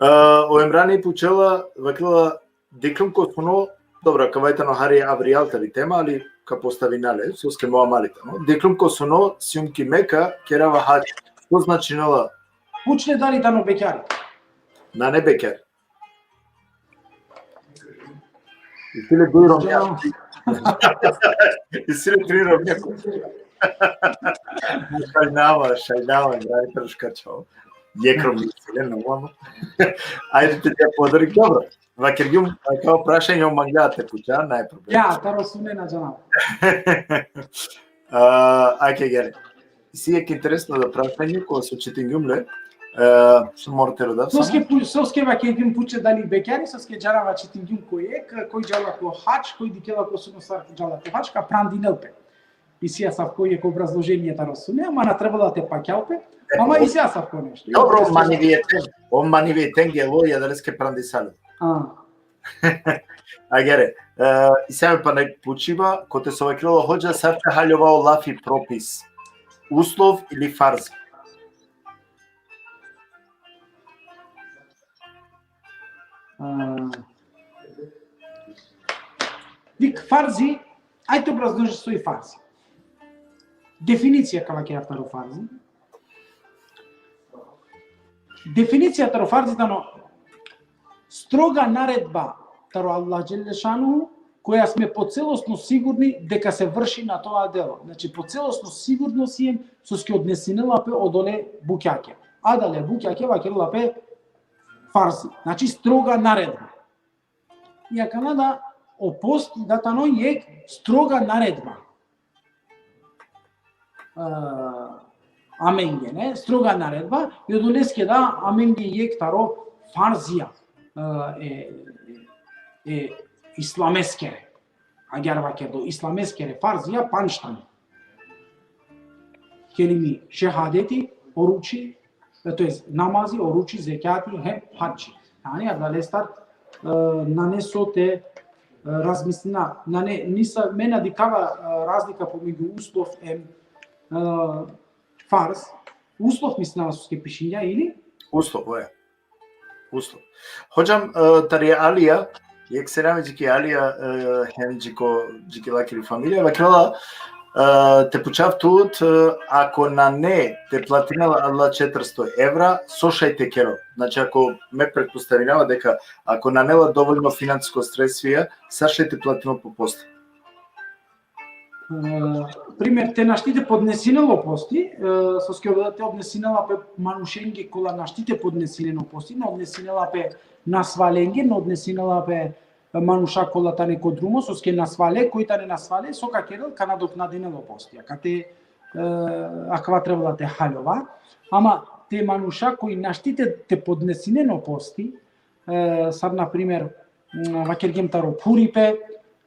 О Емрани пучела, вакила деклум космоно, добра, кавајтано хари авриалтари тема, али ка поставинале, соске моа малите, но деклум косоно сјумки мека керава хач. Што значи нела? Пучне дали тано бекјари. На не бекер. И силе дуј ромња. И силе три ромња. Шајнава, гради тршкачо. Јекром и силе, но мамо. Ајде те ја подарик, добро. Вакергјум, као прашање о манѓате куќа, нај проблем. Ја, таро суне на џанав. Ајке гере. Си ек интересно да прашање, кога со читингјум ле, што морате родав само? Соске вакергјум пуче дали бекјари, соске џарава читингјум којек, кој џала ко хач, кој дикела ко суносар џала ко хач, ка прандинелпе. И сија сав кој ек образложение таро суне, ама на требала те пакјалпе, ама и сија сав кој нешто. Добро, мани вие тенгело, ја далеске прандисале. Агере, и сега па нек пучива, ко те со вакило хоđа сарче хаљовао лафи пропис. Услов или фарз? Вик фарзи, ајде образложи свој фарзи. Дефиниција кава ќе автаро фарзи. Дефиницијата ро фарзи тано строга наредба таро Аллах Джелешану, која сме поцелосно сигурни дека се врши на тоа дело. Значи поцелосно сигурно си со ски однесинелапе одоле букјаке. Адале букјаке вакерлапе фарзи. Значи строга наредба. Ја Канада опост да тано е строга наредба. Аменге, не? Строга наредба и одолеске да аменге е таро фарзија исламескере. Агар ваке до исламескере фарзија панштани. Келими шехадети, оручи, тоест намази, оручи, зекати, хаджи. Ани адалестар нанесоте размислена, ниса мена дикава разлика помеѓу услов е фарз. Услов мислена со ке пишиња или? Услов, Услов. Hođam tarje Alija, jek se ramedžiki Alija henđiko džiki lakiri familija, vakrala te počav tut, ako na ne te platinala Allah 400 евра, сошајте керо. Значи, ако ме предпоставинава дека ако нанела доволно финансиско средствија, сашајте платино по пост. Пример, те наштите поднесинело пости, со скјобдате однесинела пе манушенги кола наштите поднесинено пости, но однесинела пе насваленги, но однесинела пе мануша кола та неко друмо, со ски насвале, кој та не насвале, со какерел ка надокнадинело пости. Ака те аква требала те халјова, ама те мануша кои наштите те поднесинено пости, сад на пример, вакергем таро пурипе,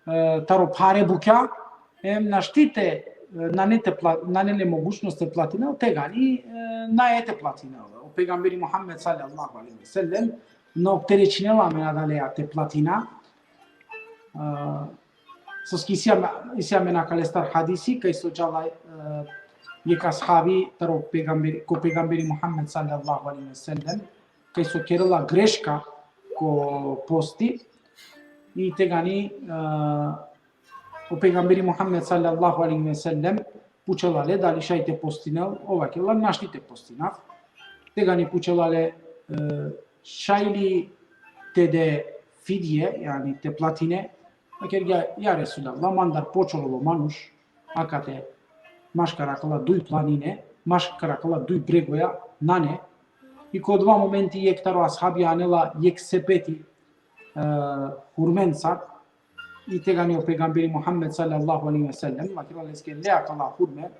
таро паре букја, наштите нанеле могуćност те платина, тегани наете платина. O Peygamбери Muhammed sallallahu aleyhi ve sellem на оптеречинела ме надалеа те платина. Со скисија на калестар хадиси, кај со джала јека схаби таро Peygamбери Muhammed sallallahu aleyhi ve sellem, кај со керела грешка ко пости и тегани o Peygamбери Muhammed sallallahu aleyhi ve sellem пучелале дали шајте постинал, ова кела наштите постинав. Тега ни пучелале шајли те де фидие, јани те платине, акер ја Ресулаллах мандар почолово мануш, акате машкара кала дуј планине, машкара кала дуј брегоја, нане, и ко два моменти јек таро асхаби анела јек сепети хурменсат, и тега ни о Peygamбери Muhammed sallallahu aleyhi ve sellem, макралеске леа кала хурме,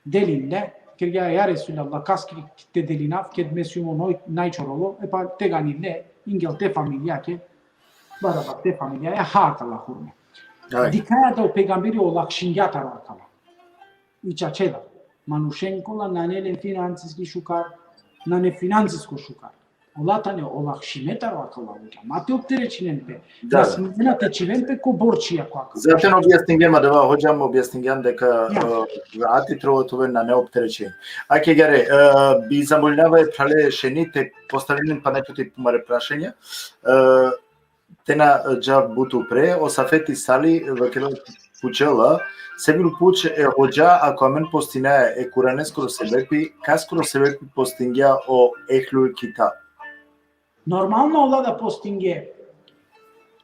делинле, кергја ја Ресулаллах каски те делинав, кед месумо најчороло, епа тега ни ле, ингел те фамилијаке, бараба те фамилија е хакала хурме. Дикаја да о Peygamбери олакшињата ракала. И чачеда, манушенкола на нелен финансиски шукар, на нефинансиско шукар. Олатане олакшимета ракала луѓе, мате оптеречинен пе. Да сменате чивен пе ко борчија која. Затоа објаснингема да хоđам објаснингам дека ати тровотове на неоптеречени. Аке гаре би замолнавај прале шените поставленин панетоти помаре прашања. Тена џав буту пре, осафети сали вакело пучела, себил пуч е хоđа ако амен постинаја е куране скоро себепи, каскоро себепи постингја о ехлуј китаб. Нормално ола да постинге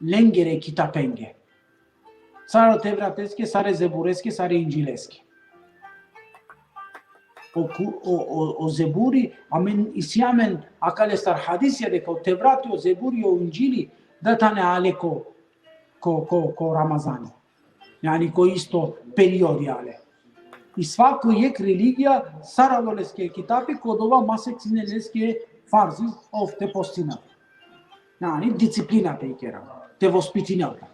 ленгере китапенге. Саро тевратеске, саре зебуреске, саре инџилеске. O зебури, амен исиамен акалестар хадисија дека о теврати, о зебури, о инџили да тане але ко Рамазани. Јани ко исто периоди але. И свако ек религија саралолеске китапи код ова масецинелеске фарзи ов те постина. Јани дисциплината и кера, те воспитината.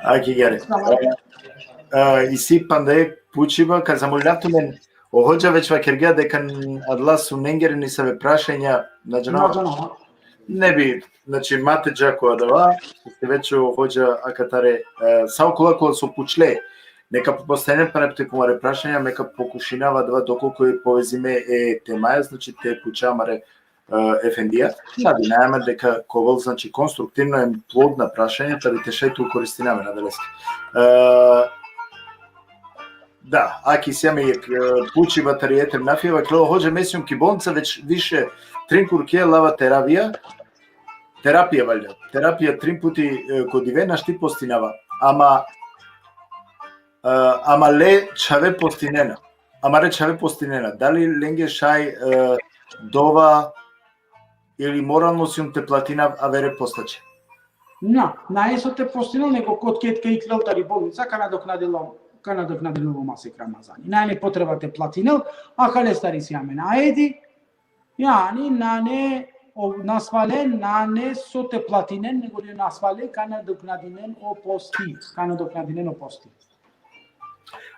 Аки гаре. И си панде пучива ка замолнавто мен оходја веќе вакергија дека адла су ненгерени сабе прашања на џанова. Не би, значи мате џакова дава, се веќе оходја акатаре саокола со пучле. Нека постоянно практикуваме прашања, нека покушинава доколку повезиме темаја, значи те пучамаре Ефендија. Да, знаеме дека ковал значи конструктивно е плодна прашање, да те шајту користинаме на Велески. Да, аки сјаме пучи батаријете нафиева, кло хоџе месиум ки болница веќе више тринкур ке лава терапија валја. Терапија 3 пути годивена шти постинава. Ама ле чаве постинена. Амаре чаве постинена. Дали ленге шај дова или морално сум те платина авере постаче? На есо те постинал него код кетка и клелтари болница ка надокнадило масек Рамазани. Најне потреба те платинел, а кале стари си амен. А еди, јани нане насвален, нане со те платинен, него ли насвале ка надокнадинен опости.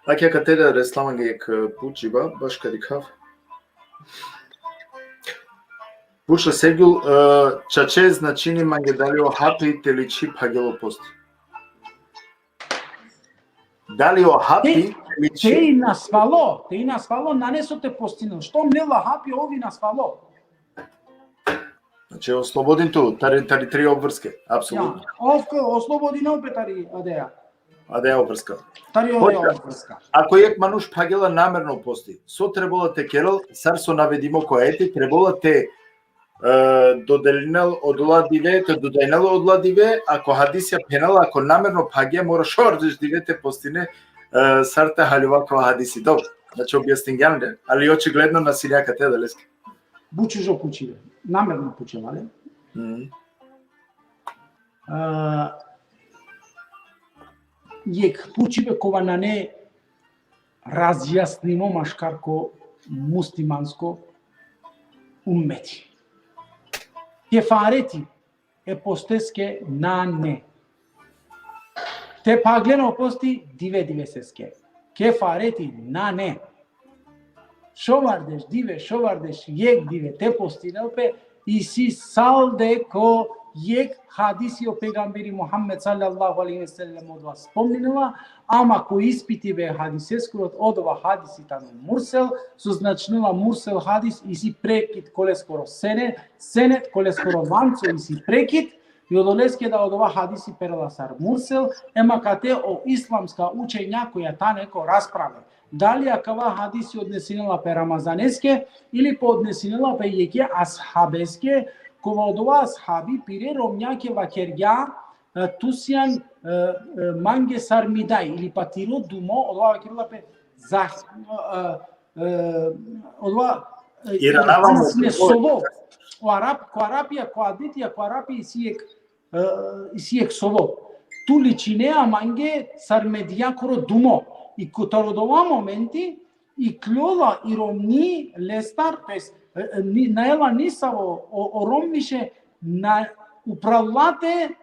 Аке катеда ресламангек пучиба, баш кадикав. Пуша сегул чаче значини мангедалио хапи теличи пагело пости. Далио хапи теличи. Те и насвало, нанесо те постинал. Што мнела хапи ови насвало? Значи ослободин ту, тари 3 обврске, апсолутно. Ослободин опет тари адеја. Адеја обврска. Тари одеја обврска. Ако ек мануш пагела намерно пости, со требола те керал, сар со наведимо која ети, требола те доделинал одладиве, ако хадисија пенал, ако намерно пагија, мора шордеш дивете постине, сарте халјуваква хадиси. Добро, значи објаснење, али очигледно на силјака те да лески. Бучужо пучиве, намерно пучевале. Јек пучиве кова на не разјаснимо машкарко муслиманско уммети. Кефарети е постеске на не. Те паглено пости диве сеске. Кефарети на не. Шовардеш диве, јек диве, те постинелпе и си салдеко јек хадиси о пегамбери Мухаммед саллаллаху алейхи ве селем од вас спомнила, ама кој испити бе хадисескорот од ова хадисите на мурсел, со значнила мурсел хадис и си прекит колескоро сенет колескоро ланцо и си прекит, и одолеске да од ова хадиси перела сар мурсел, ема кате о исламска учења која та неко расправе. Дали акава хадиси однесинела пе рамазанеске или по однесинела пе јеке асхабеске, кога од ова асхаби пире ромњаке вакерја тусјан манге сармидај или патиро думо, од ова вакерла пе од ова сине соло, коарапија, коадитија, коарапија и сиек соло. Ту личинеа манге сармедијакоро думо. И котародова моменти и клјола и ромни лестар, тоест наела нисаво оромвише на управлате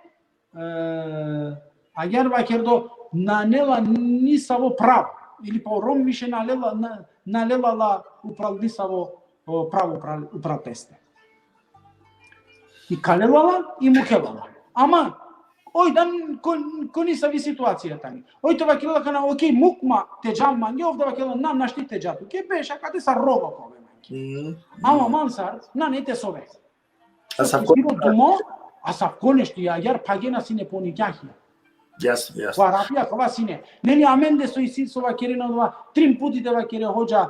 агер вакердо нанела нисаво прав или по оромвише налела управлисаво право управтесте. И калелала и мукевала. Ама ојдан кони са ви ситуацијата ни. Ој тоа кила кана окей мукма теџам манги овде вакела нам нашти теџату. Ке беша каде са робо кове манги. Ама мансар на нете сове. Думо, а са конешти јар пагена сине поникјахија. Јасно. Коарапија кова сине. Нели аменде со иси со вакерина ова 3 пути да вакере хоџа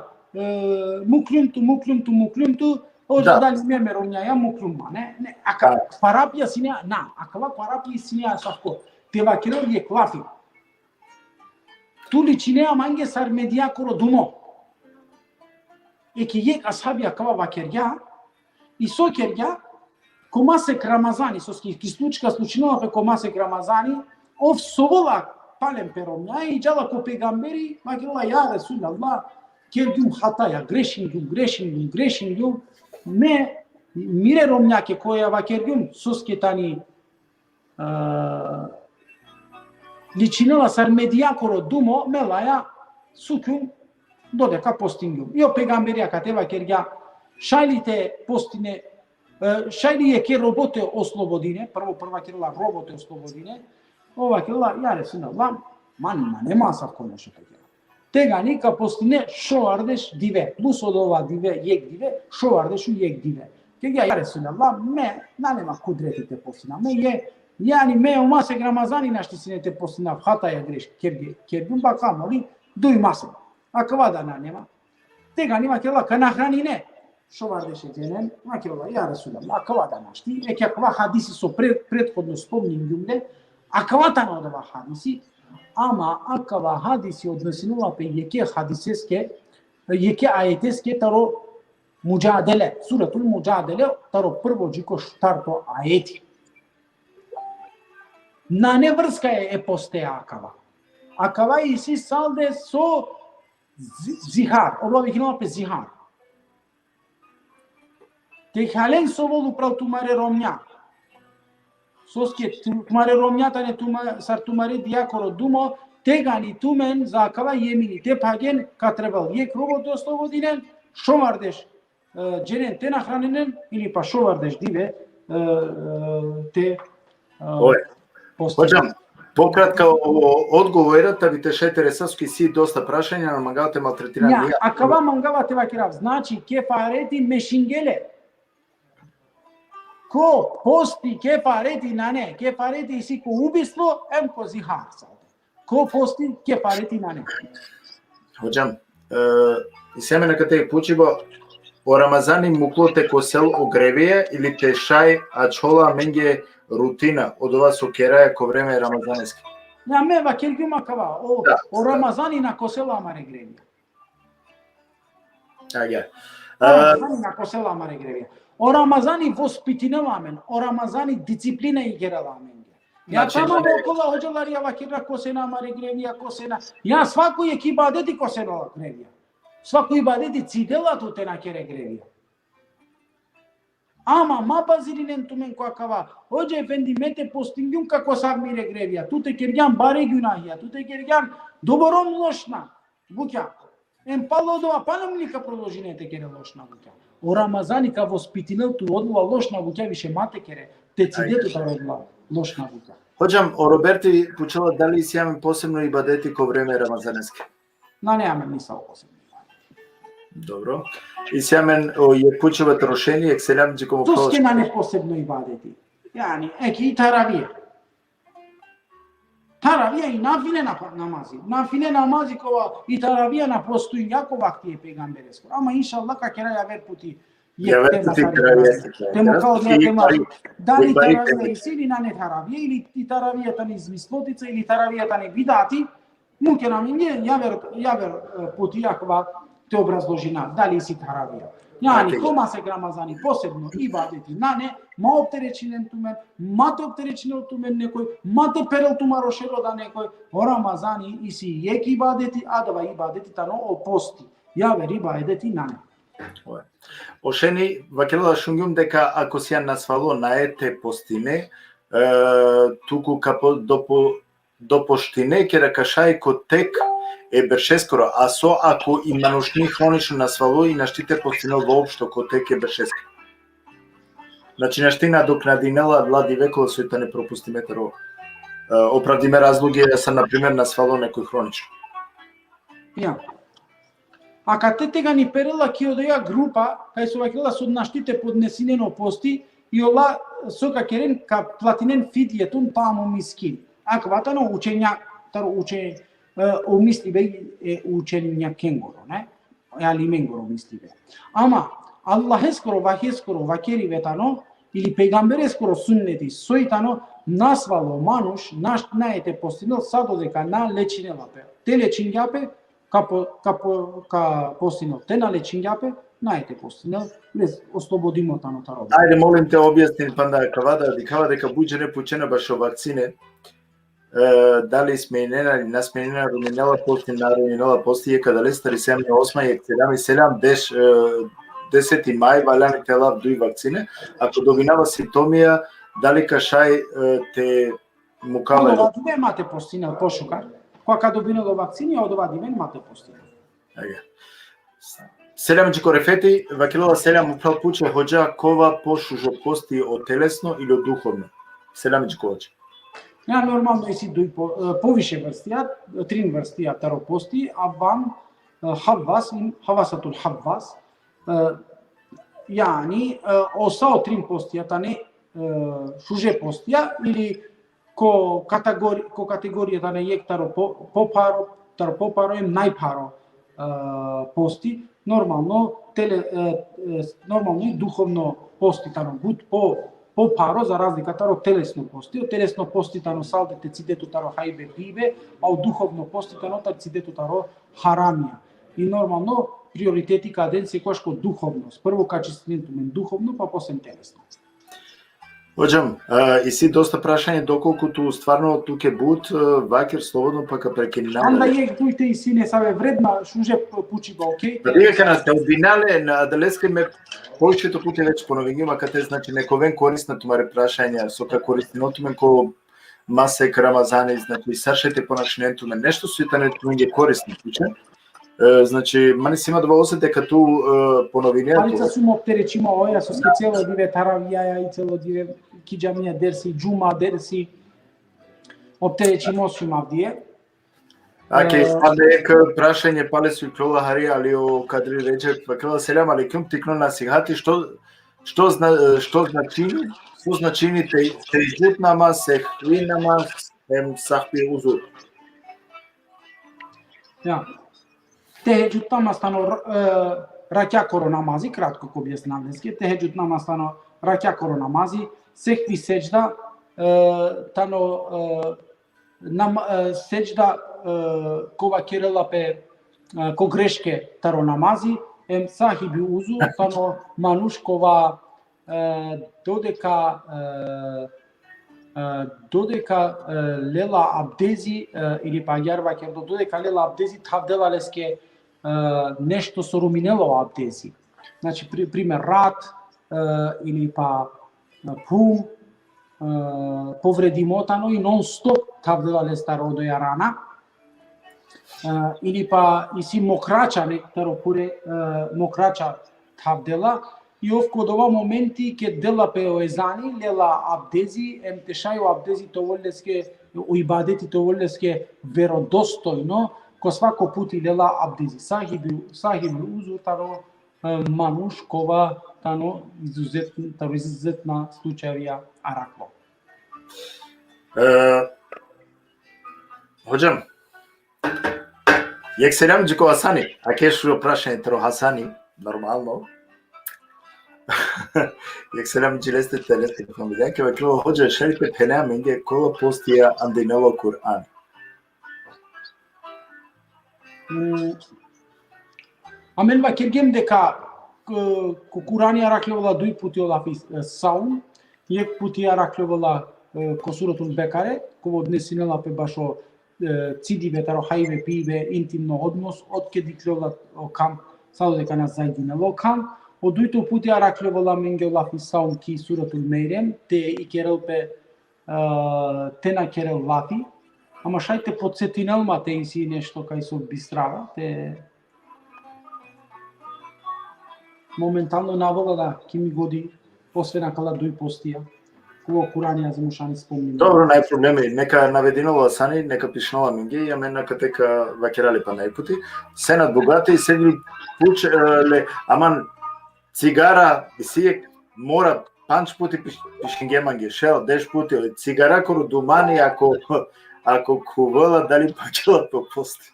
муклюмту Оđa da li memerom ja mukluma, ne, aka parapija sinja na, akava parapija sinja safko, te vakiror je klafi. Tu ličinea mange sar mediakoro dumo. Eki yek ashabi akava vakerja, i so kerja, komasek Ramazani, so ki slučinova pe komasek Ramazani, ov sovola palem peromja i džala ko pegamberi, vakirla ja Resulallah, kergjum hataja, grešim, me mire ромњаке која вакергјум соскетани личинела сар медијакоро думо мелаја сукјум додека постингјум. Ио пегамберија кате вакергја шајлите постине шајли е ке роботе ослободине, прва керла роботе ослободине, ова керла ја Ресулаллах Manima nema sa konoše tekera. Tega nika postine šovardeš dive, plus od ova dive, jek dive, šovardeš u jek dive. Kega ja Resulallah, me, nema kudreti te postina, me je, yani me u mase Ramazani našti sine te postina, hataya greš, kerbun bakam, ali duj mase. Akvada nema. Tega nima kela kana hranine. Šovardeše dženen, makela ja Resulallah, akvada našti, eke akva hadisi su prethodno spomnim akvata na odava hadisi, ama akava hadisi odnosinula pe yeke hadiseske, yeke ayeteske taro mucadele, suratul mucadele taro prvo džiko štarto ayeti. Na nevrska je eposte akava. Akava isi salde so zihar, odlovih nula pe zihar. Te halen so volu prav tumare romnja. Soske tumare romnjatane sar tumare diakoro dumo, tegani tumen za akava jemini, te pagen katrebal. Je krugo do 100 godine, šovardeš dženen te nahranenen ili pa šovardeš dive te postane. Hoćam, pokratka odgovorata vi te šetere saski si dosta prašanja, na mangavate maltretirani. Ja, akava mangavate vakirav, znači kefareti mešingele. Ko posti kefareti na ne, kefareti si ko ubistvo, em ko zihar sad. Ko posti kefareti na ne. Hoćam, i semena kad te pučivo, o Ramazani muklote kosel ogrevije ili te šaj, a čola menge rutina od ova sokeraja ko vreme ramazaneske. Ja me vakirgim akava, o Ramazani na kosela amare grevija. Ramazani na kosela amare grevija. O Ramazani vospitinelamen, o Ramazani disciplina i geralamen. Ja tamo okolo hođalar ja vakira kosena amare grevija, kosena. Ja svaku je kibadeti kosena grevija. Svaku ibadeti cidela tu te na kere grevija. Ama mabazirinen tumen ko akava. Hoca efendi mete postingyum kako sagmire grevija. Tu te kergan bare günahia, tu te kergan doborom lošna. Bukja. Em palodova panomnika продолжение te kere lošna bukja. O Ramazani ka vospitinel tu odla lošna bukja više mate kere. Te cidetu ta odla lošna bukja. Hoćam, o Roberti počela da li si imam posebno ibadeti ko vreme ramazaneske? Na nemam nisao posebno. Dobro. I sjamen je pučeva trošenje, ek selam džikomu hvala. Tu skena ne posebno ibadeti. Yani, eki i taravije. Taravija i nafile namazi. Nafile namazi kova i taravija na postoji jako vakti je pegamberesko. Ama inša Allah kakera ja ver puti je tema taravija. Temo kao da tema da li taravija i sili na ne taravije ili taravija tani izmislotice ili taravija tani vidati. Munke nam je ja ver puti jakova te obrazložina, da li si taravija. Yani, koma se Ramazani posebno ibadeti na ne, ma opterećinen tumen, mate opterećinen tumen nekoj, mate perel tumaro šeroda nekoj, o Ramazani isi jek ibadeti, a dava ibadeti tano o posti. Ja ver ibadeti na ne. Ošeni, vakela šungjum deka ako si ja nasvalo na ete postine, tuku kapo dopoštine, kera kašaj ko tek beršeskoro, a so ako ima nošni hronično nasvalo i naštite postinel voopšto ko tek je beršesko. Znači naština dok nadinela vladi vekova su i ta ne propusti metaro. Opravdime razloge ja sam, na primjer, nasvalo nekoj hronično. Ja. A kad te tega ni perela ki odoja grupa, kaj su vakila su naštite podnesineno posti i ola soka keren ka platinen fidjetun tamo miskin. Ako vatano učenja, taro učenja, umislive učenja kengoro, ne? Ali mengoro umislive. Ama Allah eskoro, vakeri vetano, ili pejgamber eskoro sunneti, soitano, nasvalo manuš, najete postinel sadodeka na lečinelape. Te lečinjape, ka postinel te na lečinjape, najete postinel, oslobodimo tano taro. Ajde, molim te objasnim, panda kavada deka buđe ne pučena baš o vakcine, da li smenjena ili nasmenjena ruminela posti je kada lestari 7.8. je 7.7. 10. maj valjani tela duj vakcine. Ako dovinava simptomija, da li kašaj te mukava... Odova dive mate postine, pošukar. Која добинало вакцини, од ова дивен мате постигна. Селям Джикорефети, вакилова селям управ пуче ходжа кова пошужо пости од телесно или од духовно. Селям Джиколаче. Ja normalno si poviše vrstija, 3 vrstija taroposti, avan havvas in havasatul havvas. Yani osao 3 postija, tane šuže postija ili ko kategorije tane jek taropoparo im najparo posti, normalno i duhovno posti tano bud po paro za razlika таро телесно пости, телесно пости тано салдете цидето таро хајбе бибе, а у духовно пости тано цидето таро харамија. И нормално приоритети каден секојаш ко духовност. Прво качеството мен духовно, па после телесно. Hođam, i si dosta prašanje dokолку стварно тук е буд, вакер слободно па ка прекинаме. Анда јек тујте и сине саве вредна, шуже пучиба, окей? Да дека на одбинале на далеска ме повеќето пати веќе поновињува каде значи нековен кориснато маре прашање со ка користиното мен ко масе крамазани, значи саршете понашнето мен нешто суитането мен е корисно пуче. Значи, мани си има да осет дека ту поновињето. Алица сум оптеречима оја со цело диве таравија и цело диве киџамија дерси, џума дерси. Оптеречимо сум авдие. Аке, спаде ека прашање пале су крола хари алио кадри рече пакела селям алейкум тикно насихати што значини? Што значините тејџут намаз, сехви намаз, сахби узур. Ja. Teheđut namaz stano rakjakoro namazi, kratko ko objašnjam dneske, teheđut namaz stano rakjakoro namazi, sekvi seđda, tano seđda kova kerela pe ko greške taro namazi, em sahibi uzu, tano manuškova dodeka lela abdezi ili pa јарва ке додека лела абдези тавдела леске нешто со руминело абдези. Значи пример рат или па пум повредимотано и нон-стоп тавдела лестаро до јарана. Или па и си мокрача нектаро пуре мокрача тавдела. И овко дова моменти ке дела пе оезани, лела абдези, емтешају абдези товолеске, уибадети товолеске веродостојно, ко свако пути лела абдези. Сахиби узур таро мануш кова таро изузетна случајавија аракло. Hođam, јек селям джико Хасани, а кешо прашање таро Хасани, нормално. Јек селям джилесте телесте фамилија, ке векло хоđа шерифе пенеа менге кола постија андинело Кур'ан. Амен ва кергем дека Кур'ани араклевала дуј пути олафи саум, јек пути араклевала ко суратул Бекаре, кој однесинела пе башо цидиве таро хајве пиве интимно однос, отке диклевала кам садо дека нас зајдинело кам. Од дујто пути араклевала менге олафи саум ки суратул Мејрем, те и керелпе тена керел лафи, ама шајте подсетинелма те и си нешто кај со бистрава, те моментално наволала ки ми годи освена кала дуј постија, кога Куранија замушани спомним. Добро, нај проблеми, нека навединова Сани, нека пишнова менге, ја мен нека тека вакерали па најпути, сенат богати и сегли пуч, аман цигара сијек мора панч пути пишингеманге, шел 10 пути, цигара кору думани ако кувала дали пакела по пости.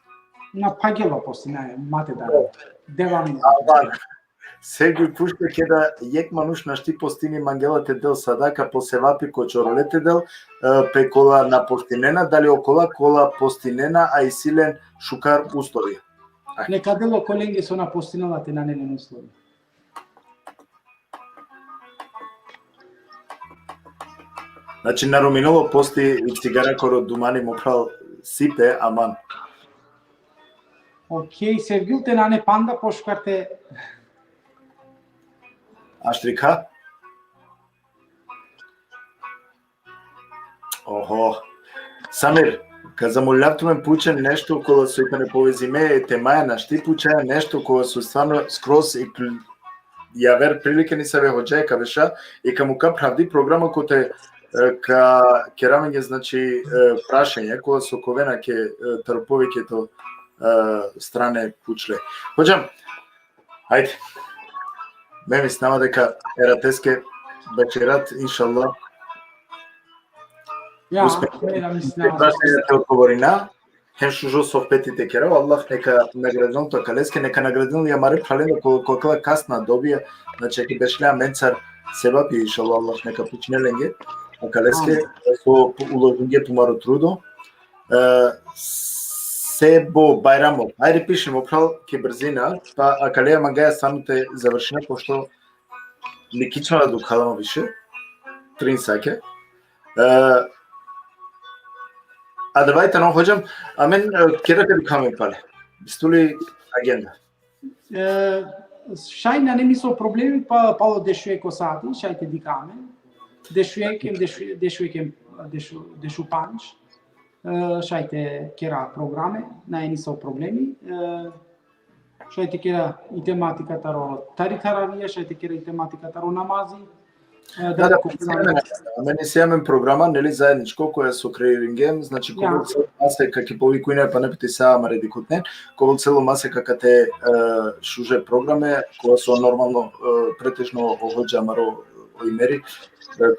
На пакела пости, не, мате да. Девами. Сегли пуште ке да јек мануш нашти постини мангелате дел садака по севапи ко чоролете дел пекола на постинена, дали окола кола постинена, а и силен шукар устови. Нека дело коленге со на постиналате на нелен услови. Значи на Руминово пости и цигара коро думани му прал сипе, аман. Окей, Севгилте на не панда пошкарте. Аштрика? Охо. Самир, казамолјавтуме пуче нешто кола со ика не повезиме, темаја на шти пуче нешто кола со стварно скроз и ја вер прилike ни се ве хоđe кавеша и каму ка правди програма кој те ќе рамење значи прашање која со ковена ќе повеќето стране пучле. Хоџам, ајде. Ме мислама дека ератеске вечерат, иншаллах. Ja, ne mislim. Прашањето одговорина. Хем шужо со петите керо, Аллах нека наградил тоа калеске, нека наградил ја маре пралено која касна добија, значи ќе бешлеа менцар себа пи иншаллах Аллах нека пучнеленге, а калеске со уложунге помаро трудо. Себо Байрамов. Ајде пишемо прал ке брзина, па акалеја мангаја самите завршина пошто не кичала до калама више. 3 саке. А давајте но хоđам, а мен ќе да каме пале. Бистули агенда. Шајна не мисло проблеми, па пало дешуе косати, шајте дикаме. Дешу панч. Шајте кера програме, најни со проблеми. Шајте кера и тематиката ро таривија, шајте кера и тематиката ро намази. Да, мене се имаме програма, нели заедничко која со креирингем, значи кога масе како повикујне па не пити са мареди котнен, кога цело масе како те шуже програме, која со нормално претежно оходжа маро имери,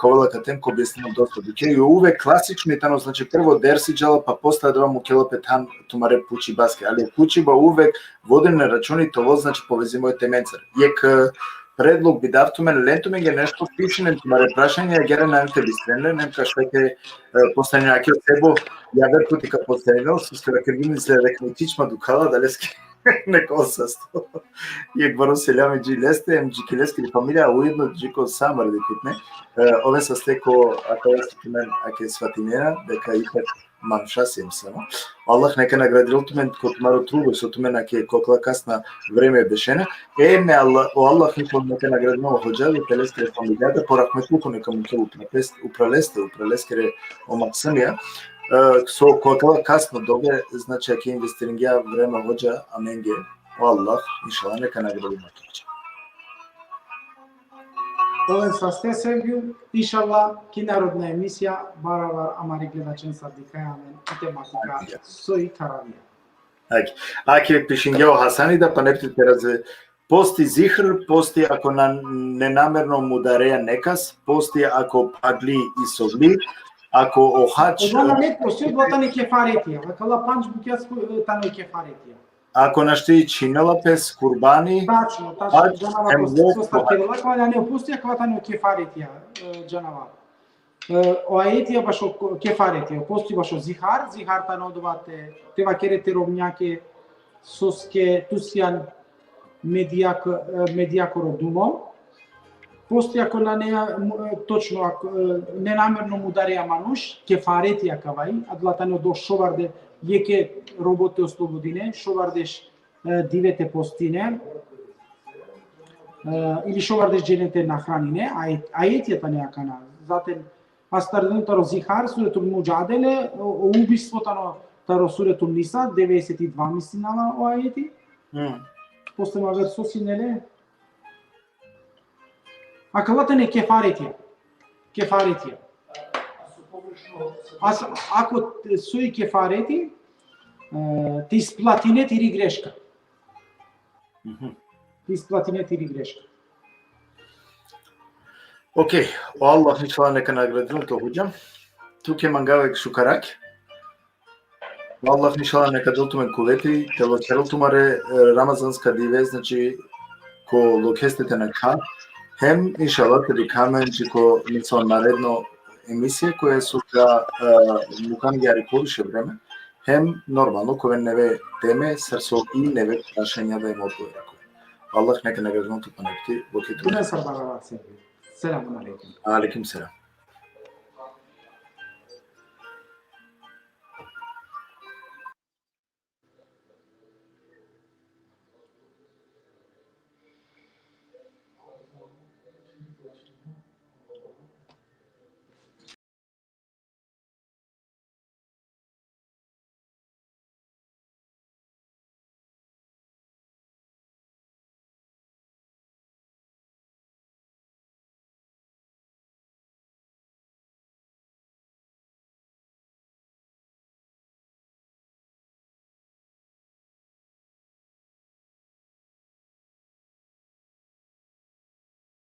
кога катем ко објаснувам доста дуќе и увек класично тано, значи прво дерси джала па после два му келопетан тумаре пучи баске, али пучи ба увек воден на рачуни тоа значи повезимо теменцар. Јек предлог би давтумен лентумен е нешто пишене маре прашање гера на те бистренле немка што ќе постане аки себо ја веркути ка постане со ќе ги мисле дека ми тичма дукала далески некој састо и баро селяме джи лесте ем джи келески фамилија уедно джико самар декутне ове са стеко ако е мен аке сватинена дека ипак мам шасим само. Аллах нека наградил тумен кот маро трудо со тумен аке кокла касна време бешена. Ме Аллах нека наградил хоџа и телеске фамилијата по рахметлуку нека му ќе упралеске омаксамија. Со котла касно добе значи аке инвестирингија време хоџа аменге. Аллах иншаллах нека наградил матча. Овен са сте Сергију, иншалла, ки народна емисија, баравар амари гледачен са дикајамен и тематика со и таравија. Аке пишингео Хасанида, па нептите разе пости зихр, пости ако ненамерно му дареја некас, пости ако падли и совли, ако охач... Одала не пости, одлата не кефаретија, вакала панч букјас тано кефаретија. Ако нашти чинела пес курбани, Тачно, џанава постатирала, кога не опустија, кога тано кефаретија, џанава. Оаетија башо кефаретија, пости башо зихар, зихар тано одувате, тева керете ровњаке, соске, тусјан, медијако родумо. Пости ако на неа, точно, ако ненамерно му дареја мануш, кефаретија кавај, адлатано до шоварде, јеке роботе ослободине, шовардеш дивете постине, или шовардеш дженете нахранине, аетијата неакана. Затем, астарден таро зихар, сурету муджаделе, убиството таро сурету Ниса, 92 мислинала о аети. После версоси, неле? Акалата не кефаретија. Кефаретија. Ако сој кефарети, ти исплатинет или грешка. Ти исплатинет или грешка. Океј, Аллах иншаллах нека наградил то хуџам. Тук е мангавек шукарак. Аллах иншаллах нека далтумен кулети, телочерал тумаре рамазанска диве, значи ко локестете на ка. Хем иншаллах кади камен ко мислам наредно емисија која е сука мукан ги повише време, хем нормално кога неве теме, срсо и неве прашања да им одговора. Аллах нека наградил тупанекти во киту. Буна сарбара се. Селам алейкум. Алейкум селам.